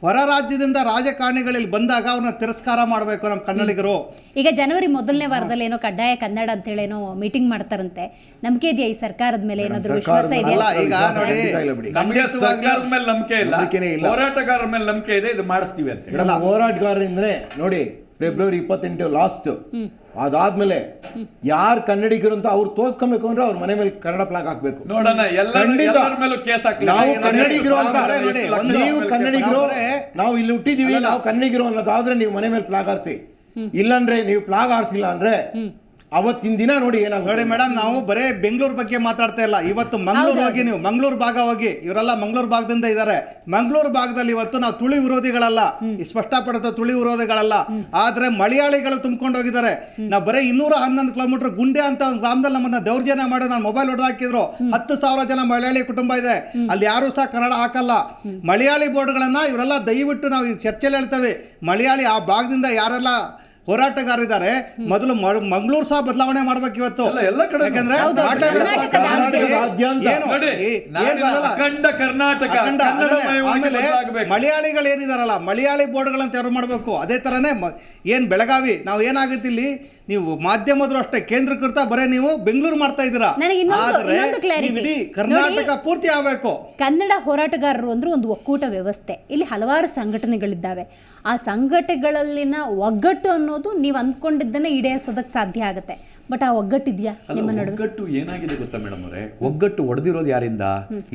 ಹೊರ ರಾಜ್ಯದಿಂದ ರಾಜಕಾರಣಿಗಳಲ್ಲಿ ಬಂದಾಗ ಅವ್ರನ್ನ ತಿರಸ್ಕಾರ ಮಾಡಬೇಕು ನಮ್ಮ ಕನ್ನಡಿಗರು. ಈಗ ಜನವರಿ 1ನೇ ವಾರದಲ್ಲಿ ಏನೋ ಕಡ್ಡಾಯ ಕನ್ನಡ ಅಂತ ಹೇಳಿ ಏನೋ ಮೀಟಿಂಗ್ ಮಾಡ್ತಾರಂತೆ. ನಂಬಿಕೆ ಇದೆಯಾ ಈ ಸರ್ಕಾರದ ಮೇಲೆ? ಏನಾದ್ರು ವಿಶ್ವಾಸ ಇದೆಯಾ? ಅಲ್ಲ, ಈಗ ನೋಡಿ, ನಮಗೆ ಸರ್ಕಾರದ ಮೇಲೆ ನಂಬಿಕೆ ಇಲ್ಲ, ನಂಬಿಕೆನೇ ಇಲ್ಲ. ಹೋರಾಟಗಾರರ ಮೇಲೆ ನಂಬಿಕೆ ಇದೆ, ಇದು ಮಾಡಿಸ್ತೀವಿ ಅಂತ. ಮೇಡಮ್, ಹೋರಾಟಗಾರರಿಂದನೇ ನೋಡಿ, ಫೆಬ್ರವರಿ 28 ಲಾಸ್ಟ್, ಅದಾದ್ಮೇಲೆ ಯಾರು ಕನ್ನಡಿಗರು ಅಂತ ಅವ್ರು ತೋರ್ಸ್ಕೊಬೇಕು ಅಂದ್ರೆ ಅವ್ರ ಮನೆ ಮೇಲೆ ಕನ್ನಡ ಪ್ಲಾಗ್ ಹಾಕ್ಬೇಕು. ನೋಡೋಣ, ಎಲ್ಲರ ಮೇಲೂ ಕೇಸ್ ಹಾಕ್ಲಿ. ನಾವು ಕನ್ನಡಿಗರು ಅಂತ, ಒಂದು ನೀವು ಕನ್ನಡಿಗರು, ನಾವು- ನಾವು ಇಲ್ಲಿ ಹುಟ್ಟಿದೀವಿ, ನಾವು ಕನ್ನಡಿಗರು ಅನ್ನೋದಾದ್ರೆ ನೀವು ಮನೆ ಮೇಲೆ ಪ್ಲಾಗ್ ಹಾರಿಸಿ. ಇಲ್ಲಂದ್ರೆ ನೀವು ಪ್ಲಾಗ್ ಹಾರಿಸಿಲ್ಲ ಅಂದ್ರೆ ಅವತ್ತಿನ ದಿನ ನೋಡಿ ಏನಾಗುತ್ತೆ. ನೋಡಿ ಮೇಡಮ್, ನಾವು ಬರೇ ಬೆಂಗಳೂರು ಬಗ್ಗೆ ಮಾತಾಡ್ತಾ ಇಲ್ಲ. ಇವತ್ತು ಮಂಗಳೂರು ಹೋಗಿ, ನೀವು ಮಂಗಳೂರು ಭಾಗ ಹೋಗಿ, ಇವರೆಲ್ಲ ಮಂಗಳೂರು ಭಾಗದಿಂದ ಇದ್ದಾರೆ. ಮಂಗಳೂರು ಭಾಗದಲ್ಲಿ ಇವತ್ತು ನಾವು ತುಳಿ ವಿರೋಧಿಗಳಲ್ಲ, ಸ್ಪಷ್ಟಪಡುತ್ತ ತುಳಿ ವಿರೋಧಿಗಳಲ್ಲ, ಆದ್ರೆ ಮಲಯಾಳಿಗಳು ತುಂಬಿಕೊಂಡು ಹೋಗಿದ್ದಾರೆ. ನಾವು ಬರೀ 211 ಕಿಲೋಮೀಟರ್ ಗುಂಡೆ ಅಂತ ಒಂದು ಗ್ರಾಮದಲ್ಲಿ ನಮ್ಮನ್ನ ದೌರ್ಜನ್ಯ ಮಾಡಿ ನಾನು ಮೊಬೈಲ್ ಹೊಡೆದಾಕಿದ್ರು. 10,000 ಜನ ಮಲಯಾಳಿ ಕುಟುಂಬ ಇದೆ, ಅಲ್ಲಿ ಯಾರು ಸಹ ಕನ್ನಡ ಹಾಕಲ್ಲ. ಮಲಯಾಳಿ ಬೋರ್ಡ್ಗಳನ್ನ ಇವರೆಲ್ಲ ದಯವಿಟ್ಟು ನಾವು ಈ ಚರ್ಚೆಯಲ್ಲಿ ಹೇಳ್ತೇವೆ, ಮಲಯಾಳಿ ಆ ಭಾಗದಿಂದ ಯಾರೆಲ್ಲ ಹೋರಾಟಗಾರಿದ್ದಾರೆ ಮೊದಲು ಮಂಗಳೂರು ಸಹ ಬದಲಾವಣೆ ಮಾಡ್ಬೇಕು ಇವತ್ತು. ಎಲ್ಲ ಕಡೆ ಯಾಕಂದ್ರೆ ಹೌದು, ಕರ್ನಾಟಕದಾದ್ಯಂತ. ನೋಡಿ, ಅಖಂಡ ಕರ್ನಾಟಕ ಆಮೇಲೆ ಮಲಯಾಳಿಗಳು ಏನಿದಾರಲ್ಲ, ಮಲಯಾಳಿ ಬೋರ್ಡ್ಗಳಂತ ಯಾರು ಮಾಡಬೇಕು. ಅದೇ ತರನೇ ಏನ್ ಬೆಳಗಾವಿ, ನಾವು ಏನಾಗುತ್ತೆ ಇಲ್ಲಿ, ನೀವು ಮಾಧ್ಯಮದ್ರು ಅಷ್ಟೇ ಕೇಂದ್ರೀಕೃತ, ಬರೇ ನೀವು ಬೆಂಗಳೂರು ಮಾಡ್ತಾ ಇದ್ದೀರಾ. ನನಗೆ ಇನ್ನೊಂದು ಕ್ಲಾರಿಟಿ, ಇಡೀ ಕರ್ನಾಟಕ ಪೂರ್ತಿ ಆಗಬೇಕು. ಕನ್ನಡ ಹೋರಾಟಗಾರರು ಅಂದ್ರೆ ಒಂದು ಒಕ್ಕೂಟ ವ್ಯವಸ್ಥೆ. ಇಲ್ಲಿ ಹಲವಾರು ಸಂಘಟನೆಗಳಿದ್ದಾವೆ. ಆ ಸಂಘಟನೆಗಳಲ್ಲಿನ ಒಗ್ಗಟ್ಟು ಅನ್ನೋದು ನೀವು ಅಂದ್ಕೊಂಡಿದ್ದನ್ನೇ ಈಡೇರಿಸೋದಕ್ಕೆ ಸಾಧ್ಯ ಆಗುತ್ತೆ. ಬಟ್ ಆ ಒಗ್ಗಟ್ಟಿದ್ಯಾ ನಿಮ್ಮ ನಡುವೆ? ಒಗ್ಗಟ್ಟು ಏನಾಗಿದೆ ಗೊತ್ತಾ ಮೇಡಮ್ ಅವರೇ, ಒಗ್ಗಟ್ಟು ಒಡೆದಿರೋದು ಯಾರಿಂದ?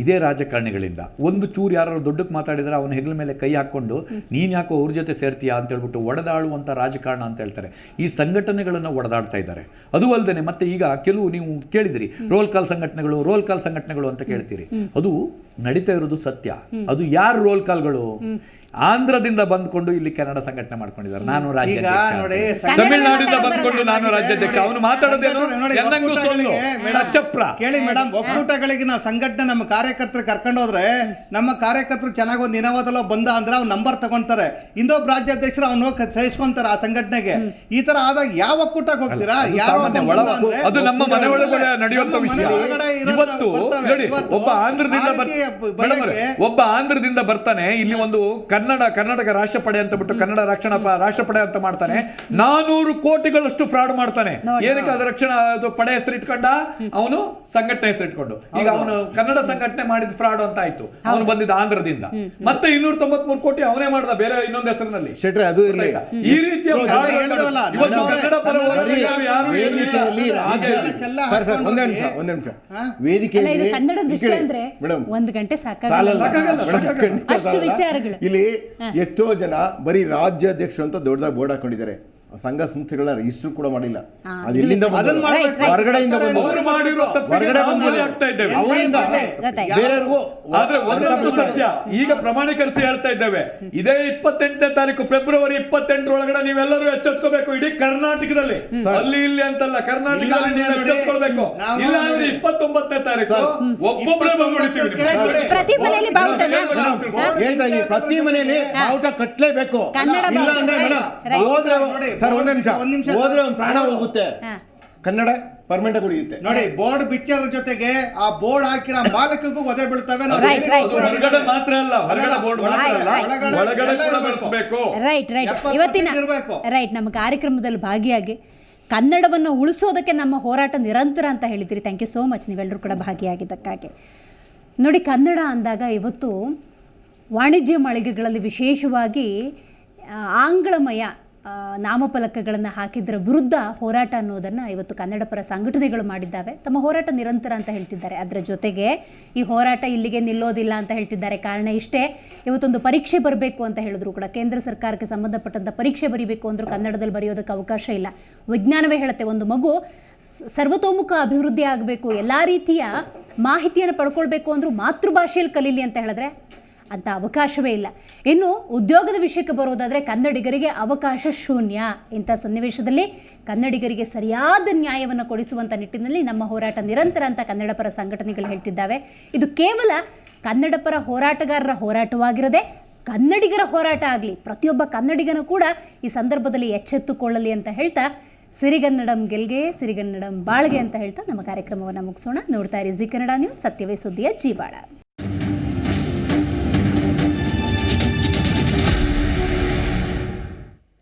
ಇದೇ ರಾಜಕಾರಣಿಗಳಿಂದ. ಒಂದು ಚೂರು ಯಾರು ದೊಡ್ಡಕ್ಕೆ ಮಾತಾಡಿದ್ರೆ ಅವನ ಹೆಗಲ ಮೇಲೆ ಕೈ ಹಾಕೊಂಡು ನೀನ್ ಯಾಕೋ ಅವ್ರ ಜೊತೆ ಸೇರ್ತೀಯಾ ಅಂತ ಹೇಳ್ಬಿಟ್ಟು ಒಡೆದಾಳುವಂತ ರಾಜಕಾರಣ ಅಂತ ಹೇಳ್ತಾರೆ. ಈ ಸಂಘಟನೆಗಳನ್ನು ಒಡೆದಾಡ್ತಾ ಇದ್ದಾರೆ. ಅದು ಅಲ್ಲದೆ ಮತ್ತೆ ಈಗ ಕೆಲವು ನೀವು ಕೇಳಿದಿರಿ, ರೋಲ್ ಕಾಲ್ ಸಂಘಟನೆಗಳು ಅಂತ ಕೇಳ್ತೀರಿ. ಅದು ನಡೀತಾ ಇರೋದು ಸತ್ಯ. ಅದು ಯಾರು ರೋಲ್ ಕಾಲ್ಗಳು? ಆಂಧ್ರದಿಂದ ಬಂದ್ಕೊಂಡು ಇಲ್ಲಿ ಕನ್ನಡ ಸಂಘಟನೆ ಮಾಡ್ಕೊಂಡಿದ್ದಾರೆ. ನಾನು ಈಗ ರಾಜ್ಯಾಧ್ಯಕ್ಷ ನೋಡಿ, ಅಂತ. ತಮಿಳ್ನಾಡಿಂದ ಬಂದ್ಕೊಂಡು ನಾನು ರಾಜ್ಯಾಧ್ಯಕ್ಷ. ಅವನು ಮಾತಾಡೋದೇನು ನೋಡಿ, ಎಲ್ಲಂಗೂ ಸೊಲ್ಲು ಚಪ್ರ. ಕೇಳಿ ಮೇಡಮ್, ಒಕ್ಕೂಟಗಳಿಗೆ ನಾವು ಸಂಘಟನೆ ನಮ್ಮ ಕಾರ್ಯಕರ್ತರು ಕರ್ಕೊಂಡು ಹೋದ್ರೆ ನಮ್ಮ ಕಾರ್ಯಕರ್ತರು ಚೆನ್ನಾಗಿ ಒಂದು ಇನೋವಾದಲ್ಲ ಬಂದ ಅಂದ್ರೆ ಅವ್ನ ನಂಬರ್ ತಗೊಂತಾರೆ, ಇನ್ನೊಬ್ಬ ರಾಜ್ಯಾಧ್ಯಕ್ಷರು ಅವ್ನು ಹೋಗಿ ಸಹಿಸ್ಕೊಂತಾರೆ ಆ ಸಂಘಟನೆಗೆ. ಈ ತರ ಆದಾಗ ಯಾವ ಒಕ್ಕೂಟಕ್ಕೆ ಹೋಗ್ತೀರಾ? ಅದು ಯಾವ ಸಾಮಾನ್ಯ ಬಂದ ಒಳ- ಅಂದ್ರೆ ಅದು ನಮ್ಮ ಮನೆ ಒಳಗಡೆ ನಡೆಯುವಂತ ನಮ್ಮ ವಿಷಯ. ಮನೆ ಒಳಗಡೆ ಇರೋದು ಇವತ್ತು ಬರ್ತವೆ. ನೋಡಿ, ಇವತ್ತು ಒಬ್ಬ ಆಂಧ್ರದಿಂದ ಆ ರೀತಿ ಮೇಡಮ್ ಬಯಕೆ- ಒಬ್ಬ ಆಂಧ್ರದಿಂದ ಬರ್ತಾನೆ, ಇಲ್ಲಿ ಒಂದು ಕರ್ನಾಟಕ ರಾಷ್ಟ್ರಪಡೆ ಅಂತ ಬಿಟ್ಟು ಕನ್ನಡ ರಕ್ಷಣಾ ರಾಷ್ಟ್ರಪಡೆ ಅಂತ ಮಾಡ್ತಾನೆ, 400 ಕೋಟಿಗಳಷ್ಟು ಫ್ರಾಡ್ ಮಾಡ್ತಾನೆ. ಏನಕ್ಕೆ ಅದು ರಕ್ಷಣಾ ಪಡೆ ಹೆಸರು ಇಟ್ಕೊಂಡ, ಅವನು ಸಂಘಟನೆ ಹೆಸರು ಇಟ್ಕೊಂಡು. ಈಗ ಅವನು ಕನ್ನಡ ಸಂಘಟನೆ ಮಾಡಿದ ಫ್ರಾಡ್ ಅಂತ ಆಯ್ತು. ಅವನು ಬಂದಿದ್ದ ಆಂಧ್ರದಿಂದ, ಮತ್ತೆ 293 ಕೋಟಿ ಅವನೇ ಮಾಡ್ದ ಬೇರೆ ಇನ್ನೊಂದು ಹೆಸರಿನಲ್ಲಿ. ಶೆಟ್ರೆ ಅದು ಇರಲಿ. ಈ ರೀತಿಯ fraud ಹೇಳ್ದವಲ್ಲ, ಇವತ್ತು ನಮ್ಮವರೇ- ಕನ್ನಡ ಪರ ಹೋರಾಟಗಾರರು ಯಾರು ವೇದಿಕೆಯಲ್ಲಿ ಎಲ್ಲ ಸರ್ ಒಂದೇ ನಿಮಿಷ ವೇದಿಕೆಯಲ್ಲಿ ಅಲ್ಲ, ಇದು ಕನ್ನಡದ ವಿಷಯ ಈ ಕಡೆ, ಅಂದ್ರೆ ಮೇಡಮ್, 1 ಗಂಟೆ ಸಾಲಲ್ಲ. ಸಾಕಾಗಲ್ಲ. ಮೇಡಮ್, ಖಂಡಿತ ಅಷ್ಟು ಸಾಲಲ್ಲ. ವಿಚಾರಗಳು. ಇಲ್ಲಿ ಎಷ್ಟೋ ಜನ ಬರೀ ರಾಜ್ಯಾಧ್ಯಕ್ಷರು ಅಂತ ದೊಡ್ಡದಾಗಿ ಬೋರ್ಡ್ ಹಾಕೊಂಡಿದ್ದಾರೆ. ಆ ಸಂಘ ಸಂಸ್ಥೆಗಳನ್ನ ರಿಜಿಸ್ಟರ್ ಕೂಡ ಮಾಡಿಲ್ಲ. ಅದು ಎಲ್ಲಿಂದ ಅದನ್ನ ಬಂದದ್ದು? ಮಾಡ್ಬೇಕು. ಹೊರಗಡೆಯಿಂದ ಬಂದದ್ದು. ಅವರು ಮಾಡಿರೋ ತಪ್ಪಿಗೆ ಹೊರಗಡೆ ನಾವು ಬಂದಿದೆ. ಬಲಿ ಆಗ್ತಾ ಇದ್ದೇವೆ. ಅವರಿಂದ ಗೊತ್ತಾಯ್ತು. ಬೇರೆಯವ್ರಿಗೂ ಆದ್ರೆ ಒಂದಂತೂ ಸತ್ಯ, ಈಗ ಪ್ರಮಾಣೀಕರಿಸಿ ಹೇಳ್ತಾ ಇದ್ದೇವೆ, ಇದೇ 28ನೇ ತಾರೀಕು ಫೆಬ್ರವರಿ 28 ಒಳಗಡೆ ನೀವೆಲ್ಲರೂ ಎಚ್ಚೆತ್ಕೋಬೇಕು. ಇಡೀ ಕರ್ನಾಟಕದಲ್ಲಿ, ಅಲ್ಲಿ ಇಲ್ಲಿ ಅಂತಲ್ಲ, ಕರ್ನಾಟಕದಲ್ಲಿ ನೀವು ಎಚ್ಚೆತ್ಕೊಳ್ಬೇಕು. ಇಲ್ಲ ಅಂದ್ರೆ 29ನೇ ತಾರೀಕು ಒಬ್ಬೊಬ್ಬರೇ ಬಂದ್ಬಿಡ್ತೀವಿ. ಪ್ರತಿ ಮನೆಯಲ್ಲಿ ಬಾವುಟನ ಹೇಳ್ತಾ ಇದೀವಿ, ಪ್ರತಿ ಮನೆಯಲ್ಲಿ ಬಾವುಟ ಕಟ್ಲೇಬೇಕು. ಕನ್ನಡ ಇಲ್ಲ ಅಂದ್ರೆ ಬಾವುಟ. Madam, Right. ಹೋದ್ರೆ ನೋಡಿ, ಸರ್ ಒಂದ್ ನಿಮಿಷ ನಿಮಿಷ ಹೋದ್ರೆ ಒಂದು ಪ್ರಾಣ ಹೋಗುತ್ತೆ, ಕನ್ನಡ ಪರ್ಮನೆಂಟ್ ಆಗಿ ಉಳಿಯುತ್ತೆ. ನೋಡಿ, ಬೋರ್ಡ್ ಪಿಕ್ಚರ್ ಜೊತೆಗೆ ಆ ಬೋರ್ಡ್ ಹಾಕಿರೋ ಮಾಲಕಗೂ ಒದೆ ಬೀಳ್ತವೆ. ನಾವು Right, ಎಲ್ಲಿ right. ಅದು ಹೊರಗಡೆ ಮಾತ್ರ ಅಲ್ಲ, ಹೊರಗಡೆ ಬೋರ್ಡ್ ಮಾತ್ರ ಅಲ್ಲ, ಒಳಗಡೆ ಒಳಗಡೆ ಎಲ್ಲ ಕೂಡ ಇರ್ಬೇಕು. ಬಳಸಬೇಕು. ರೈಟ್ 70% ಇವತ್ತಿನ ಇರ್ಬೇಕು. ರೈಟ್ ನಮ್ಮ ಕಾರ್ಯಕ್ರಮದಲ್ಲಿ ಭಾಗಿಯಾಗಿ ಕನ್ನಡವನ್ನು ಉಳಿಸೋದಕ್ಕೆ ನಮ್ಮ ಹೋರಾಟ ನಿರಂತರ ಅಂತ ಹೇಳಿದ್ರಿ. ಥ್ಯಾಂಕ್ ಯು ಸೋ ಮಚ್ ನೀವೆಲ್ಲರೂ ಕೂಡ ಭಾಗಿಯಾಗಿದ್ದಕ್ಕಾಗಿ. ನೋಡಿ, ಕನ್ನಡ ಅಂದಾಗ ಇವತ್ತು ವಾಣಿಜ್ಯ ಮಳಿಗೆಗಳಲ್ಲಿ ವಿಶೇಷವಾಗಿ ಆಂಗ್ಲಮಯ ನಾಮಫಲಕಗಳನ್ನು ಹಾಕಿದ್ದರ ವಿರುದ್ಧ ಹೋರಾಟ ಅನ್ನೋದನ್ನು ಇವತ್ತು ಕನ್ನಡ ಪರ ಸಂಘಟನೆಗಳು ಮಾಡಿದ್ದಾವೆ. ತಮ್ಮ ಹೋರಾಟ ನಿರಂತರ ಅಂತ ಹೇಳ್ತಿದ್ದಾರೆ. ಅದರ ಜೊತೆಗೆ ಈ ಹೋರಾಟ ಇಲ್ಲಿಗೆ ನಿಲ್ಲೋದಿಲ್ಲ ಅಂತ ಹೇಳ್ತಿದ್ದಾರೆ. ಕಾರಣ ಇಷ್ಟೇ, ಇವತ್ತೊಂದು ಪರೀಕ್ಷೆ ಬರಬೇಕು ಅಂತ ಹೇಳಿದ್ರು ಕೂಡ, ಕೇಂದ್ರ ಸರ್ಕಾರಕ್ಕೆ ಸಂಬಂಧಪಟ್ಟಂಥ ಪರೀಕ್ಷೆ ಬರೀಬೇಕು ಅಂದರೂ ಕನ್ನಡದಲ್ಲಿ ಬರೆಯೋದಕ್ಕೆ ಅವಕಾಶ ಇಲ್ಲ. ವಿಜ್ಞಾನವೇ ಹೇಳುತ್ತೆ, ಒಂದು ಮಗು ಸರ್ವತೋಮುಖ ಅಭಿವೃದ್ಧಿ ಆಗಬೇಕು, ಎಲ್ಲ ರೀತಿಯ ಮಾಹಿತಿಯನ್ನು ಪಡ್ಕೊಳ್ಬೇಕು ಅಂದರೂ ಮಾತೃಭಾಷೆಯಲ್ಲಿ ಕಲೀಲಿ ಅಂತ ಹೇಳಿದ್ರೆ ಅಂತ ಅವಕಾಶವೇ ಇಲ್ಲ. ಇನ್ನು ಉದ್ಯೋಗದ ವಿಷಯಕ್ಕೆ ಬರೋದಾದರೆ ಕನ್ನಡಿಗರಿಗೆ ಅವಕಾಶ ಶೂನ್ಯ. ಇಂಥ ಸನ್ನಿವೇಶದಲ್ಲಿ ಕನ್ನಡಿಗರಿಗೆ ಸರಿಯಾದ ನ್ಯಾಯವನ್ನು ಕೊಡಿಸುವಂಥ ನಿಟ್ಟಿನಲ್ಲಿ ನಮ್ಮ ಹೋರಾಟ ನಿರಂತರ ಅಂತ ಕನ್ನಡ ಪರ ಸಂಘಟನೆಗಳು ಹೇಳ್ತಿದ್ದಾವೆ. ಇದು ಕೇವಲ ಕನ್ನಡ ಪರ ಹೋರಾಟಗಾರರ ಹೋರಾಟವಾಗಿರದೆ ಕನ್ನಡಿಗರ ಹೋರಾಟ ಆಗಲಿ, ಪ್ರತಿಯೊಬ್ಬ ಕನ್ನಡಿಗನೂ ಕೂಡ ಈ ಸಂದರ್ಭದಲ್ಲಿ ಎಚ್ಚೆತ್ತುಕೊಳ್ಳಲಿ ಅಂತ ಹೇಳ್ತಾ, ಸಿರಿಗನ್ನಡಂ ಗೆಲ್ಗೆ ಸಿರಿಗನ್ನಡಂ ಬಾಳ್ಗೆ ಅಂತ ಹೇಳ್ತಾ ನಮ್ಮ ಕಾರ್ಯಕ್ರಮವನ್ನು ಮುಗಿಸೋಣ. ನೋಡ್ತಾ ಇರಿ ಜಿ ಕನ್ನಡ ನ್ಯೂಸ್, ಸತ್ಯವೇ ಸುದ್ದಿಯ ಜೀವಾಳ.